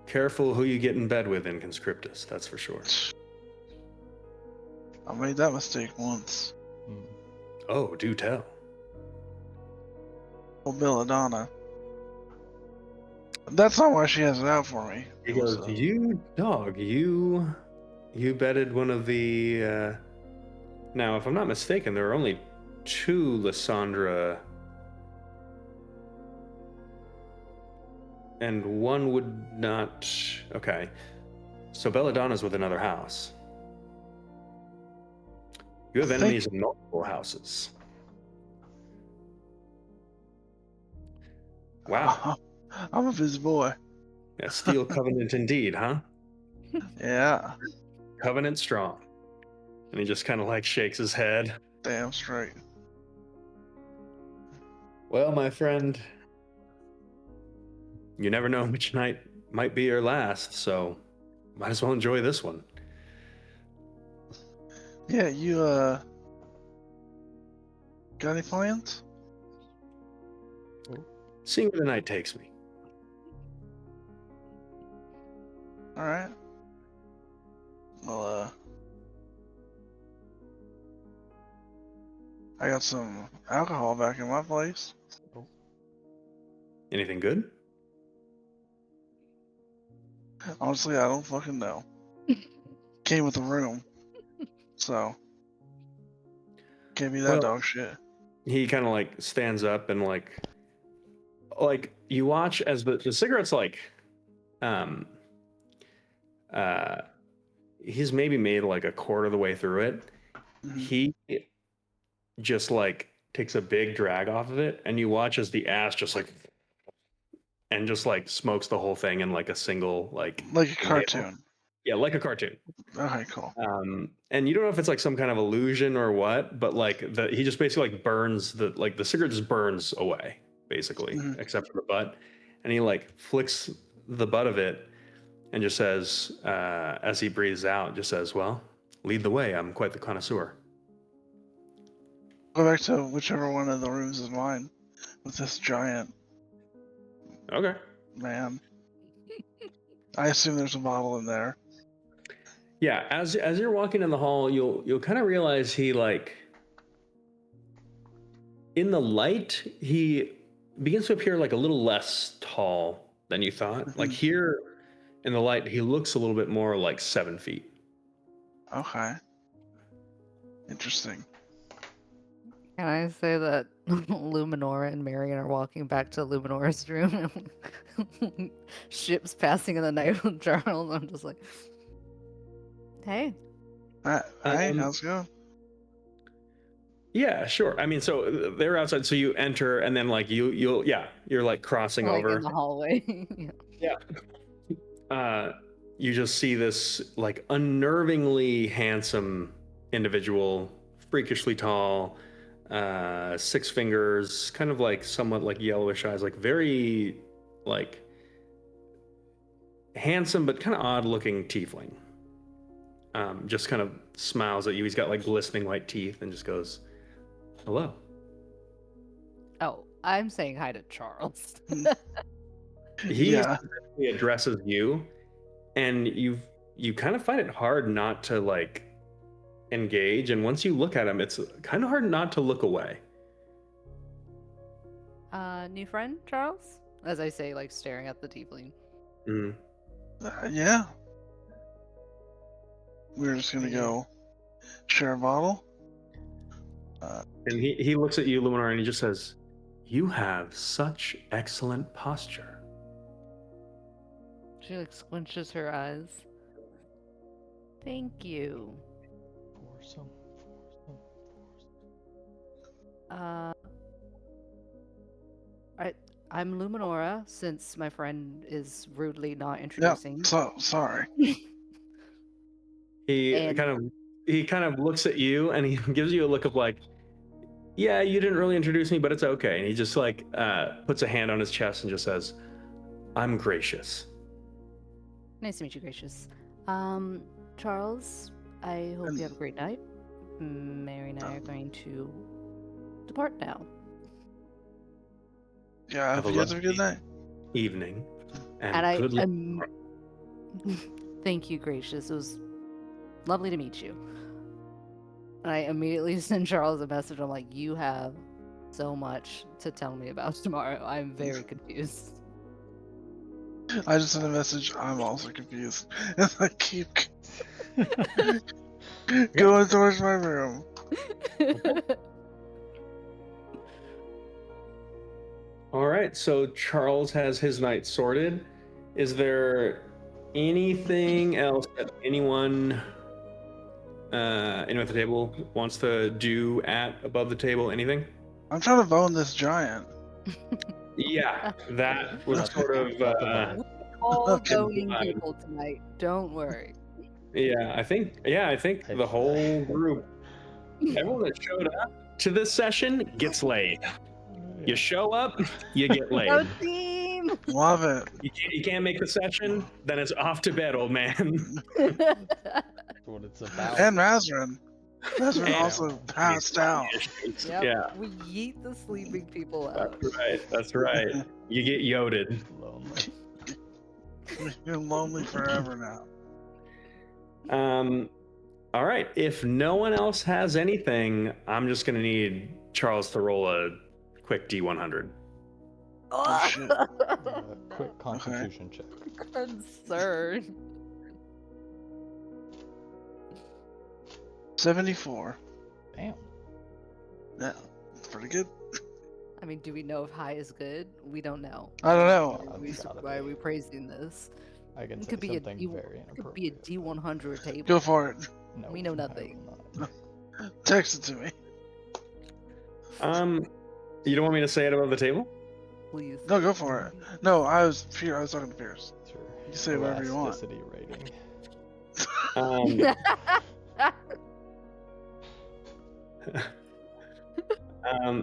careful who you get in bed with in Conscriptus, that's for sure. I made that mistake once. Hmm. Oh, do tell. Well, Belladonna. That's not why she has it out for me. He It was, goes, you dog, you betted one of the now if I'm not mistaken, there are only 2 Lysandra and one would not. Okay, so Belladonna's with another house. You have I think- enemies in multiple houses. Wow. I'm a busy boy. Yeah, Steel Covenant indeed, huh? Yeah, Covenant strong. And he just kind of like shakes his head. damn straight. Well, my friend, you never know which night might be your last, so might as well enjoy this one. Yeah, you got any plans? Seeing where the night takes me. All right. Well, I got some alcohol back in my place. Oh. Anything good? Honestly, I don't fucking know. Came with the room, so give me that Well- dog shit. He kind of like stands up and like you watch as the cigarette's like he's maybe made like a quarter of the way through it. Mhm. He just like takes a big drag off of it, and you watch as the ass just like smokes the whole thing in like a single like Like a inhale. cartoon. Yeah, like a cartoon. Okay, cool. And you don't know if it's like some kind of illusion or what, but like he just basically like burns the cigarette just burns away basically, Mhm. except for the butt, and he like flicks the butt of it and just says, as he breathes out, just says, "Well, lead the way. I'm quite the connoisseur." Go back to whichever one of the rooms is mine with this giant Okay. man. I assume there's a bottle in there. Yeah, as you're walking in the hall, you'll kind of realize he like in the light he begins to appear like a little less tall than you thought. Like Mhm. here in the light, he looks a little bit more like 7 feet. Okay. Interesting. Can I say that Luminora and Marion are walking back to Luminora's room? And ships passing in the night with Charles. I'm just like, hey. Hey, Um, how's it going? Yeah, sure. I mean, so they're outside, so you enter, and then like you're like crossing Like over. in the hallway. Yeah. You just see this like unnervingly handsome individual, freakishly tall, 6 fingers, kind of like somewhat like yellowish eyes, like very like handsome but kind of odd looking tiefling. Just kind of smiles at you. He's got like glistening white teeth and just goes, "Hello." Oh, I'm saying hi to Charles. He Yeah. specifically addresses you, and you kind of find it hard not to like engage, and once you look at him, it's kind of hard not to look away. New friend, Charles? As I say, like staring at the tiefling. Mm. Yeah. We're just gonna go share a bottle. And he looks at you, Luminar, and he just says, "You have such excellent posture." She like squinches her eyes. Thank you. Foursome. I'm Luminora, since my friend is rudely not Yeah. introducing. So sorry. He And- kind of looks at you, and he gives you a look of like, "Yeah, you didn't really introduce me, but it's okay." And he just like puts a hand on his chest and just says, "I'm gracious." Nice to meet you, Gracious. Charles, I hope you have a great night. Mary and I are going to depart now. Yeah, Have have a you guys have a good lovely- night. Evening. And I good luck. thank you, Gracious. It was lovely to meet you. And I immediately send Charles a message. I'm like, you have so much to tell me about tomorrow. I'm very confused. I just sent a message. I'm also confused. And I keep going towards my room. All right, so Charles has his night sorted. Is there anything else that anyone at the table wants to do at above the table? Anything? I'm trying to bone this giant. Yeah, that was sort of All Okay. going people tonight. Don't worry. I think the whole group, everyone that showed up to this session gets laid. You show up, you get laid. Go team! Love it. You can't make the session, then it's off to bed, old man. That's what it's about. And Mazarin. Mazarin And- also passed out. Yep, Yeah, we yeet the sleeping people out. that's right. That's right. You get yoded. Lonely. You're lonely forever now. All right. If no one else has anything, I'm just gonna need Charles to roll a quick D100. Oh shit. Quick constitution check. Concern. 74. Damn. Yeah, it's pretty good. I mean, do we know if high is good? We don't know. I don't know. Why are we praising this? I can It say could be something it very could be a inappropriate. D100 table. Go for it. No, We know I nothing. will not. Text it to me. You don't want me to say it above the table? Please. No, go for it. No, I was talking to Pierce. Sure. You can say whatever you want. Elasticity rating.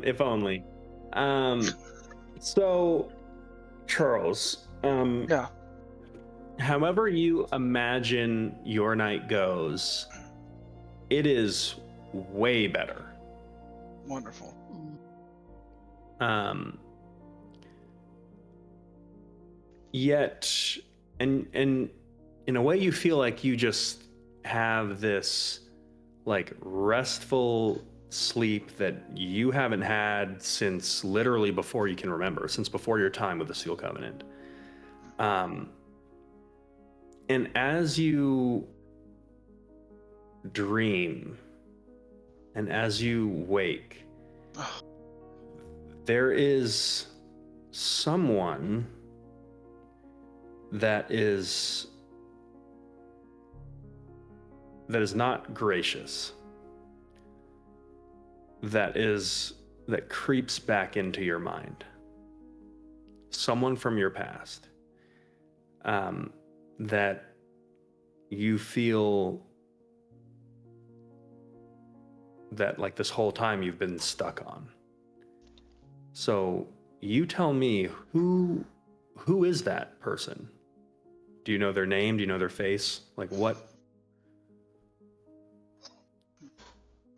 If only. So, Charles, Yeah. however you imagine your night goes, it is way better. Wonderful. Yet, and in a way, you feel like you just have this like restful sleep that you haven't had since literally before you can remember, since before your time with the Seal Covenant. And as you dream and as you wake, there is someone that is not gracious, that creeps back into your mind. Someone from your past that you feel that like this whole time you've been stuck on. So you tell me, who is that person? Do you know their name? Do you know their face? Like what?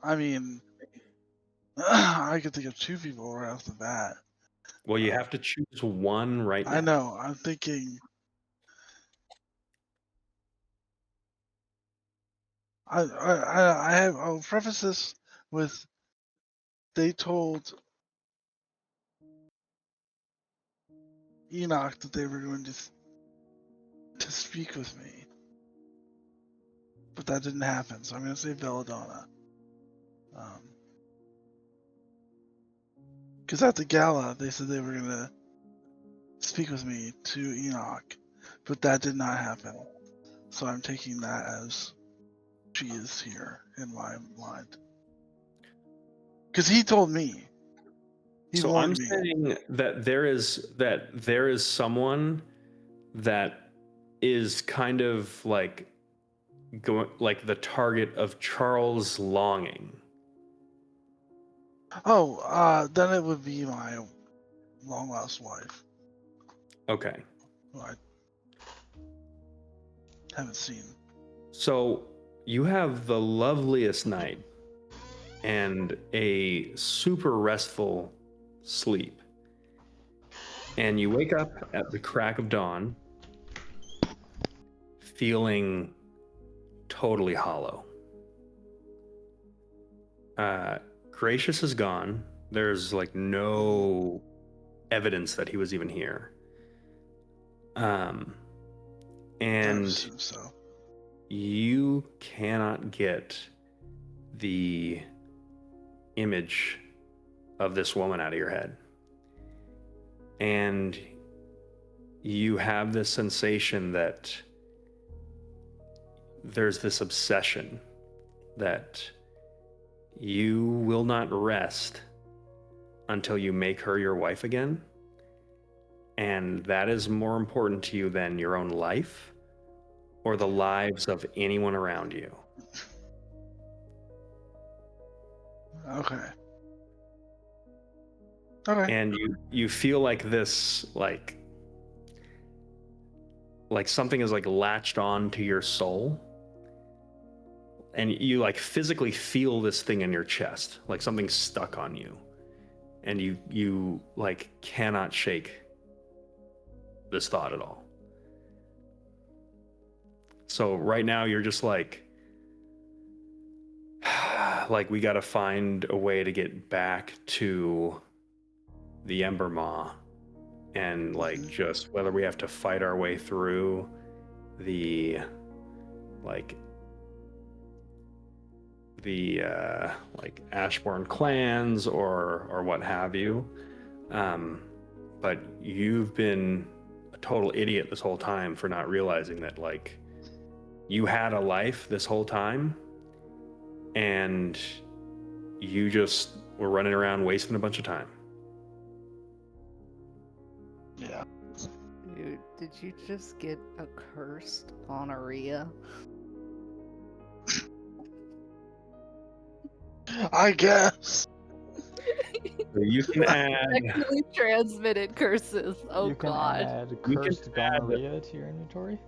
I mean, I could think of two people right off the bat. Well, you have to choose one right now. I know. I'm thinking. I'll preface this with they told Enoch that they were going to speak with me, but that didn't happen. So I'm going to say Belladonna. Because at the gala they said they were going to speak with me to Enoch, but that did not happen. So I'm taking that as she is here in my mind. Because he told me. He So I'm warned me. saying that there is someone that is kind of like the target of Charles' longing. Oh, then it would be my long lost wife, Okay. who I haven't seen. So you have the loveliest night and a super restful sleep. And you wake up at the crack of dawn feeling totally hollow. Gracious is gone. There's like no evidence that he was even here. And Seems so. you cannot get the image of this woman out of your head. And you have this sensation that there's this obsession that you will not rest until you make her your wife again. And that is more important to you than your own life or the lives of anyone around you. Okay. Okay. And you feel like this, like something is like latched on to your soul. And you like physically feel this thing in your chest, like something's stuck on you. And you like cannot shake this thought at all. So right now you're just like we got to find a way to get back to the Ember Maw and like just whether we have to fight our way through the like Ashbourne clans or what have you. But you've been a total idiot this whole time for not realizing that like you had a life this whole time and you just were running around wasting a bunch of time. Yeah. Dude, did you just get a cursed gonorrhea? I guess. So you can add Sexually transmitted curses. Oh you can god. add You can cursed add- gonorrhea to your inventory.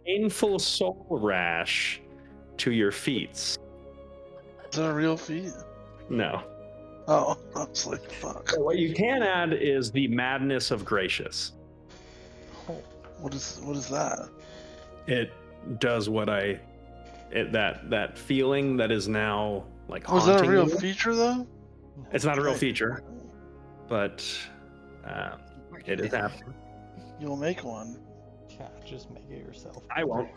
painful soul rash to your feats. Is that a real feat? No. Oh, I was like, fuck. So what you can add is the madness of gracious. Oh, What is that? It does what that feeling that is now like Was that a haunting real you. feature though? It's not a real Okay. feature, but it is happening. You'll make one. yeah, just make it yourself. I won't.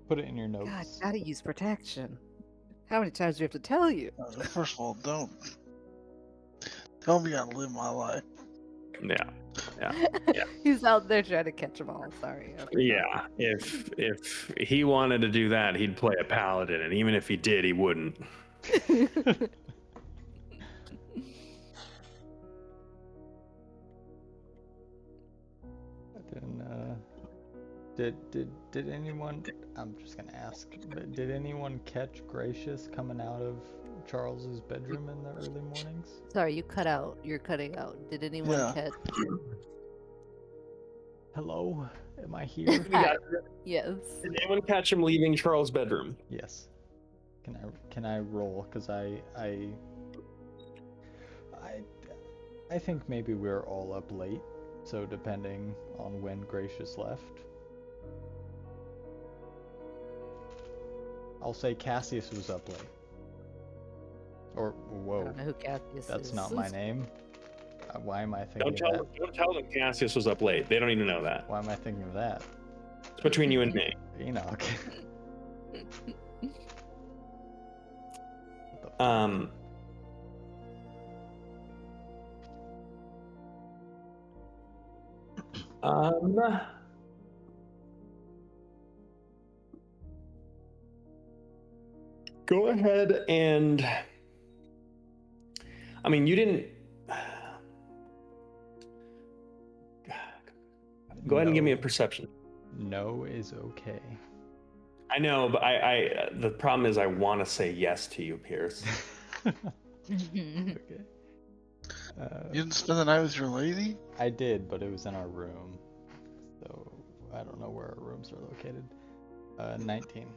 Put it in your notes. God, gotta use protection. How many times do we have to tell you? First of all, don't tell me I live my life. Yeah. He's out there trying to catch them all. Sorry. I forgot. Yeah. If he wanted to do that, he'd play a paladin, and even if he did, he wouldn't. Then, did anyone? I'm just gonna ask. But did anyone catch Gracious coming out of Charles's bedroom in the early mornings? Sorry, you cut out. You're cutting out. Did anyone Yeah. catch? Hello, am I here? Yes. Did anyone catch him leaving Charles' bedroom? Yes. Can I roll? Cause I think maybe we're all up late. So depending on when Gracious left. I'll say Cassius was up late. Or I whoa, don't know who Cassius that's is. not my name. Why am I thinking Don't tell them Cassius was up late. They don't even know that. Why am I thinking of that? It's between you and me. Enoch. Um. Go ahead and. I mean, you didn't. Go ahead and give me a perception. No is okay. I know, but I the problem is I want to say yes to you, Pierce. Okay. You didn't spend the night with your lady? I did, but it was in our room. So I don't know where our rooms are located. 19.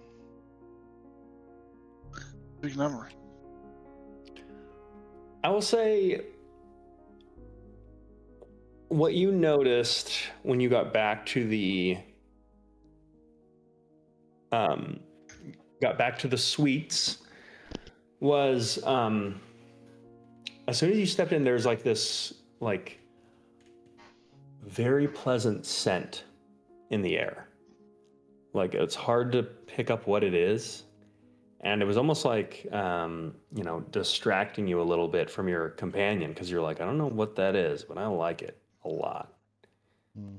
Big number. I will say what you noticed when you got back to the suites was as soon as you stepped in, there's like this like very pleasant scent in the air. Like it's hard to pick up what it is. And it was almost like, distracting you a little bit from your companion because you're like, I don't know what that is, but I like it a lot. Mm.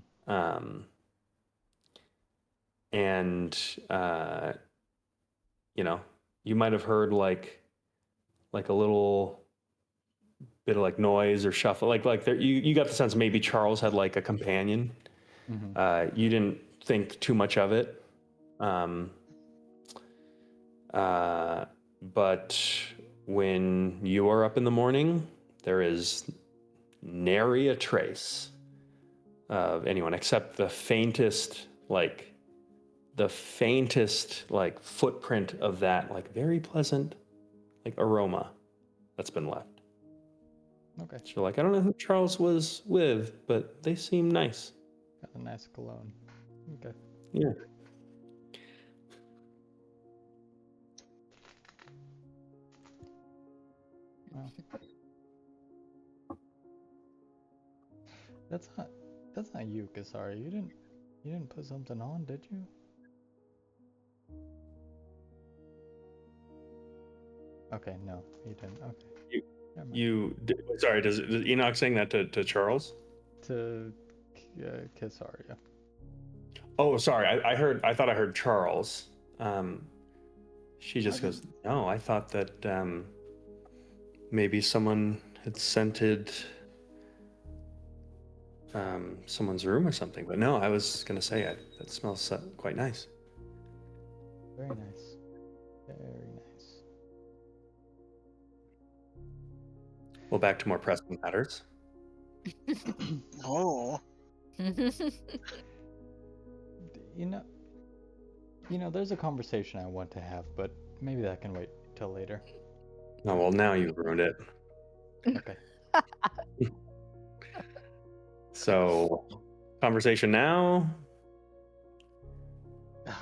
You might have heard like a little bit of like noise or shuffle, like there, you got the sense maybe Charles had like a companion. Mm-hmm. You didn't think too much of it. But when you are up in the morning, there is nary a trace of anyone except the faintest footprint of that like very pleasant like aroma that's been left. Okay. So you're like, I don't know who Charles was with, but they seem nice. Got a nice cologne. Okay. Yeah. Well. That's not you, Kasari. You didn't put something on, did you? Okay, no, you didn't. Okay. Never mind. Sorry, does Enoch saying that to Charles? To Kasaria. Oh, sorry. I thought I heard Charles. She just goes, no, I thought that maybe someone had scented someone's room or something. But no, I was gonna say that smells quite nice. Very nice. Very nice. Well, back to more pressing matters. Oh. You know, there's a conversation I want to have, but maybe that can wait till later. Oh, well, now you've ruined it. Okay. So, conversation now? Oh,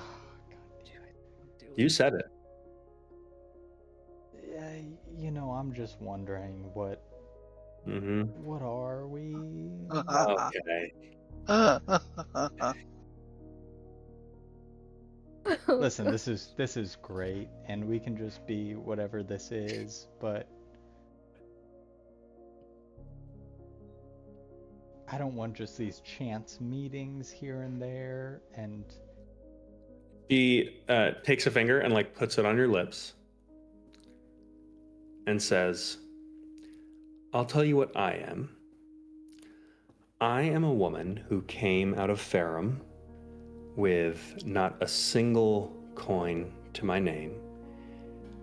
God damn it. You said it. Yeah, you know, I'm just wondering what are we? Okay. Listen, this is great, and we can just be whatever this is, but I don't want just these chance meetings here and there, and He takes a finger and like puts it on your lips and says, I'll tell you what I am. I am a woman who came out of Farum with not a single coin to my name,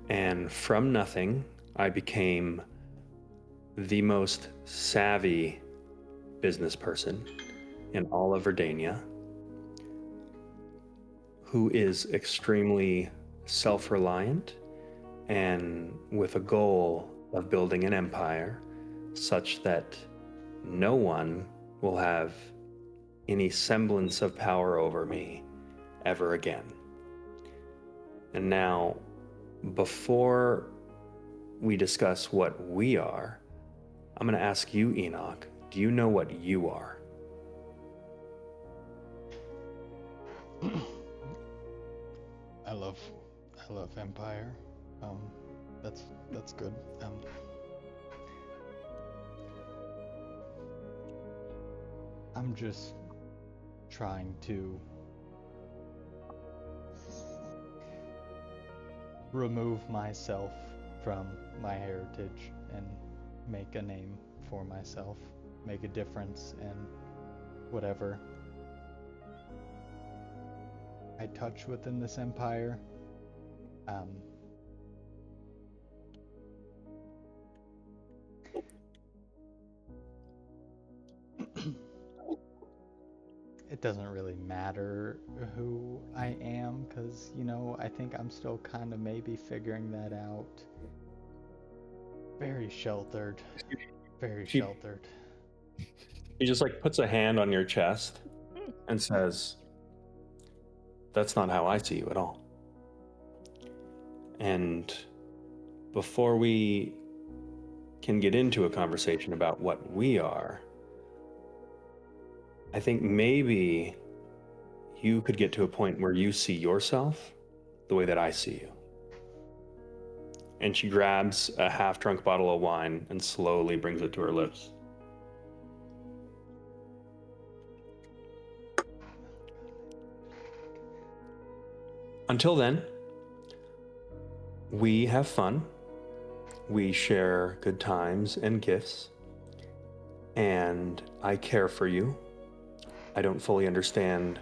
and from nothing I became the most savvy business person in all of Verdania, who is extremely self-reliant and with a goal of building an empire such that no one will have any semblance of power over me ever again. And now, before we discuss what we are, I'm going to ask you, Enoch, do you know what you are? I love Empire. That's good. I'm just trying to remove myself from my heritage and make a name for myself, make a difference in whatever I touch within this empire. It doesn't really matter who I am, because, you know, I think I'm still kind of maybe figuring that out. Very sheltered. Very sheltered. He just like puts a hand on your chest and says, that's not how I see you at all. And before we can get into a conversation about what we are, I think maybe you could get to a point where you see yourself the way that I see you. And she grabs a half-drunk bottle of wine and slowly brings it to her lips. Until then, we have fun. We share good times and gifts. And I care for you. I don't fully understand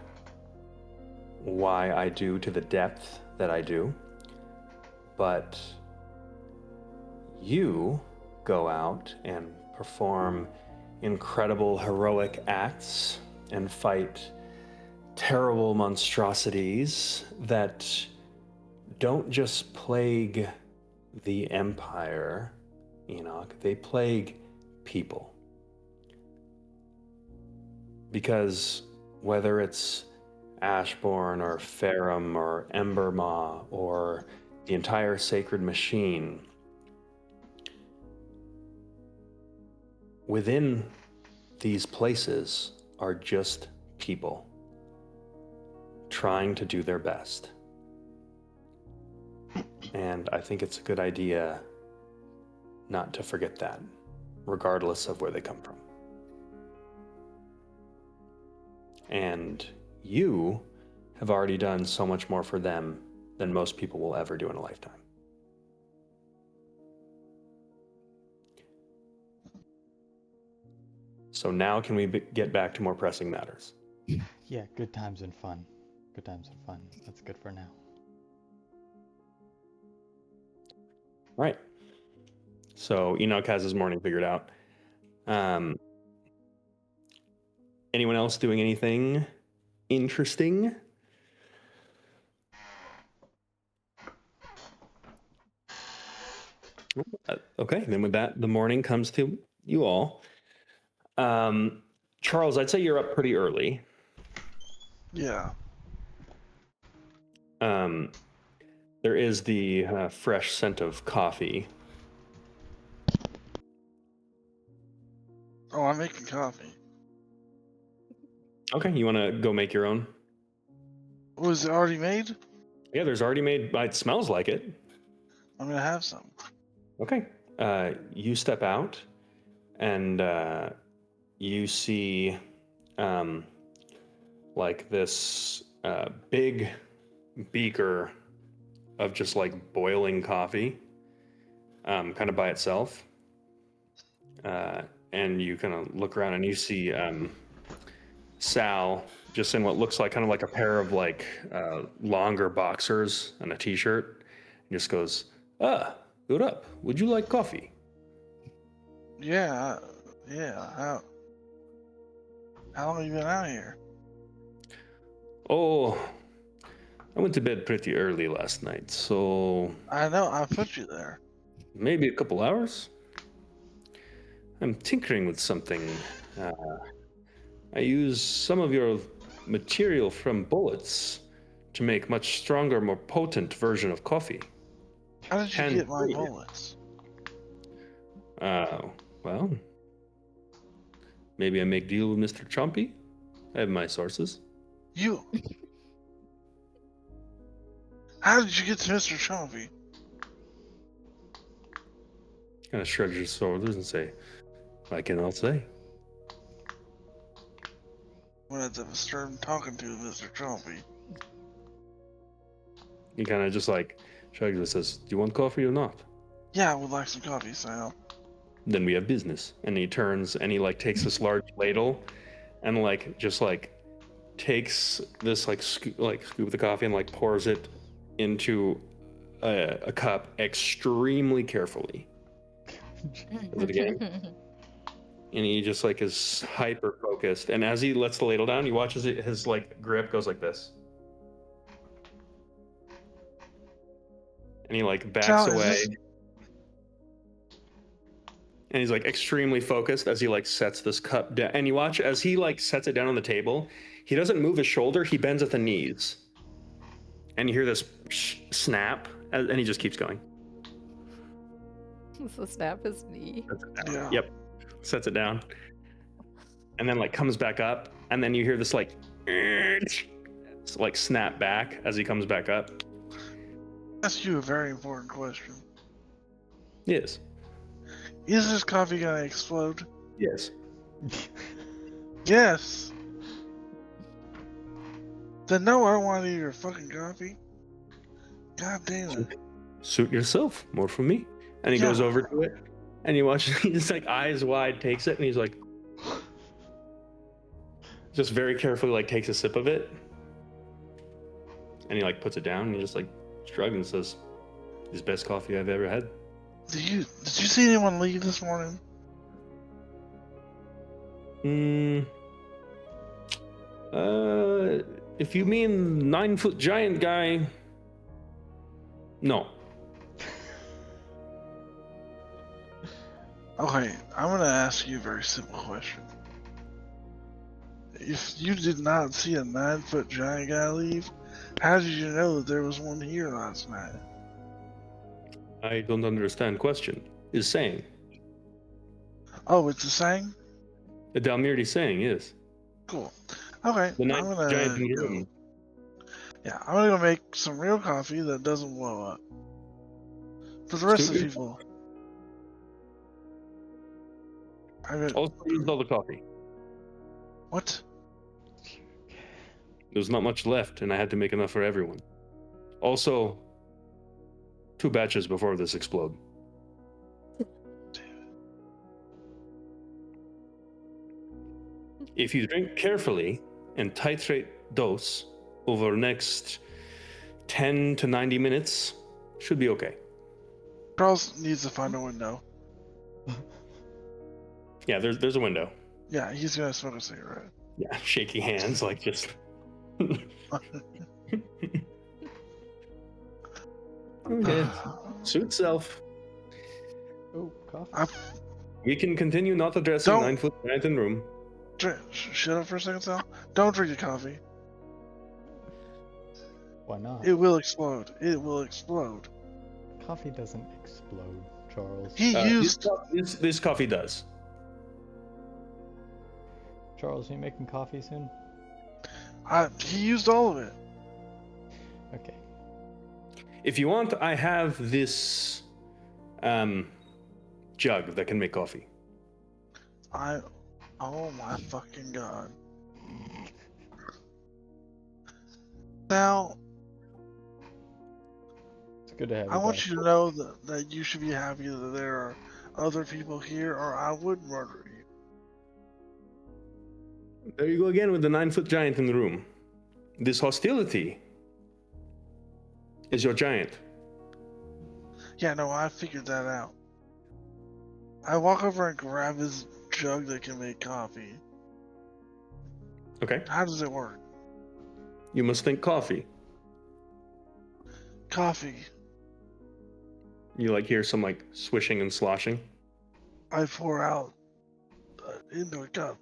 why I do to the depth that I do, but you go out and perform incredible heroic acts and fight terrible monstrosities that don't just plague the Empire, Enoch, they plague people. Because whether it's Ashbourne or Farum or Embermaw or the entire Sacred Machine, within these places are just people trying to do their best. And I think it's a good idea not to forget that, regardless of where they come from. And you have already done so much more for them than most people will ever do in a lifetime. So now can we get back to more pressing matters? Yeah, good times and fun. Good times and fun. That's good for now. All right. So Enoch has his morning figured out. Anyone else doing anything interesting? Okay, then with that, the morning comes to you all. Charles, I'd say you're up pretty early. Yeah. There is the fresh scent of coffee. Oh, I'm making coffee. Okay, you want to go make your own? Was it already made? Yeah, there's already made. It smells like it. I'm gonna have some. Okay. You step out, and you see like this big beaker of just like boiling coffee, kind of by itself. And you kind of look around and you see Sal just in what looks like kind of like a pair of like longer boxers and a t-shirt. He just goes, "Good up. Would you like coffee?" Yeah. Yeah. How long have you been out here? Oh, I went to bed pretty early last night, so I know. I put you there. maybe a couple hours. I'm tinkering with something. I use some of your material from bullets to make much stronger, more potent version of coffee. How did you Hand get my free. bullets? Well, maybe I make deal with Mr. Chompy. I have my sources. You. How did you get to Mr. Chompy? Kind of shrugs his shoulders and say, "I cannot say." When I have a stern talking to Mr. Chompy. He kind of just like shrugs and says, "Do you want coffee or not?" Yeah, I would like some coffee, Sal. Then we have business. And he turns and he like takes this large ladle and like just like takes this like scoop the coffee and like pours it into a cup extremely carefully. Does it again. And he just like is hyper focused. And as he lets the ladle down, you watch as his like grip goes like this. And he like backs Sal, is away. this- And he's like extremely focused as he like sets this cup down. And you watch as he like sets it down on the table. He doesn't move his shoulder. He bends at the knees. And you hear this snap, and he just keeps going. So snap his knee. Sets it down. Yeah. Yep. Sets it down. And then like comes back up. And then you hear this like snap back as he comes back up. Ask you a very important question. Yes. Is this coffee gonna explode? Yes. Yes. Then no, I don't want to eat your fucking coffee. God damn it. Suit yourself. More from me. And he Yeah. goes over to it. And you watch, he's like eyes wide, takes it, and he's like, just very carefully like takes a sip of it. And he like puts it down and he just like shrugs and says, "This is the best coffee I've ever had." Did you see anyone leave this morning? If you mean 9-foot giant guy, no. Okay, I'm gonna ask you a very simple question. If you did not see a 9-foot giant guy leave, how did you know that there was one here last night? I don't understand question. Is saying. Oh, it's a saying? Dalmirdi saying, yes. Cool. Okay, The I'm ninth gonna giant in the go. room. Yeah, I'm gonna go make some real coffee that doesn't blow up. For the rest of the Suit people. I mean, Also used all the coffee. what? There's not much left, and I had to make enough for everyone. Also, 2 batches before this explode. If you drink carefully and titrate dose over the next 10 to 90 minutes, should be okay. Charles needs to find a window. Yeah, there's a window. Yeah, he's gonna smoke a cigarette. Yeah, shaky hands, like just. Okay, suit self. Oh, coffee. I, We can continue not addressing Don't- 9 foot giant in room. shut up for a second, Sal. Don't drink the coffee. Why not? It will explode. It will explode. Coffee doesn't explode, Charles. He used. This coffee does. Charles, are you making coffee soon? He used all of it. Okay. If you want, I have this jug that can make coffee. Oh my fucking god. Now, It's good to have you I want back. you to know that you should be happy that there are other people here, or I would murder you. There you go again with the 9 foot giant in the room. This hostility is your giant. Yeah, no, I figured that out. I walk over and grab his jug that can make coffee. Okay. How does it work? You must think coffee. Coffee. You like hear some like swishing and sloshing. I pour out into a cup.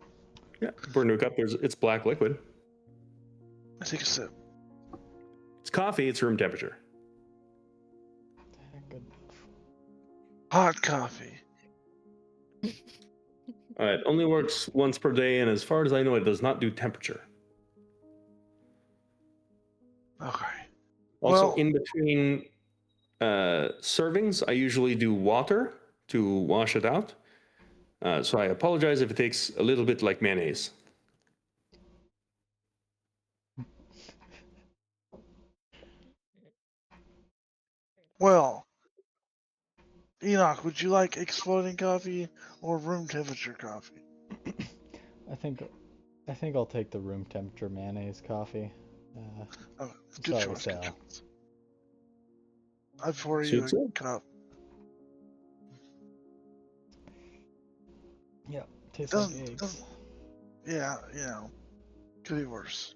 Yeah. Pour into a cup. It's black liquid. I take a sip. It's coffee. It's room temperature. Good. Hot coffee. It only works once per day, and as far as I know, it does not do temperature. Okay. Also, Well- in between servings, I usually do water to wash it out. So I apologize if it takes a little bit like mayonnaise. Well, Enoch, would you like exploding coffee or room temperature coffee? I think I'll take the room temperature mayonnaise coffee. Oh, good Sorry, choice. Good Sal. choice. I pour you Suits a you. cup. Yeah, tastes like Doesn't, eggs. doesn't. Yeah, you know, could be worse.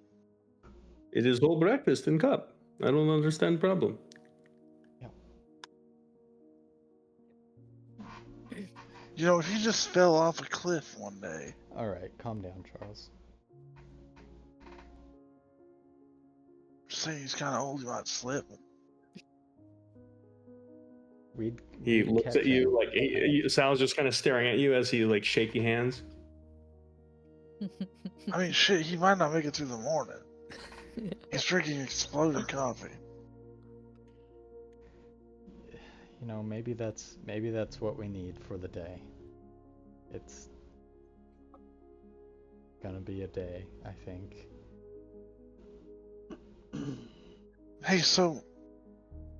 It is whole breakfast in cup. I don't understand problem. You know, if he just fell off a cliff one day, All right, calm down, Charles. say he's kind of old, he might slip. He we'd looks catch at you him. like Sal's just kind of staring at you as he like shaky hands. I mean, shit, he might not make it through the morning. He's drinking exploding coffee. You know, maybe that's what we need for the day. It's gonna be a day, I think. Hey, so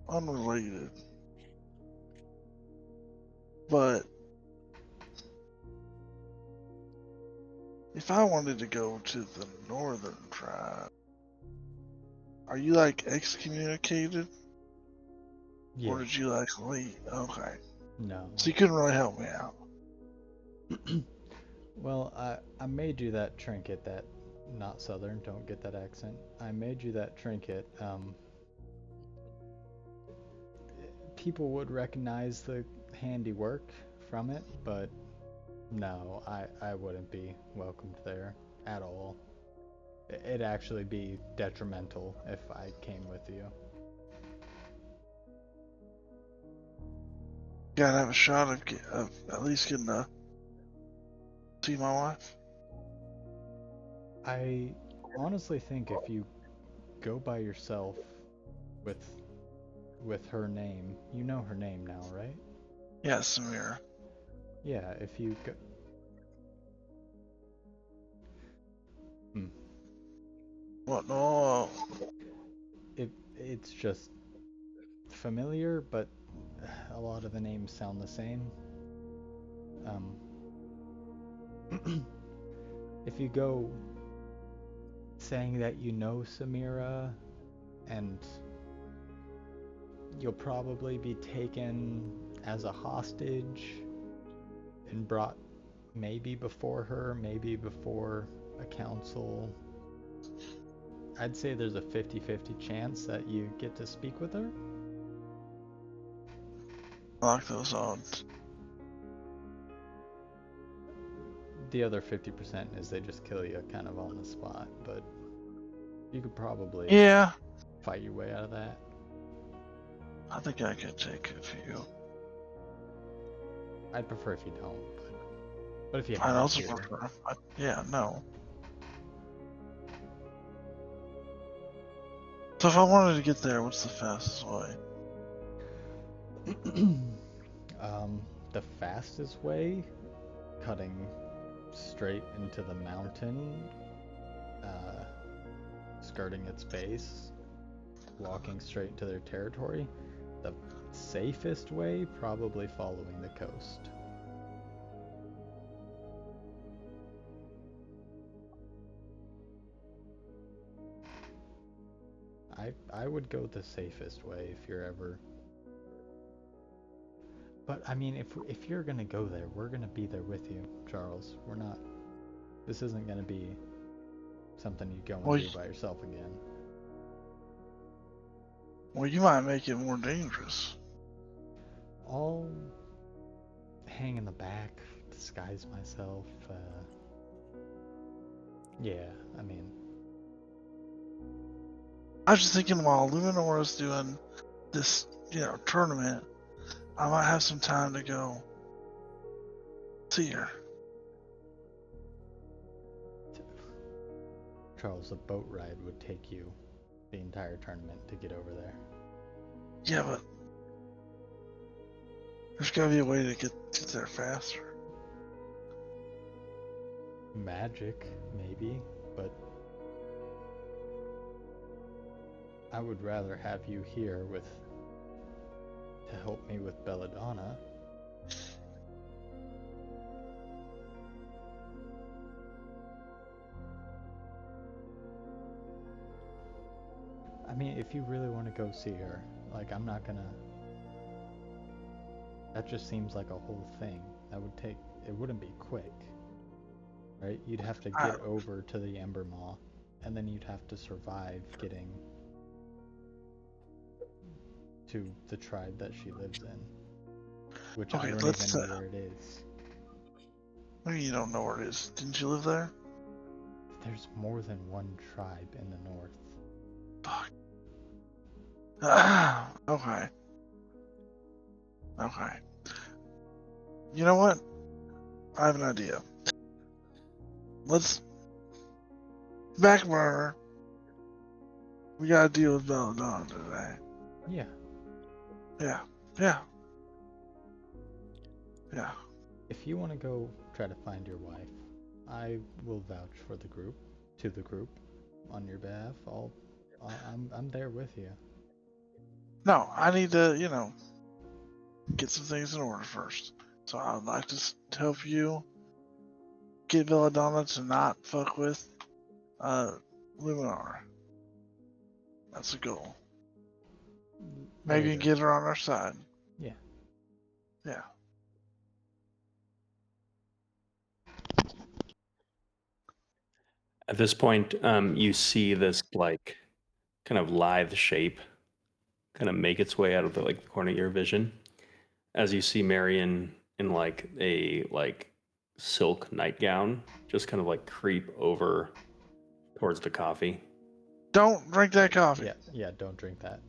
unrelated, but if I wanted to go to the northern tribe, are you like excommunicated? Yeah. Or did you like leave? Okay. No. So you couldn't really help me out. Well, I made you that trinket that not southern, don't get that accent. I made you that trinket. People would recognize the handiwork from it, but no, I wouldn't be welcomed there at all. It'd actually be detrimental if I came with you. Gotta have a shot of at least getting to see my wife. I honestly think if you go by yourself with her name, you know her name now, right? Yeah, Samira. Yeah, if you go. What? No. It's just familiar, but a lot of the names sound the same. If you go saying that you know Samira, and you'll probably be taken as a hostage and brought maybe before her, maybe before a council. I'd say there's a 50-50 chance that you get to speak with her. I like those odds. The other 50% is they just kill you kind of on the spot, but you could probably fight your way out of that. I think I could take a few. I'd prefer if you don't, but if you I'd have also to. prefer. No. So if I wanted to get there, what's the fastest way? The fastest way, cutting straight into the mountain, skirting its base, walking straight to their territory. The safest way, probably following the coast. I would go the safest way if you're ever. But I mean, if you're gonna go there, we're gonna be there with you, Charles. We're not. This isn't gonna be something you go and do by yourself again. Well, you might make it more dangerous. I'll hang in the back, disguise myself. Yeah, I mean. I was just thinking while Luminor is doing this, tournament, I might have some time to go see her. Charles, a boat ride would take you the entire tournament to get over there. Yeah, but there's gotta be a way to get there faster. Magic, maybe, but I would rather have you here to help me with Belladonna. I mean, if you really want to go see her, like, I'm not gonna. That just seems like a whole thing. It wouldn't be quick, right? You'd have to get over to the Embermaw, and then you'd have to survive getting to the tribe that she lives in, which I don't even know where it is. Maybe you don't know where it is. Didn't you live there? There's more than one tribe in the north. Fuck. Okay. You know what? I have an idea. Let's backburner. We gotta deal with Belladonna today. Yeah. If you want to go try to find your wife, I will vouch for the group, on your behalf. I'm there with you. No, I need to, get some things in order first. So I would like to help you get Belladonna to not fuck with Luminar. That's a goal. Maybe get her on our side. Yeah. At this point, you see this like kind of lithe shape kind of make its way out of the corner of your vision as you see Marion in like a silk nightgown just kind of creep over towards the coffee. Don't drink that coffee. Yeah, don't drink that.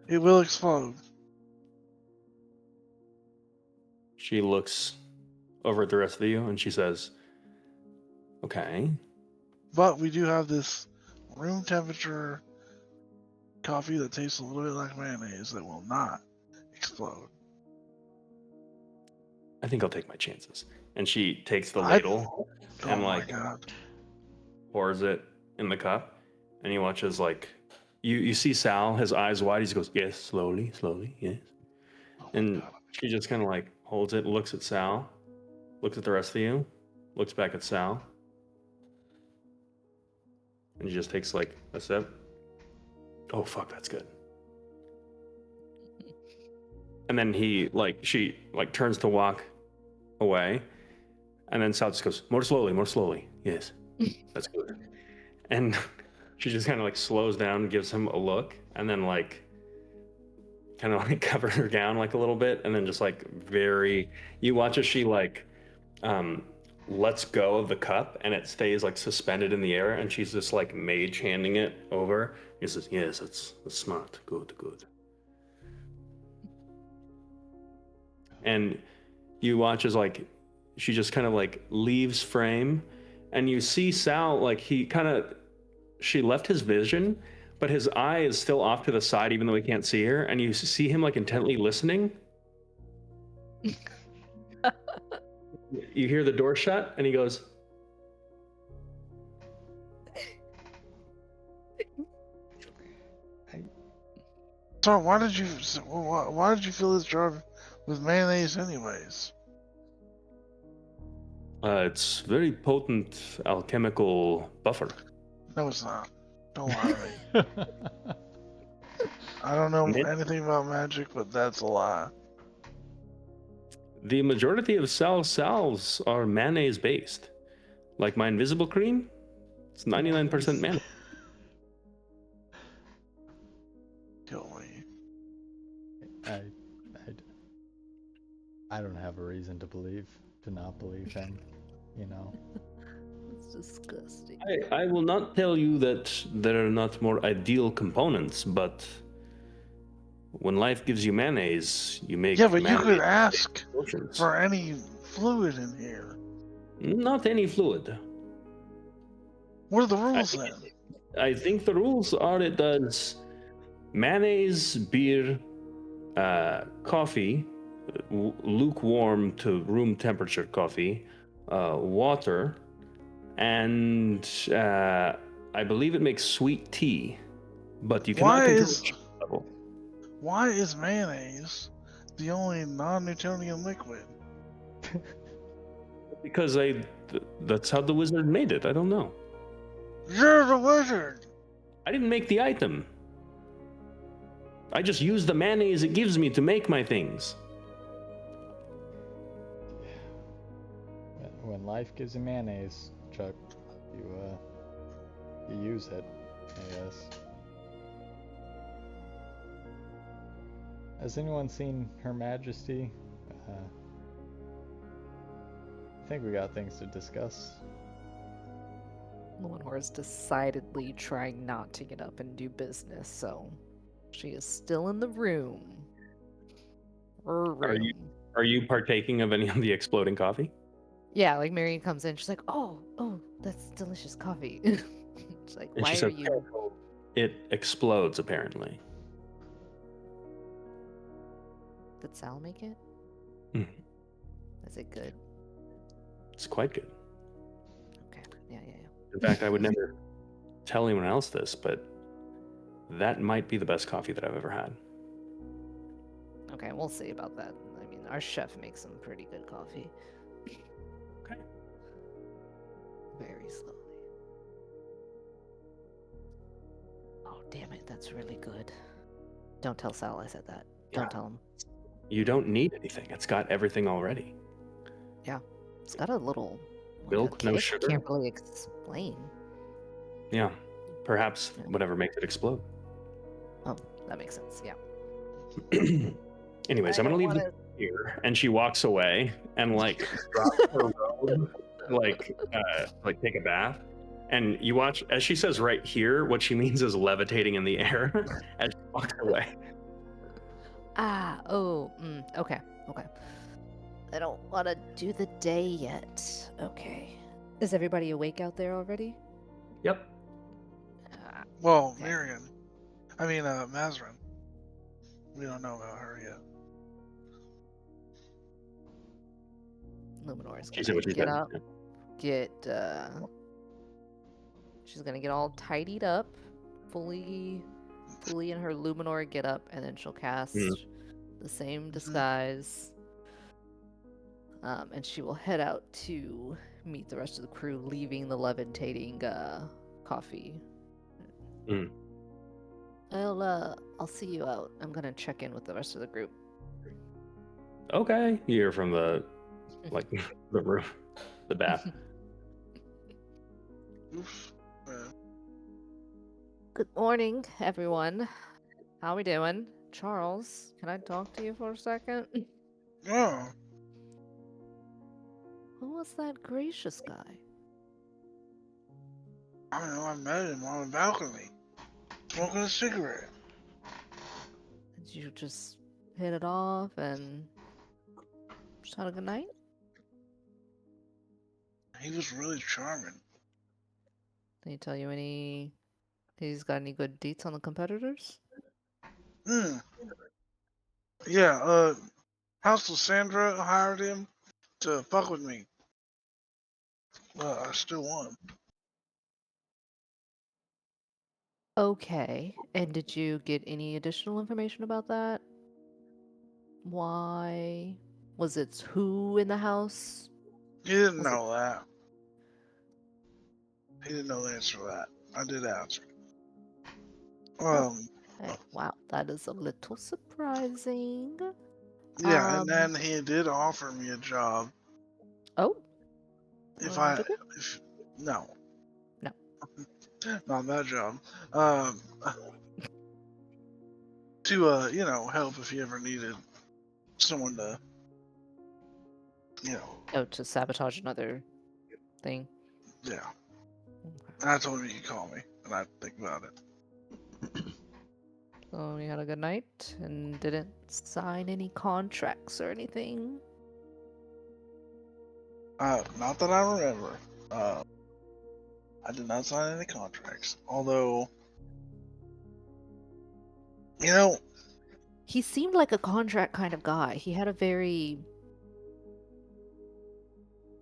It will explode. She looks over at the rest of you and she says, "Okay, But we do have this room temperature coffee that tastes a little bit like mayonnaise that will not explode. I think I'll take my chances. And she takes the I- ladle Oh and my like god. pours it in the cup, and he watches like you see Sal, his eyes wide. He just goes, yes, slowly, slowly, yes. Oh my And God. she just kind of like holds it, looks at Sal, looks at the rest of you, looks back at Sal, and she just takes like a sip. Oh fuck, that's good. And then she turns to walk away, and then Sal just goes, more slowly, yes, that's good. And she just kind of like slows down, gives him a look, and then like kind of like covers her gown like a little bit, and then just like you watch as she like lets go of the cup, and it stays like suspended in the air, and she's just like mage handing it over. He says, yes, that's smart, good. And you watch as like she just kind of like leaves frame, and you see Sal like she left his vision, but his eye is still off to the side even though he can't see her, and you see him like intently listening. You hear the door shut, and he goes, So why did you fill this jar with mayonnaise anyways? it's very potent alchemical buffer. No, it's not. Don't lie to me. I don't know Mint- anything about magic, but that's a lie. The majority of Sal's salves are mayonnaise based. Like my invisible cream, it's 99% mayonnaise. Kill me. I don't have a reason to not believe him, you know. It's disgusting. I will not tell you that there are not more ideal components, but when life gives you mayonnaise, you make Yeah, but you could mayonnaise ask potions. for any fluid in here. Not any fluid. What are the rules then? I think the rules are it does mayonnaise, beer, coffee, lukewarm to room temperature coffee, water, and I believe it makes sweet tea, but you cannot control the sugar level. Why is mayonnaise the only non-Newtonian liquid? Because that's how the wizard made it. I don't know. You're the wizard. I didn't make the item. I just use the mayonnaise it gives me to make my things. When life gives you mayonnaise, Chuck, you use it, I guess. Has anyone seen Her Majesty? I think we got things to discuss. Lenore is decidedly trying not to get up and do business, so she is still in the room. Her room. Are you partaking of any of the exploding coffee? Yeah, like Marion comes in, she's like, "Oh, that's delicious coffee." She's like, And she "Why said, are you?" It explodes, apparently. Did Sal make it? Mhm. Is it good? It's quite good. Okay. Yeah. In fact, I would never tell anyone else this, but that might be the best coffee that I've ever had. Okay, we'll see about that. I mean, our chef makes some pretty good coffee. Okay. Very slowly. Oh, damn it, that's really good. Don't tell Sal I said that. Don't Yeah. tell him. You don't need anything. It's got everything already. It's got a little Milk, no kick. sugar. Can't really explain. Yeah. Perhaps whatever makes it explode. Oh, that makes sense. Yeah. Anyways, I'm gonna leave this here, and she walks away and like drops her robe, like take a bath. And you watch as she says right here, what she means is levitating in the air as she walks away. Okay. I don't want to do the day yet. Okay. Is everybody awake out there already? Yep. Well, Okay. Miriam. I mean, Mazrin. We don't know about her yet. Luminor is She said gonna what she get said. up, she's gonna get all tidied up, fully in her Luminor get up, and then she'll cast the same disguise. And she will head out to meet the rest of the crew, leaving the levitating coffee. Mm. I'll see you out. I'm gonna check in with the rest of the group. Okay. You hear from the the room, the bath. Oof. Good morning, everyone. How we doing? Charles, can I talk to you for a second? Oh, Who was that gracious guy? I don't know. I met him on the balcony, smoking a cigarette. Did you just hit it off and just had a good night? He was really charming. Did he tell you he's got any good deets on the competitors? Hmm. Yeah. House Lysandra hired him to fuck with me. Well, I still want him. Okay, and did you get any additional information about that? Why? Was it who in the house? He didn't Was it- know that. He didn't know the answer to that. I did ask. Hey, wow, that is a little surprising. Yeah, and then he did offer me a job. Oh. If You I, took it? no, No. not that job. To help if he ever needed someone to, Oh, to sabotage another thing. yeah. Okay. And I told him he could call me, and I'd think about it. So you had a good night and didn't sign any contracts or anything? Not that I remember. I did not sign any contracts. Although, He seemed like a contract kind of guy. He had a very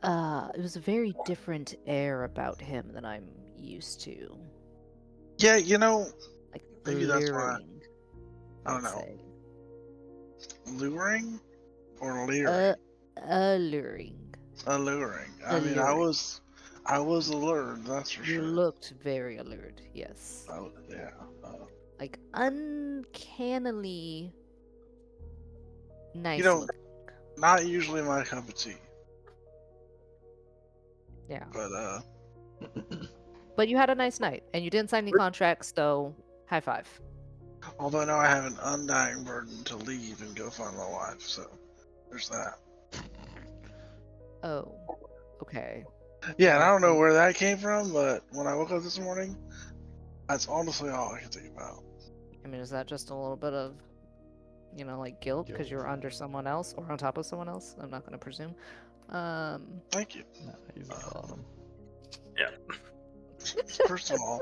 it was a very different air about him than I'm used to. yeah, Like maybe that's why. luring. I don't I'd know. say. Luring or leering? Alluring. Alluring. I mean, I Alluring. was allured. That's for You sure. looked very allured, yes. Yeah. Like uncannily nice You know, looking. Not usually my cup of tea, Yeah. but But you had a nice night and you didn't sign any contracts, so high five. although now I have an undying burden to leave and go find my wife, so there's that. Oh. Okay. Yeah, and I don't know where that came from, but when I woke up this morning, that's honestly all I can think about. I mean, is that just a little bit of, like guilt because you're under someone else or on top of someone else? I'm not going to presume. Thank you. No, he's the bottom. Yeah. First of all,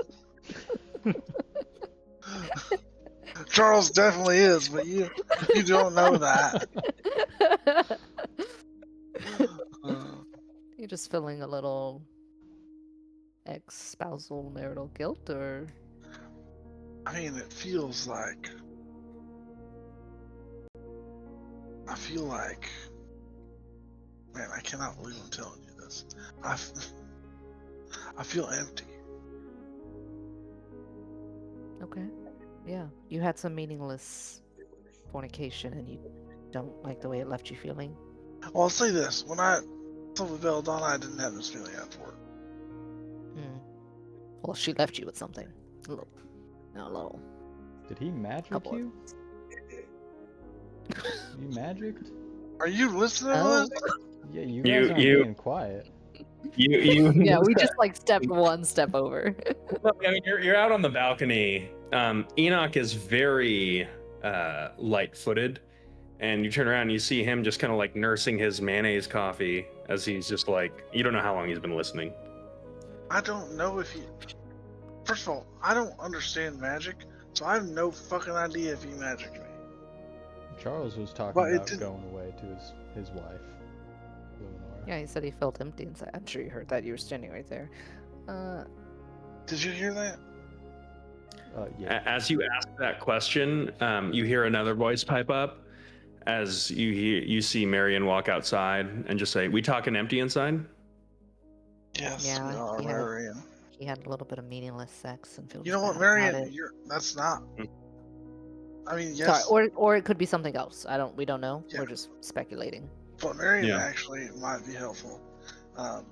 Charles definitely is, but you don't know that. You're just feeling a little ex-spousal marital guilt, or? I mean, it feels like. I feel like. Man, I cannot believe I'm telling you this. I feel empty. Okay. Yeah. You had some meaningless fornication and you don't like the way it left you feeling? Well, I'll say this. When I told the Belladonna, I didn't have this feeling afterward. Well, she left you with something. A little. Did he magic Couple of- you? You magicked? Are you listening Oh. to this? Yeah, you guys aren't being quiet. You Yeah, we just like stepped one step over. I mean, you're out on the balcony. Enoch is very light-footed, and you turn around and you see him just kind of like nursing his mayonnaise coffee as he's just like, you don't know how long he's been listening. I don't know if he. First of all, I don't understand magic, so I have no fucking idea if he magicked me. Charles was talking But it about didn't- going away to his wife, Luminora. Yeah, he said he felt empty inside. I'm sure you heard that. You were standing right there. Did you hear that? Yeah. As you ask that question, you hear another voice pipe up as you see Marion walk outside and just say, "We talking empty inside?" Yes, Yeah, we are, he had- Marion. he had a little bit of meaningless sex and feels You know what, bad about Marion? it. That's not. I mean, Sorry, yes, or it could be something else. We don't know. Yeah. We're just speculating. but Marion Yeah. actually might be helpful. Okay.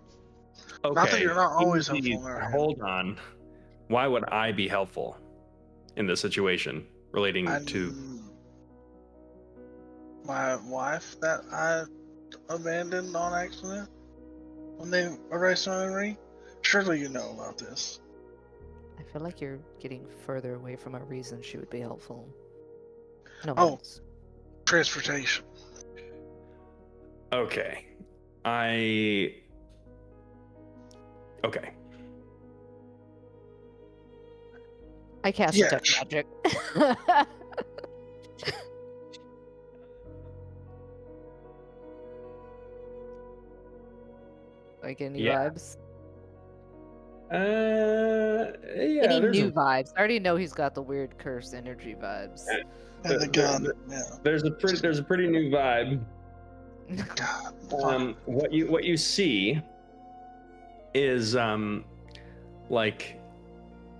Not that you're not always indeed. helpful, Marion. Hold on. Why would I be helpful in this situation relating to? My wife that I abandoned on accident when they erased my memory. Surely you know about this. I feel like you're getting further away from a reason she would be helpful. No. Oh. offense. Transportation. Okay. Okay. I cast Yeah. detect magic. Like any Yeah. vibes? Yeah. Any there's new a, vibes? I already know he's got the weird curse energy vibes. And the gun. Yeah. there's a pretty new vibe. God. fuck. What you see is like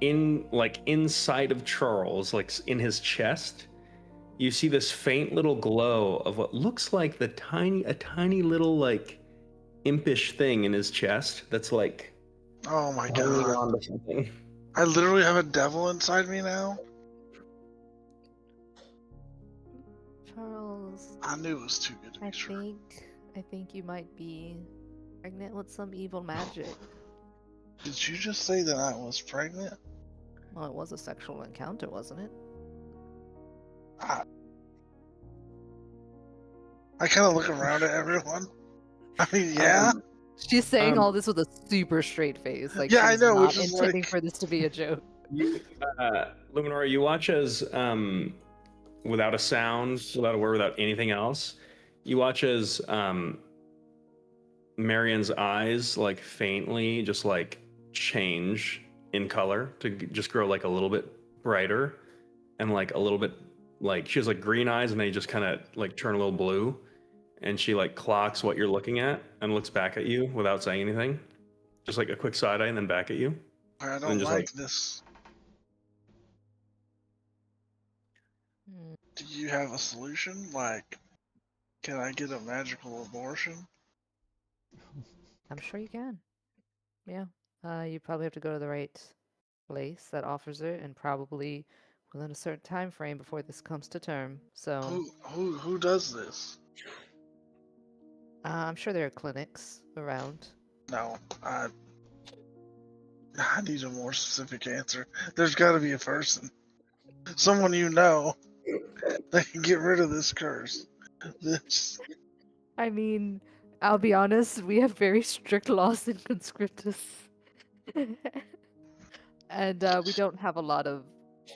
inside of Charles, like in his chest, you see this faint little glow of what looks like a tiny little like impish thing in his chest that's like Oh my holding god. on to something. I literally have a devil inside me now. Charles, I knew it was too good to be true. I think you might be pregnant with some evil magic. Did you just say that I was pregnant? Well, it was a sexual encounter, wasn't it? I kind of look around at everyone. I mean, yeah. She's saying Um, all this with a super straight face. Like Yeah, I she's know, not which is intending like- for this to be a joke. You, Luminora, you watch as without a sound, without a word, without anything else, you watch as Marion's eyes like faintly just like change in color to just grow like a little bit brighter and like a little bit like she has like green eyes and they just kind of like turn a little blue, and she like clocks what you're looking at and looks back at you without saying anything, just like a quick side eye and then back at you. I don't just, like this. Hmm. Do you have a solution? Like, can I get a magical abortion? I'm sure you can. Yeah. You probably have to go to the right place that offers it, and probably within a certain time frame before this comes to term. So Who does this? I'm sure there are clinics around. No, I need a more specific answer. There's got to be a person, someone you know, that can get rid of this curse. This. I mean, I'll be honest, we have very strict laws in Conscriptus. And we don't have a lot of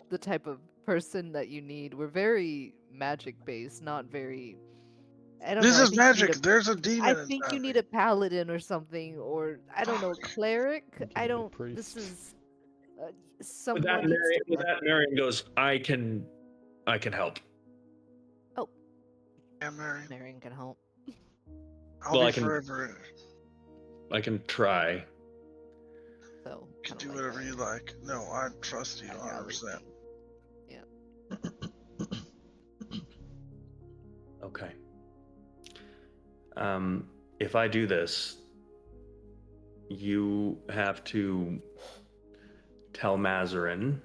the type of person that you need. We're very magic based, not very. I don't This know. is magic. There's a demon. I think inside you me. need a paladin or something, or I don't know, cleric. You I need a don't. priest. This is With someone. that, needs Marion, to- with that, Marion goes, I can help. Yeah, Mary. Marion can help. I'll Well, be I can- forever. I can try. So You can kinda do like whatever that. you like. No, I trust you I got 100%. Okay. If I do this, you have to tell Mazarin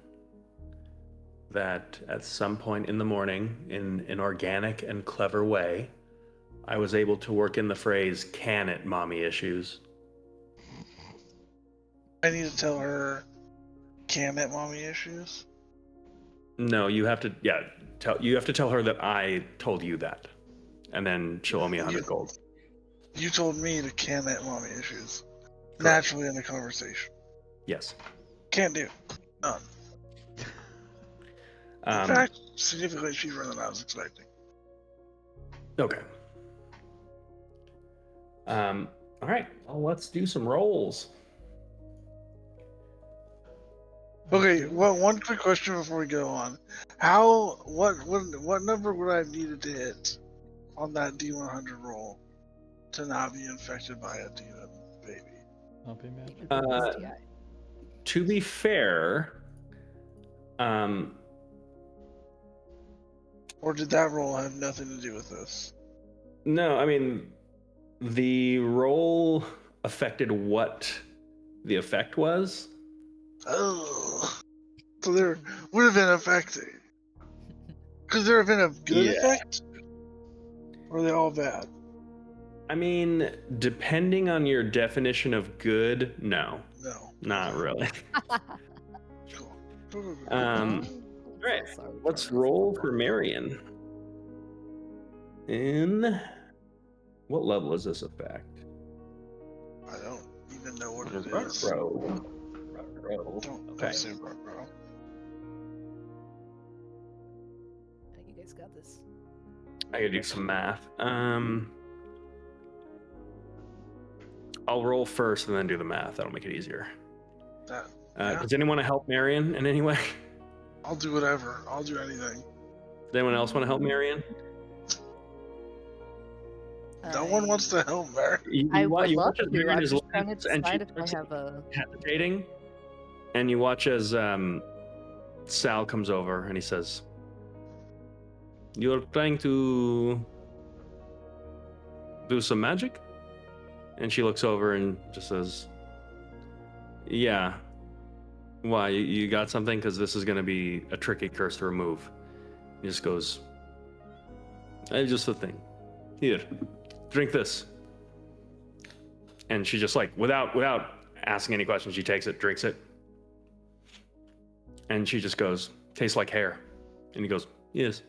that at some point in the morning, in an organic and clever way, I was able to work in the phrase "can it, mommy issues." I need to tell her, can it mommy issues? No, you have to. Yeah, you have to tell her that I told you that, and then she'll owe me 100 gold. You told me to can it mommy issues. Naturally in the conversation. Yes. Can't do. None. In Um, fact, significantly cheaper than I was expecting. okay. All right. Well, let's do some rolls. Okay, well, one quick question before we go on. What number would I have needed to hit on that D100 roll to not be infected by a demon baby? Not be magic. STI. To be fair, Or did that roll have nothing to do with this? no, I mean, the roll affected what the effect was. Oh, so there would have been affecting. Could there have been a good Yeah. effect? Or are they all bad? I mean, depending on your definition of good, no, No. not really. Cool. Right. Sorry, Let's Jarvis. roll for Marion. In what level is this effect? I don't even know what What it is that? is. Row. Don't Okay. say bro. You guys got this. I gotta do some math. I'll roll first and then do the math. That'll make it easier. Yeah. Does anyone want to help Marion in any way? I'll do whatever. I'll do anything. Does anyone else want to help Marion? No one wants to help Mary. I would you love watch as to. Marion I'm is just trying to and she decide if I starts have a. hesitating, and you watch as Sal comes over and he says, "You're trying to do some magic?" And she looks over and just says, "Yeah. Why? You got something? Because this is going to be a tricky curse to remove." He just goes, "It's just a thing. Here, drink this." And she just like, without asking any questions, she takes it, drinks it. And she just goes, "Tastes like hair." And he goes, "Yes."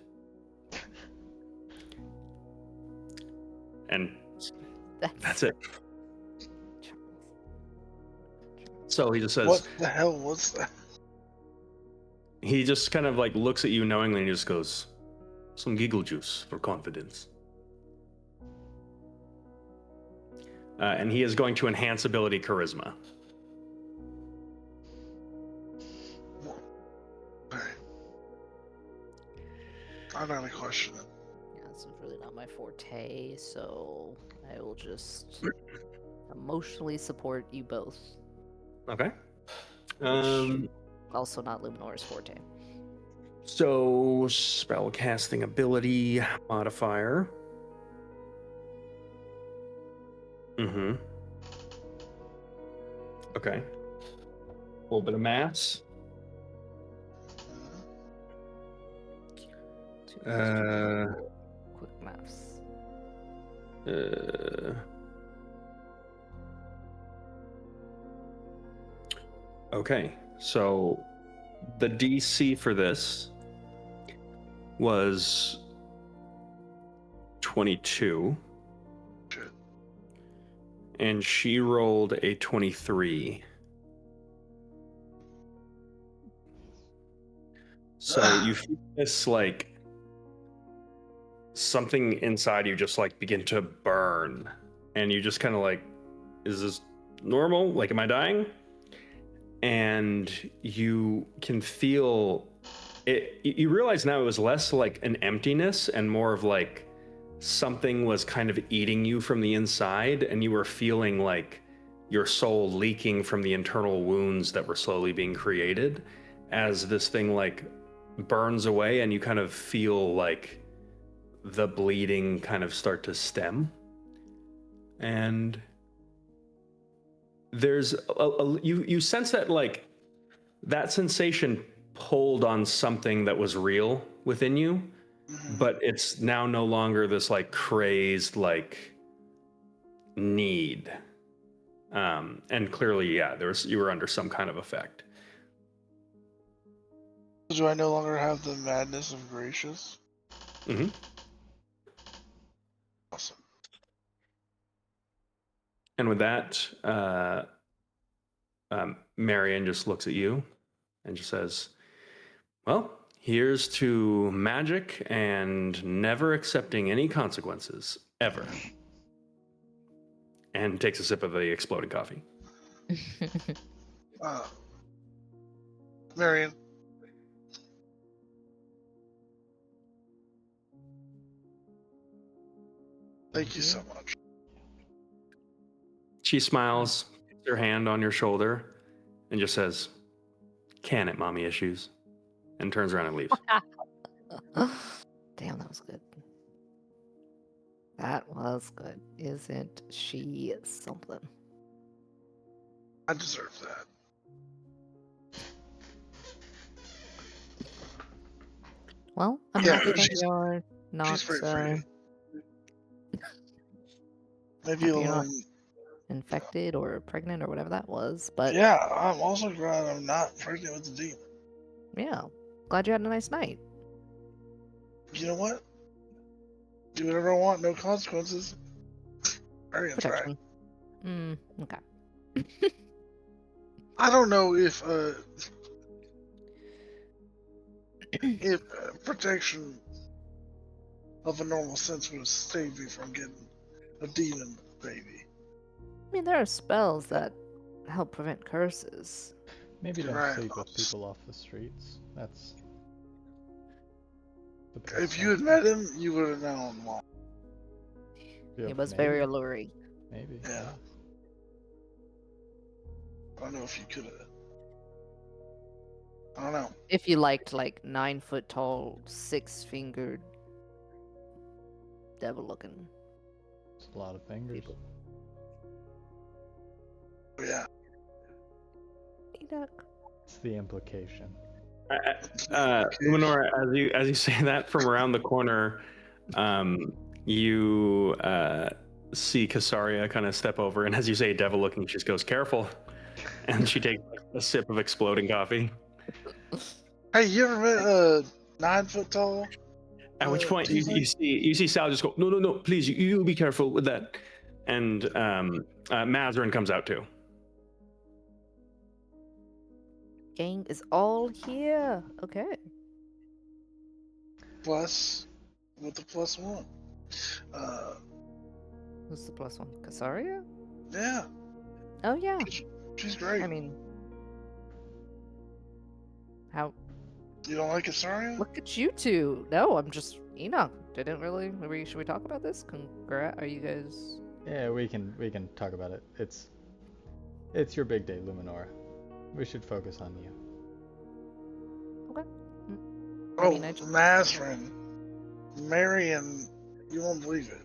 And that's it. So he just says, What the hell was that? he just kind of like looks at you knowingly and he just goes, "Some giggle juice for confidence." And he is going to enhance ability charisma. Okay. I'm not gonna question it. Yeah, this is really not my forte, so I will just emotionally support you both. Okay. Also, not Luminora's forte. So spell casting ability modifier. Mm-hmm. Okay. A little bit of maths. Quick maths. Okay, so the DC for this was 22. Shit. And she rolled a 23. So you feel this like something inside you just like begin to burn, and you just kind of like, is this normal? Like, am I dying? And you can feel it. You realize now it was less like an emptiness and more of like something was kind of eating you from the inside, and you were feeling like your soul leaking from the internal wounds that were slowly being created as this thing like burns away, and you kind of feel like the bleeding kind of start to stem. And there's you sense that like that sensation pulled on something that was real within you, but it's now no longer this like crazed like need. And clearly, yeah, you were under some kind of effect. Do I no longer have the madness of Gracious? Mm-hmm. Awesome. And with that, Marion just looks at you and just says, "Well, here's to magic and never accepting any consequences ever." And takes a sip of the exploding coffee. Marion. Thank you so much. She smiles, puts her hand on your shoulder, and just says, "Can it, mommy issues?" And turns around and leaves. Damn, that was good. That was good. Isn't she something? I deserve that. Well, I'm Yeah, happy that she's- you're not She's very pretty. Maybe happy a you're not little. infected or pregnant or whatever that was, but Yeah, I'm also glad I'm not pregnant with the demon. yeah, glad you had a nice night. You know what? Do whatever I want, no consequences. Very right. Protection. Okay. I don't know if protection of a normal sense would have saved me from getting a demon baby. I mean, there are spells that help prevent curses. Maybe don't Right. sleep with people off the streets. That's the best If you had thing. met him, you would have known why. Yeah, He was maybe, very alluring. Maybe. Yeah. I don't know if you could have. I don't know. If you liked like 9 foot tall, 6-fingered, devil looking It's a lot of fingers. people. But yeah. Enoch. It's the implication. Luminor, as you say that from around the corner, you see Casaria kind of step over, and as you say devil looking, she just goes, "Careful," and she takes a sip of exploding coffee. Hey, you ever met a 9 foot tall? At which point you see Sal just go, "No, please, you be careful with that," and Mazarin comes out too. Gang is all here. Okay. Plus, with the +1. Who's the plus one? Casaria? Yeah, Oh yeah. she's great. I mean, how? You don't like Asaria? Look at you two. No, I'm just Enoch. Didn't really. Maybe should we talk about this? Are you guys? Yeah, we can talk about it. It's your big day, Luminora. We should focus on you. Okay. Oh, mean, I just- Mazarin. Marion, you won't believe it.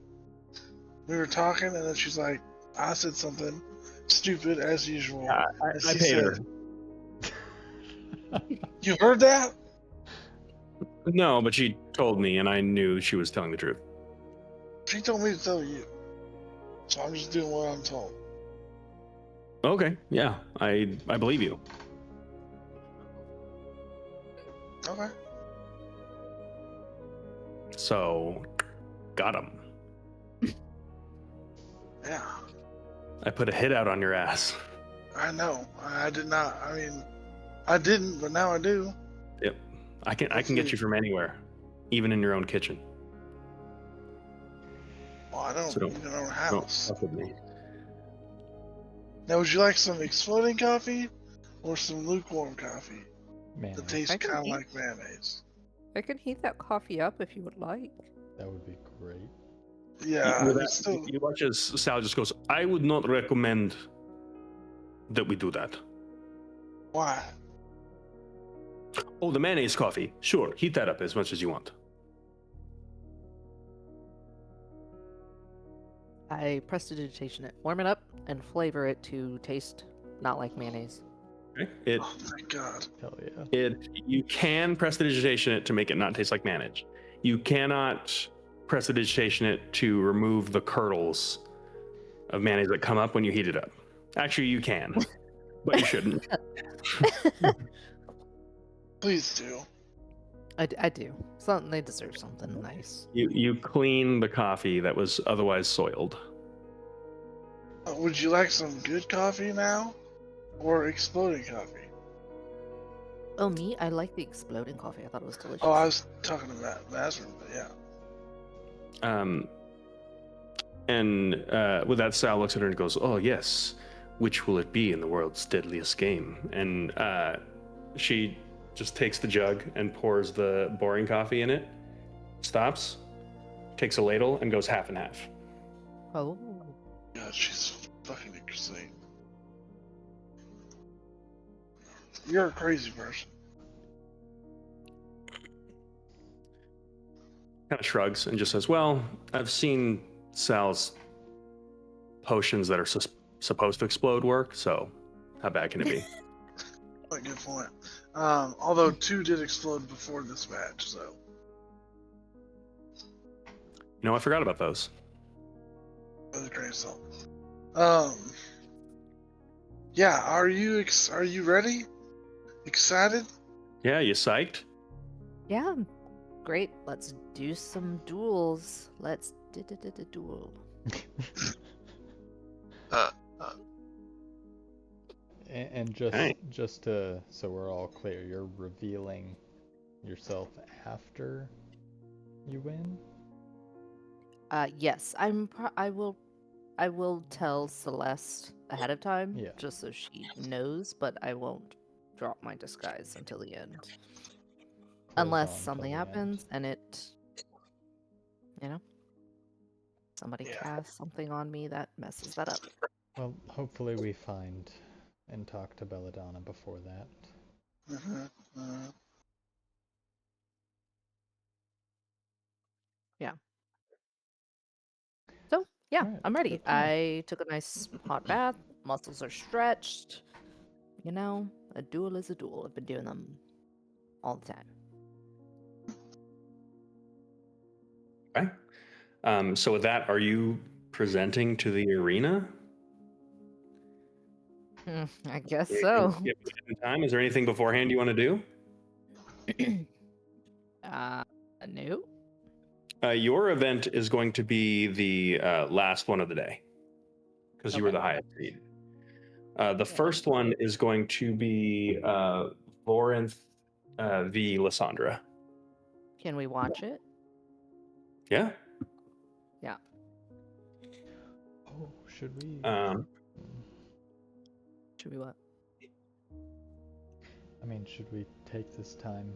We were talking, and then she's like, I said something stupid as usual. I And she paid her. said, You heard that? No, but she told me, and I knew she was telling the truth. She told me to tell you. So I'm just doing what I'm told. Okay, yeah, I believe you. Okay. So, got him. Yeah. I put a hit out on your ass. I know. I did not. I mean, I didn't, but now I do. Yep, I can get you from anywhere, even in your own kitchen. Well, I don't So don't- even own a Don't house. fuck with me. Now, would you like some exploding coffee or some lukewarm coffee Man, that tastes I can kind of eat- like mayonnaise? I can heat that coffee up if you would like. that would be great. Yeah, With it's that, still, you watch as Sal just goes, "I would not recommend that we do that." why? Oh, the mayonnaise coffee. Sure, heat that up as much as you want. I prestidigitation it, warm it up, and flavor it to taste not like mayonnaise. Okay. It Oh, thank God. Hell yeah. you can prestidigitation it to make it not taste like mayonnaise. You cannot prestidigitation it to remove the curdles of mayonnaise that come up when you heat it up. Actually, you can, but you shouldn't. Please do. I do. Something they deserve something nice. You clean the coffee that was otherwise soiled. Would you like some good coffee now? Or exploding coffee? Oh, me? I like the exploding coffee. I thought it was delicious. Oh, I was talking about Mazrin, but yeah. And with that, Sal looks at her and goes, "Oh yes, which will it be in the world's deadliest game?" And she just takes the jug and pours the boring coffee in it, stops, takes a ladle, and goes half and half. Oh. God, she's fucking insane. You're a crazy person. Kind of shrugs and just says, "Well, I've seen Sal's potions that are supposed to explode work, so how bad can it be?" A good point. Although 2 did explode before this match, so. You know, I forgot about those. With a grain of salt. Yeah, are you ready? Excited? Yeah, you psyched? Yeah. Great. Let's do some duels. Let's duel. And just to so we're all clear, you're revealing yourself after you win. Yes. I will tell Celeste ahead of time, Yeah. just so she knows. But I won't drop my disguise until the end, unless Close on something till the end. happens and it, somebody Yeah. casts something on me that messes that up. Well, hopefully we find and talk to Belladonna before that. So yeah, Alright, I'm ready. good to know. I took a nice hot bath. Muscles are stretched. A duel is a duel. I've been doing them all the time. Okay. So with that, are you presenting to the arena? I guess so. You have time? Is there anything beforehand you want to do? No. Your event is going to be the last one of the day, because you were Okay. the highest seed. The first one is going to be Vorinth v. Lysandra. Can we watch it? Yeah. Yeah. Oh, should we? Should we what? I mean, should we take this time?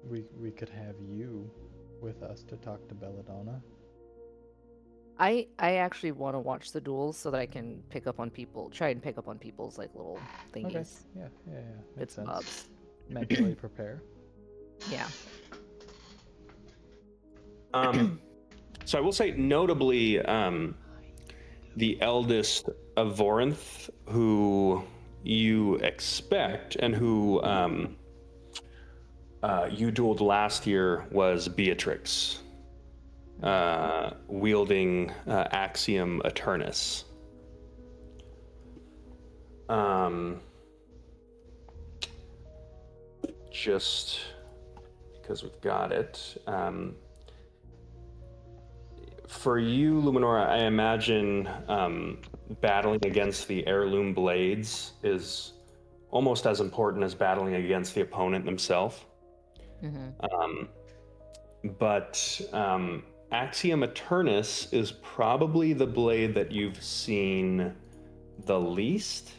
We could have you with us to talk to Belladonna. I actually want to watch the duels so that I can try and pick up on people's like little thingies. Okay. Yeah. Makes Bits and sense. bobs. Mentally prepare. Yeah. So I will say, notably, the eldest of Vorinth, who you expect and who you dueled last year, was Beatrix, wielding Axiom Eternus. Just because we've got it. For you, Luminora, I imagine battling against the heirloom blades is almost as important as battling against the opponent themselves. Mm-hmm. But Axiom Eternus is probably the blade that you've seen the least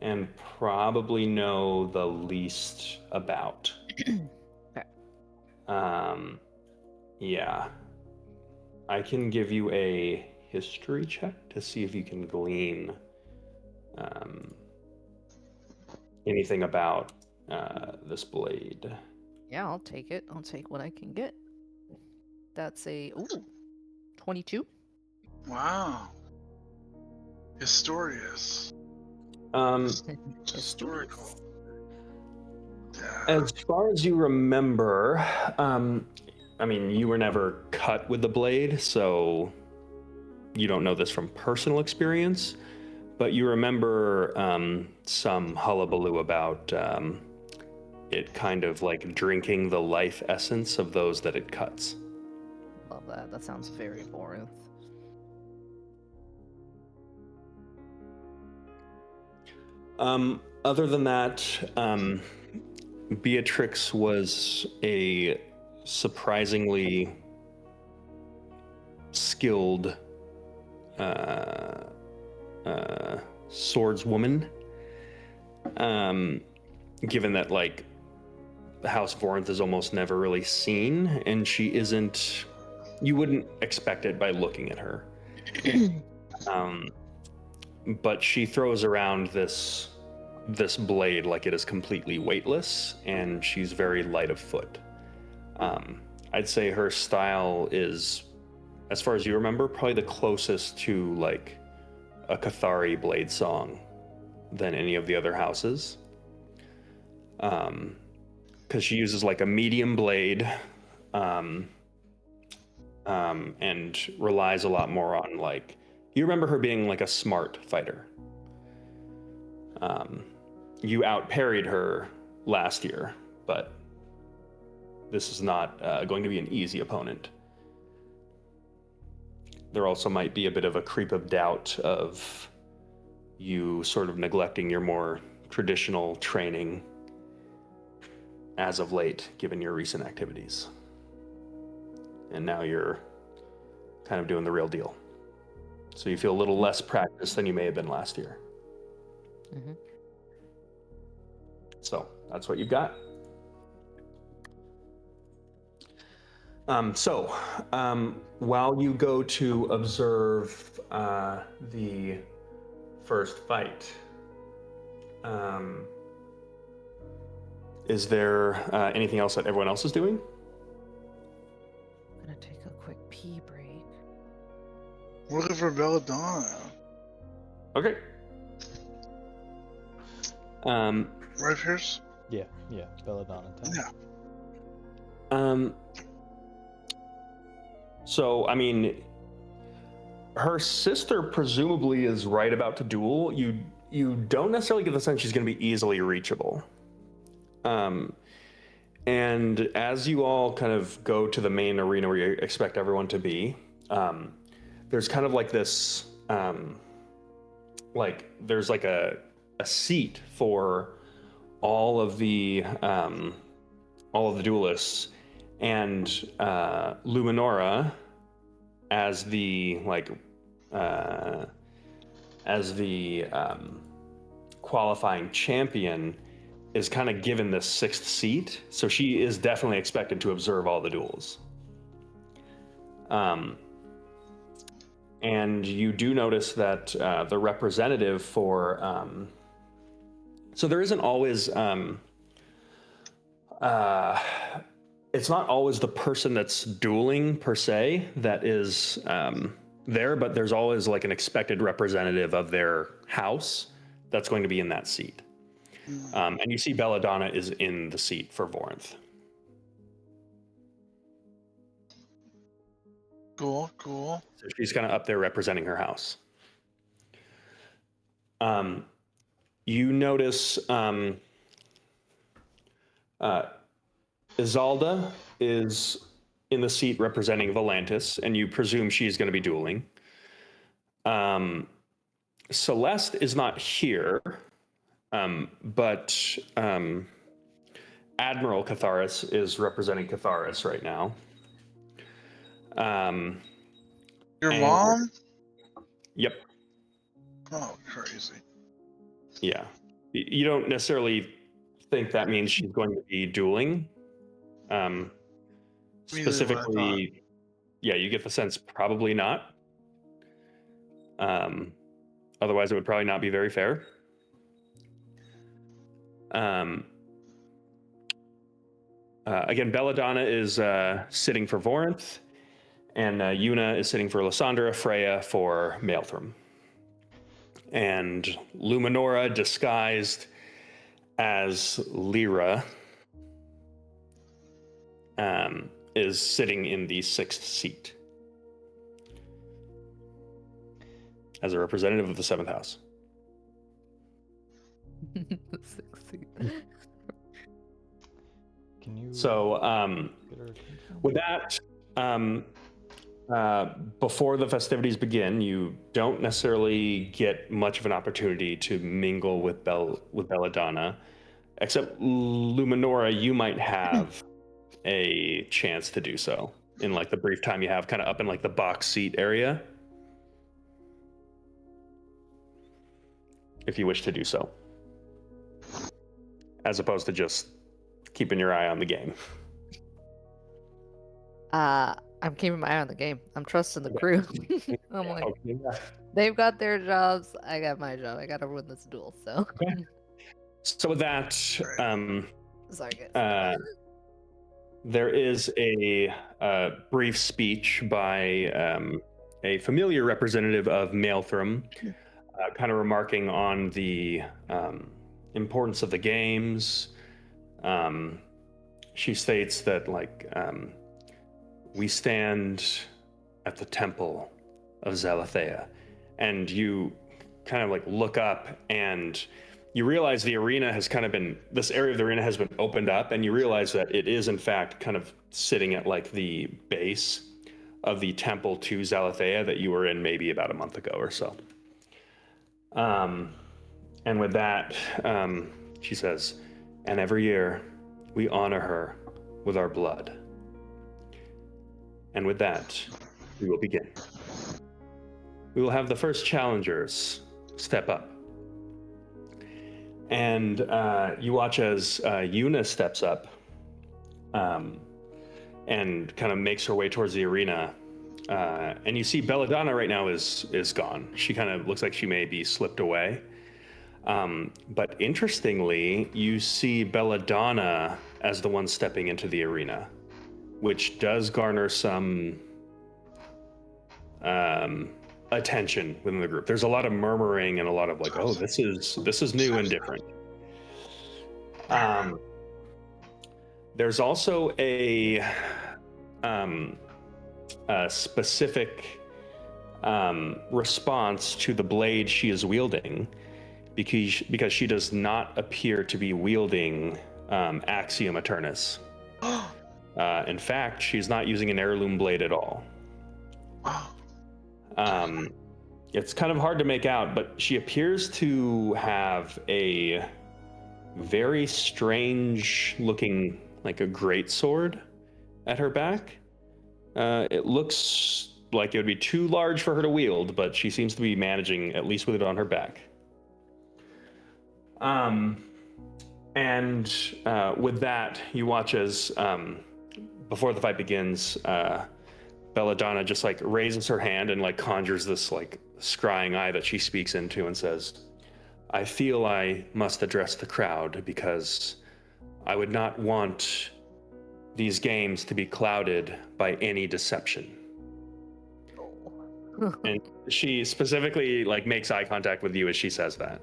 and probably know the least about. Okay. Yeah. I can give you a history check to see if you can glean anything about this blade. Yeah, I'll take it. I'll take what I can get. That's a 22. Wow. Historious. Historical. Yeah. As far as you remember, I mean, you were never cut with the blade, so you don't know this from personal experience, but you remember some hullabaloo about it kind of like drinking the life essence of those that it cuts. Love that. That sounds very boring. Other than that, Beatrix was a surprisingly skilled swordswoman. Given that, like, the House of Vorinth is almost never really seen, and she isn't. You wouldn't expect it by looking at her. But she throws around this blade like it is completely weightless, and she's very light of foot. I'd say her style is, as far as you remember, probably the closest to like a Cathari blade song than any of the other houses. Because she uses like a medium blade, and relies a lot more on, like, you remember her being like a smart fighter. You outparried her last year, but this is not going to be an easy opponent. There also might be a bit of a creep of doubt of you sort of neglecting your more traditional training as of late, given your recent activities. And now you're kind of doing the real deal. So you feel a little less practiced than you may have been last year. Mm-hmm. So that's what you've got. While you go to observe the first fight, is there anything else that everyone else is doing? I'm gonna take a quick pee break. Looking for Belladonna. Okay. Right, Pierce? Yeah, Belladonna time. Yeah. So, I mean, her sister presumably is right about to duel. You don't necessarily get the sense she's going to be easily reachable. And as you all kind of go to the main arena where you expect everyone to be, there's kind of like this, there's like a seat for all of the duelists, and Luminora, as the qualifying champion, is kind of given this sixth seat, so she is definitely expected to observe all the duels. And you do notice that the representative for so there isn't always it's not always the person that's dueling per se that is there, but there's always like an expected representative of their house that's going to be in that seat. And you see Belladonna is in the seat for Vorinth. Cool. So she's kind of up there representing her house. You notice Izalda is in the seat representing Volantis, and you presume she's going to be dueling. Celeste is not here, but Admiral Catharis is representing Catharis right now. Your mom? Yep. Oh, crazy. Yeah. You don't necessarily think that means she's going to be dueling. Specifically, yeah, you get the sense probably not. Otherwise, it would probably not be very fair. Again, Belladonna is sitting for Vorinth, and Yuna is sitting for Lysandra, Freya for Maelthram. And Luminora, disguised as Lyra, is sitting in the sixth seat as a representative of the seventh house. The 60. Can you So, get her attention? with that, before the festivities begin, you don't necessarily get much of an opportunity to mingle with Belladonna, except Luminora, you might have a chance to do so in like the brief time you have, kind of up in like the box seat area, if you wish to do so, as opposed to just keeping your eye on the game. I'm keeping my eye on the game. I'm trusting the crew. I'm like, Okay. they've got their jobs. I got my job. I gotta win this duel. So, So with that, sorry guys. there is a brief speech by a familiar representative of Maelthram, kind of remarking on the importance of the games. She states that, like, we stand at the temple of Zalathea, and you kind of like look up and you realize the arena has kind of been, this area of the arena has been opened up, and you realize that it is in fact kind of sitting at like the base of the temple to Zalathea that you were in maybe about a month ago or so. And with that, she says, and every year we honor her with our blood. And with that, we will begin. We will have the first challengers step up. And you watch as Yuna steps up and kind of makes her way towards the arena. And you see Belladonna right now is gone. She kind of looks like she may be slipped away. But interestingly, you see Belladonna as the one stepping into the arena, which does garner some attention within the group. There's a lot of murmuring and a lot of like, oh, this is new and different. There's also a specific response to the blade she is wielding, because she does not appear to be wielding Axiom Eternus. In fact, she's not using an heirloom blade at all. It's kind of hard to make out, but she appears to have a very strange looking, like a greatsword at her back. It looks like it would be too large for her to wield, but she seems to be managing at least with it on her back. And with that, you watch as before the fight begins, Belladonna just like raises her hand and like conjures this like scrying eye that she speaks into and says, I feel I must address the crowd because I would not want these games to be clouded by any deception. And she specifically like makes eye contact with you as she says that.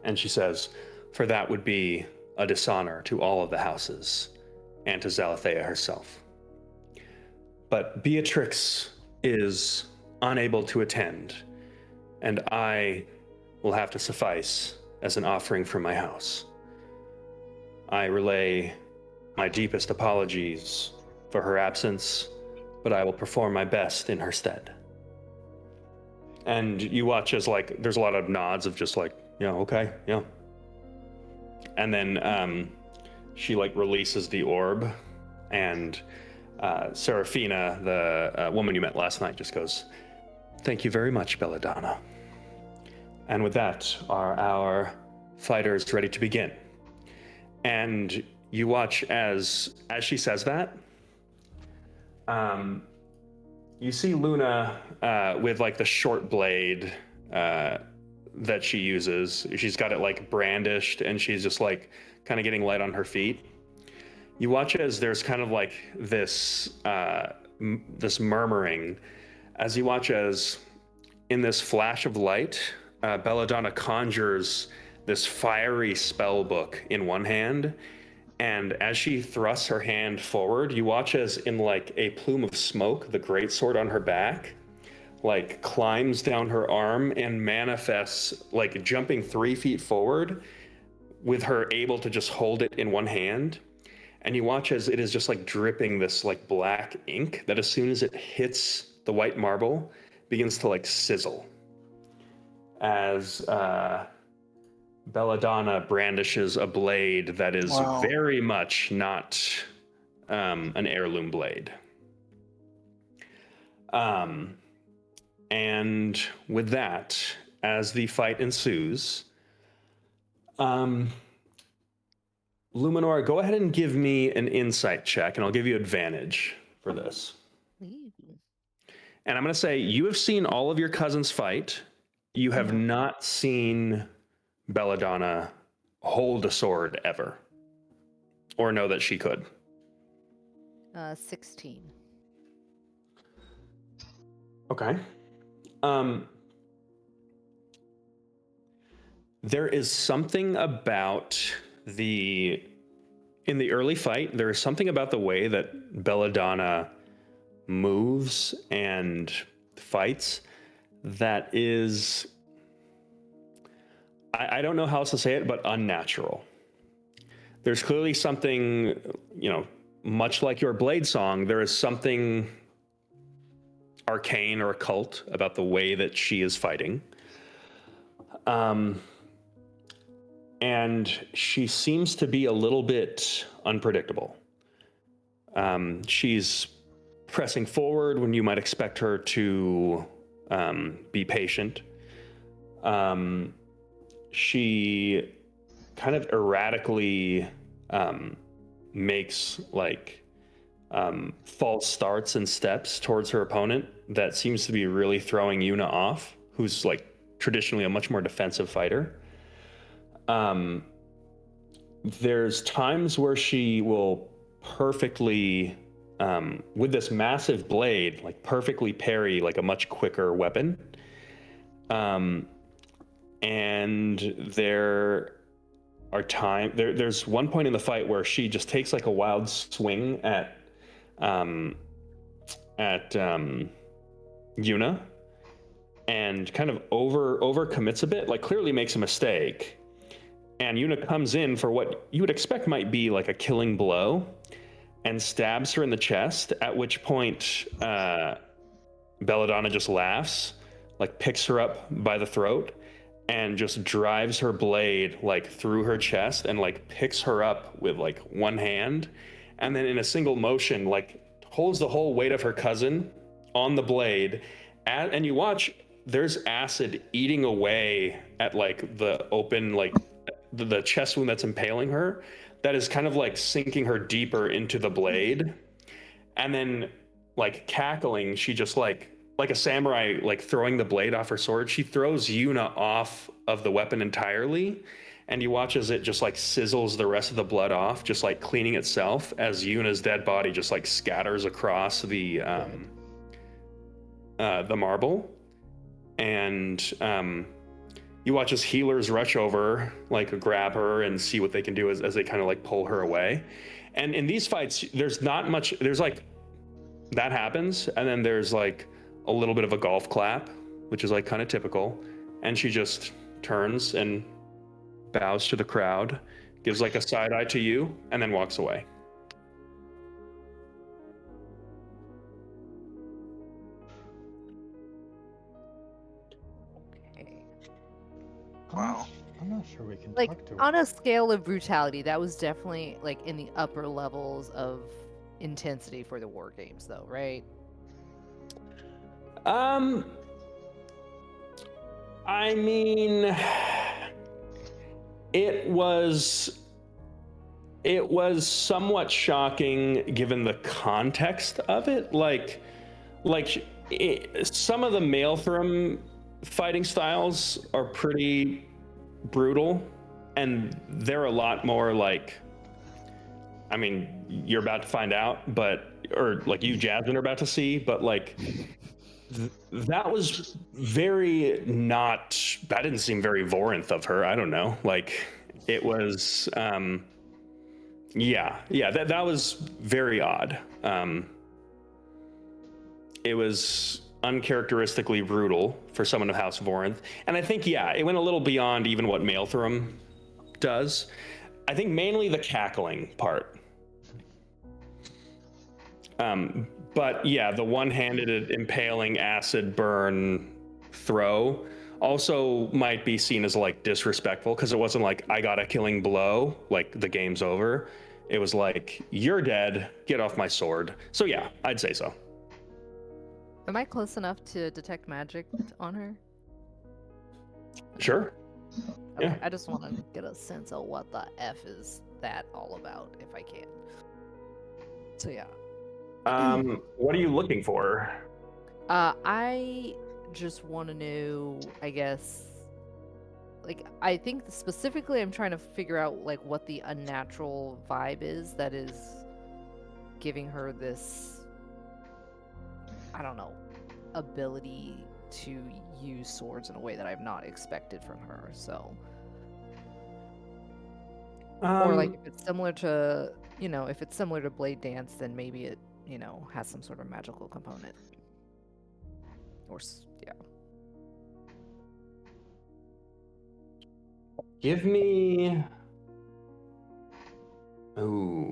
And she says, for that would be a dishonor to all of the houses and to Zalathea herself. But Beatrix is unable to attend, and I will have to suffice as an offering from my house. I relay my deepest apologies for her absence, but I will perform my best in her stead. And you watch as like there's a lot of nods of just like, yeah, okay, yeah. And then she like releases the orb, and Seraphina, the woman you met last night, just goes, thank you very much, Belladonna. And with that, are our fighters ready to begin? And you watch as she says that, you see Luna with like the short blade that she uses. She's got it like brandished, and she's just like kind of getting light on her feet. You watch as there's kind of like this this murmuring as you watch as in this flash of light, Belladonna conjures this fiery spell book in one hand, and as she thrusts her hand forward, you watch as in like a plume of smoke, the greatsword on her back like climbs down her arm and manifests like jumping 3 feet forward with her able to just hold it in one hand. and you watch as it is just like dripping this like black ink that as soon as it hits the white marble begins to like sizzle as Belladonna brandishes a blade that is very much not an heirloom blade. And with that, as the fight ensues, Luminora, go ahead and give me an insight check, and I'll give you advantage for this. Ooh. And I'm going to say you have seen all of your cousins fight. You have not seen Belladonna hold a sword ever, or know that she could. 16. Okay. There is something about in the early fight, there is something about the way that Belladonna moves and fights that is, I don't know how else to say it, but unnatural. There's clearly something, much like your Blade song, there is something arcane or occult about the way that she is fighting. And she seems to be a little bit unpredictable. She's pressing forward when you might expect her to be patient. She kind of erratically makes false starts and steps towards her opponent that seems to be really throwing Yuna off, who's traditionally a much more defensive fighter. There's times where she will perfectly, with this massive blade, perfectly parry a much quicker weapon. And there are there's one point in the fight where she just takes a wild swing at Yuna and kind of over commits a bit, clearly makes a mistake. And Yuna comes in for what you would expect might be a killing blow and stabs her in the chest, at which point Belladonna just laughs, picks her up by the throat and just drives her blade through her chest and picks her up with one hand, and then in a single motion holds the whole weight of her cousin on the blade, and you watch there's acid eating away at the open the chest wound that's impaling her, that is kind of sinking her deeper into the blade. And then cackling, she just like a samurai throwing the blade off her sword, she throws Yuna off of the weapon entirely, and you watch as it just sizzles the rest of the blood off, just cleaning itself, as Yuna's dead body just scatters across the marble. And you watch as healers rush over, grab her and see what they can do as they kind of pull her away. And in these fights, there's not much, there's that happens, and then there's a little bit of a golf clap, which is kind of typical. And she just turns and bows to the crowd, gives a side eye to you, and then walks away. Wow. I'm not sure we can talk to her. On a scale of brutality, that was definitely in the upper levels of intensity for the war games, though, right? I mean, it was somewhat shocking given the context of it. Some of the Maelstrom fighting styles are pretty brutal, and they're a lot more I mean, you're about to find out, or you, Jasmine, are about to see, but that was very not, that didn't seem very Vorinth of her. I don't know. It was, that was very odd. It was uncharacteristically brutal for someone of House Vorinth. And I think, it went a little beyond even what Maelstrom does. I think mainly the cackling part. But yeah, the one-handed impaling acid burn throw also might be seen as like disrespectful, because it wasn't like I got a killing blow, like the game's over. It was like, you're dead, get off my sword. So yeah, I'd say so. Am I close enough to detect magic on her? Sure. Okay, Yeah. I just want to get a sense of what the F is that all about, if I can. So yeah. What are you looking for? I just want to know, I guess, like, I think specifically I'm trying to figure out, like, what the unnatural vibe is that is giving her this, I don't know, ability to use swords in a way that I've not expected from her, so. Or, like, if it's similar to, if it's similar to Blade Dance, then maybe it, has some sort of magical component. Or, yeah. Give me an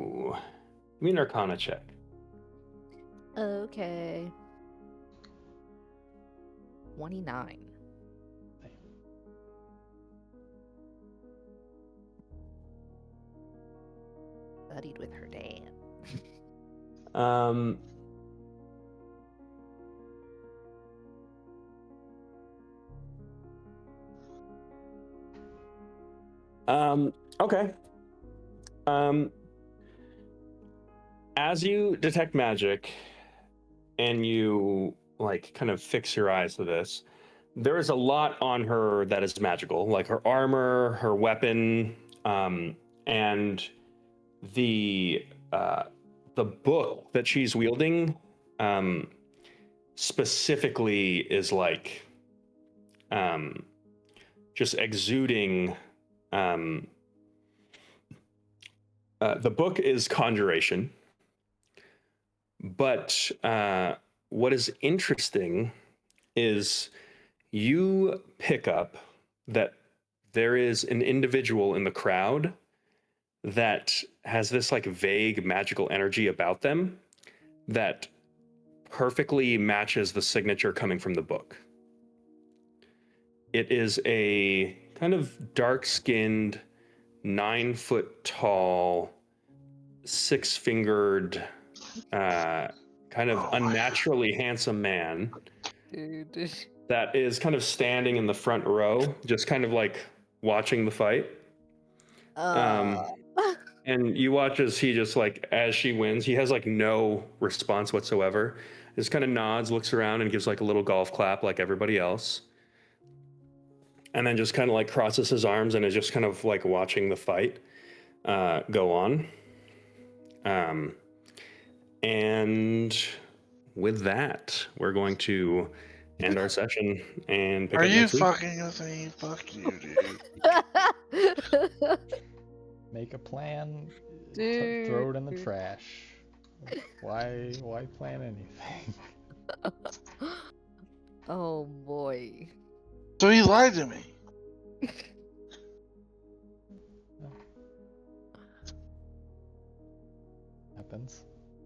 Arcana check. Okay. 29. Studied with her dad. Okay. As you detect magic and you like kind of fix your eyes to this, there is a lot on her that is magical, like her armor, her weapon, and the book that she's wielding specifically is like just exuding. The book is Conjuration, but what is interesting is you pick up that there is an individual in the crowd that has this like vague magical energy about them that perfectly matches the signature coming from the book. It is a kind of dark-skinned, 9-foot tall, 6-fingered, kind of unnaturally handsome man. Dude. That is kind of standing in the front row, just kind of like watching the fight. And you watch as he just like, as she wins, he has like no response whatsoever. Just kind of nods, looks around, and gives like a little golf clap like everybody else. And then just kind of like crosses his arms and is just kind of like watching the fight go on. And with that, we're going to end our session and pick Are up you next week. fucking with me? Fuck you, dude. Make a plan, Dude. throw it in the trash. Why plan anything? Oh boy. So he lied to me.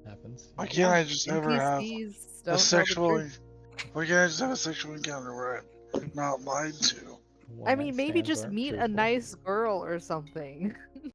Happens. Why can't I just ever have NPCs a don't sexual? tell the truth. Why can't I just have a sexual encounter where I'm not lied to? I mean, maybe just meet a nice girl or something.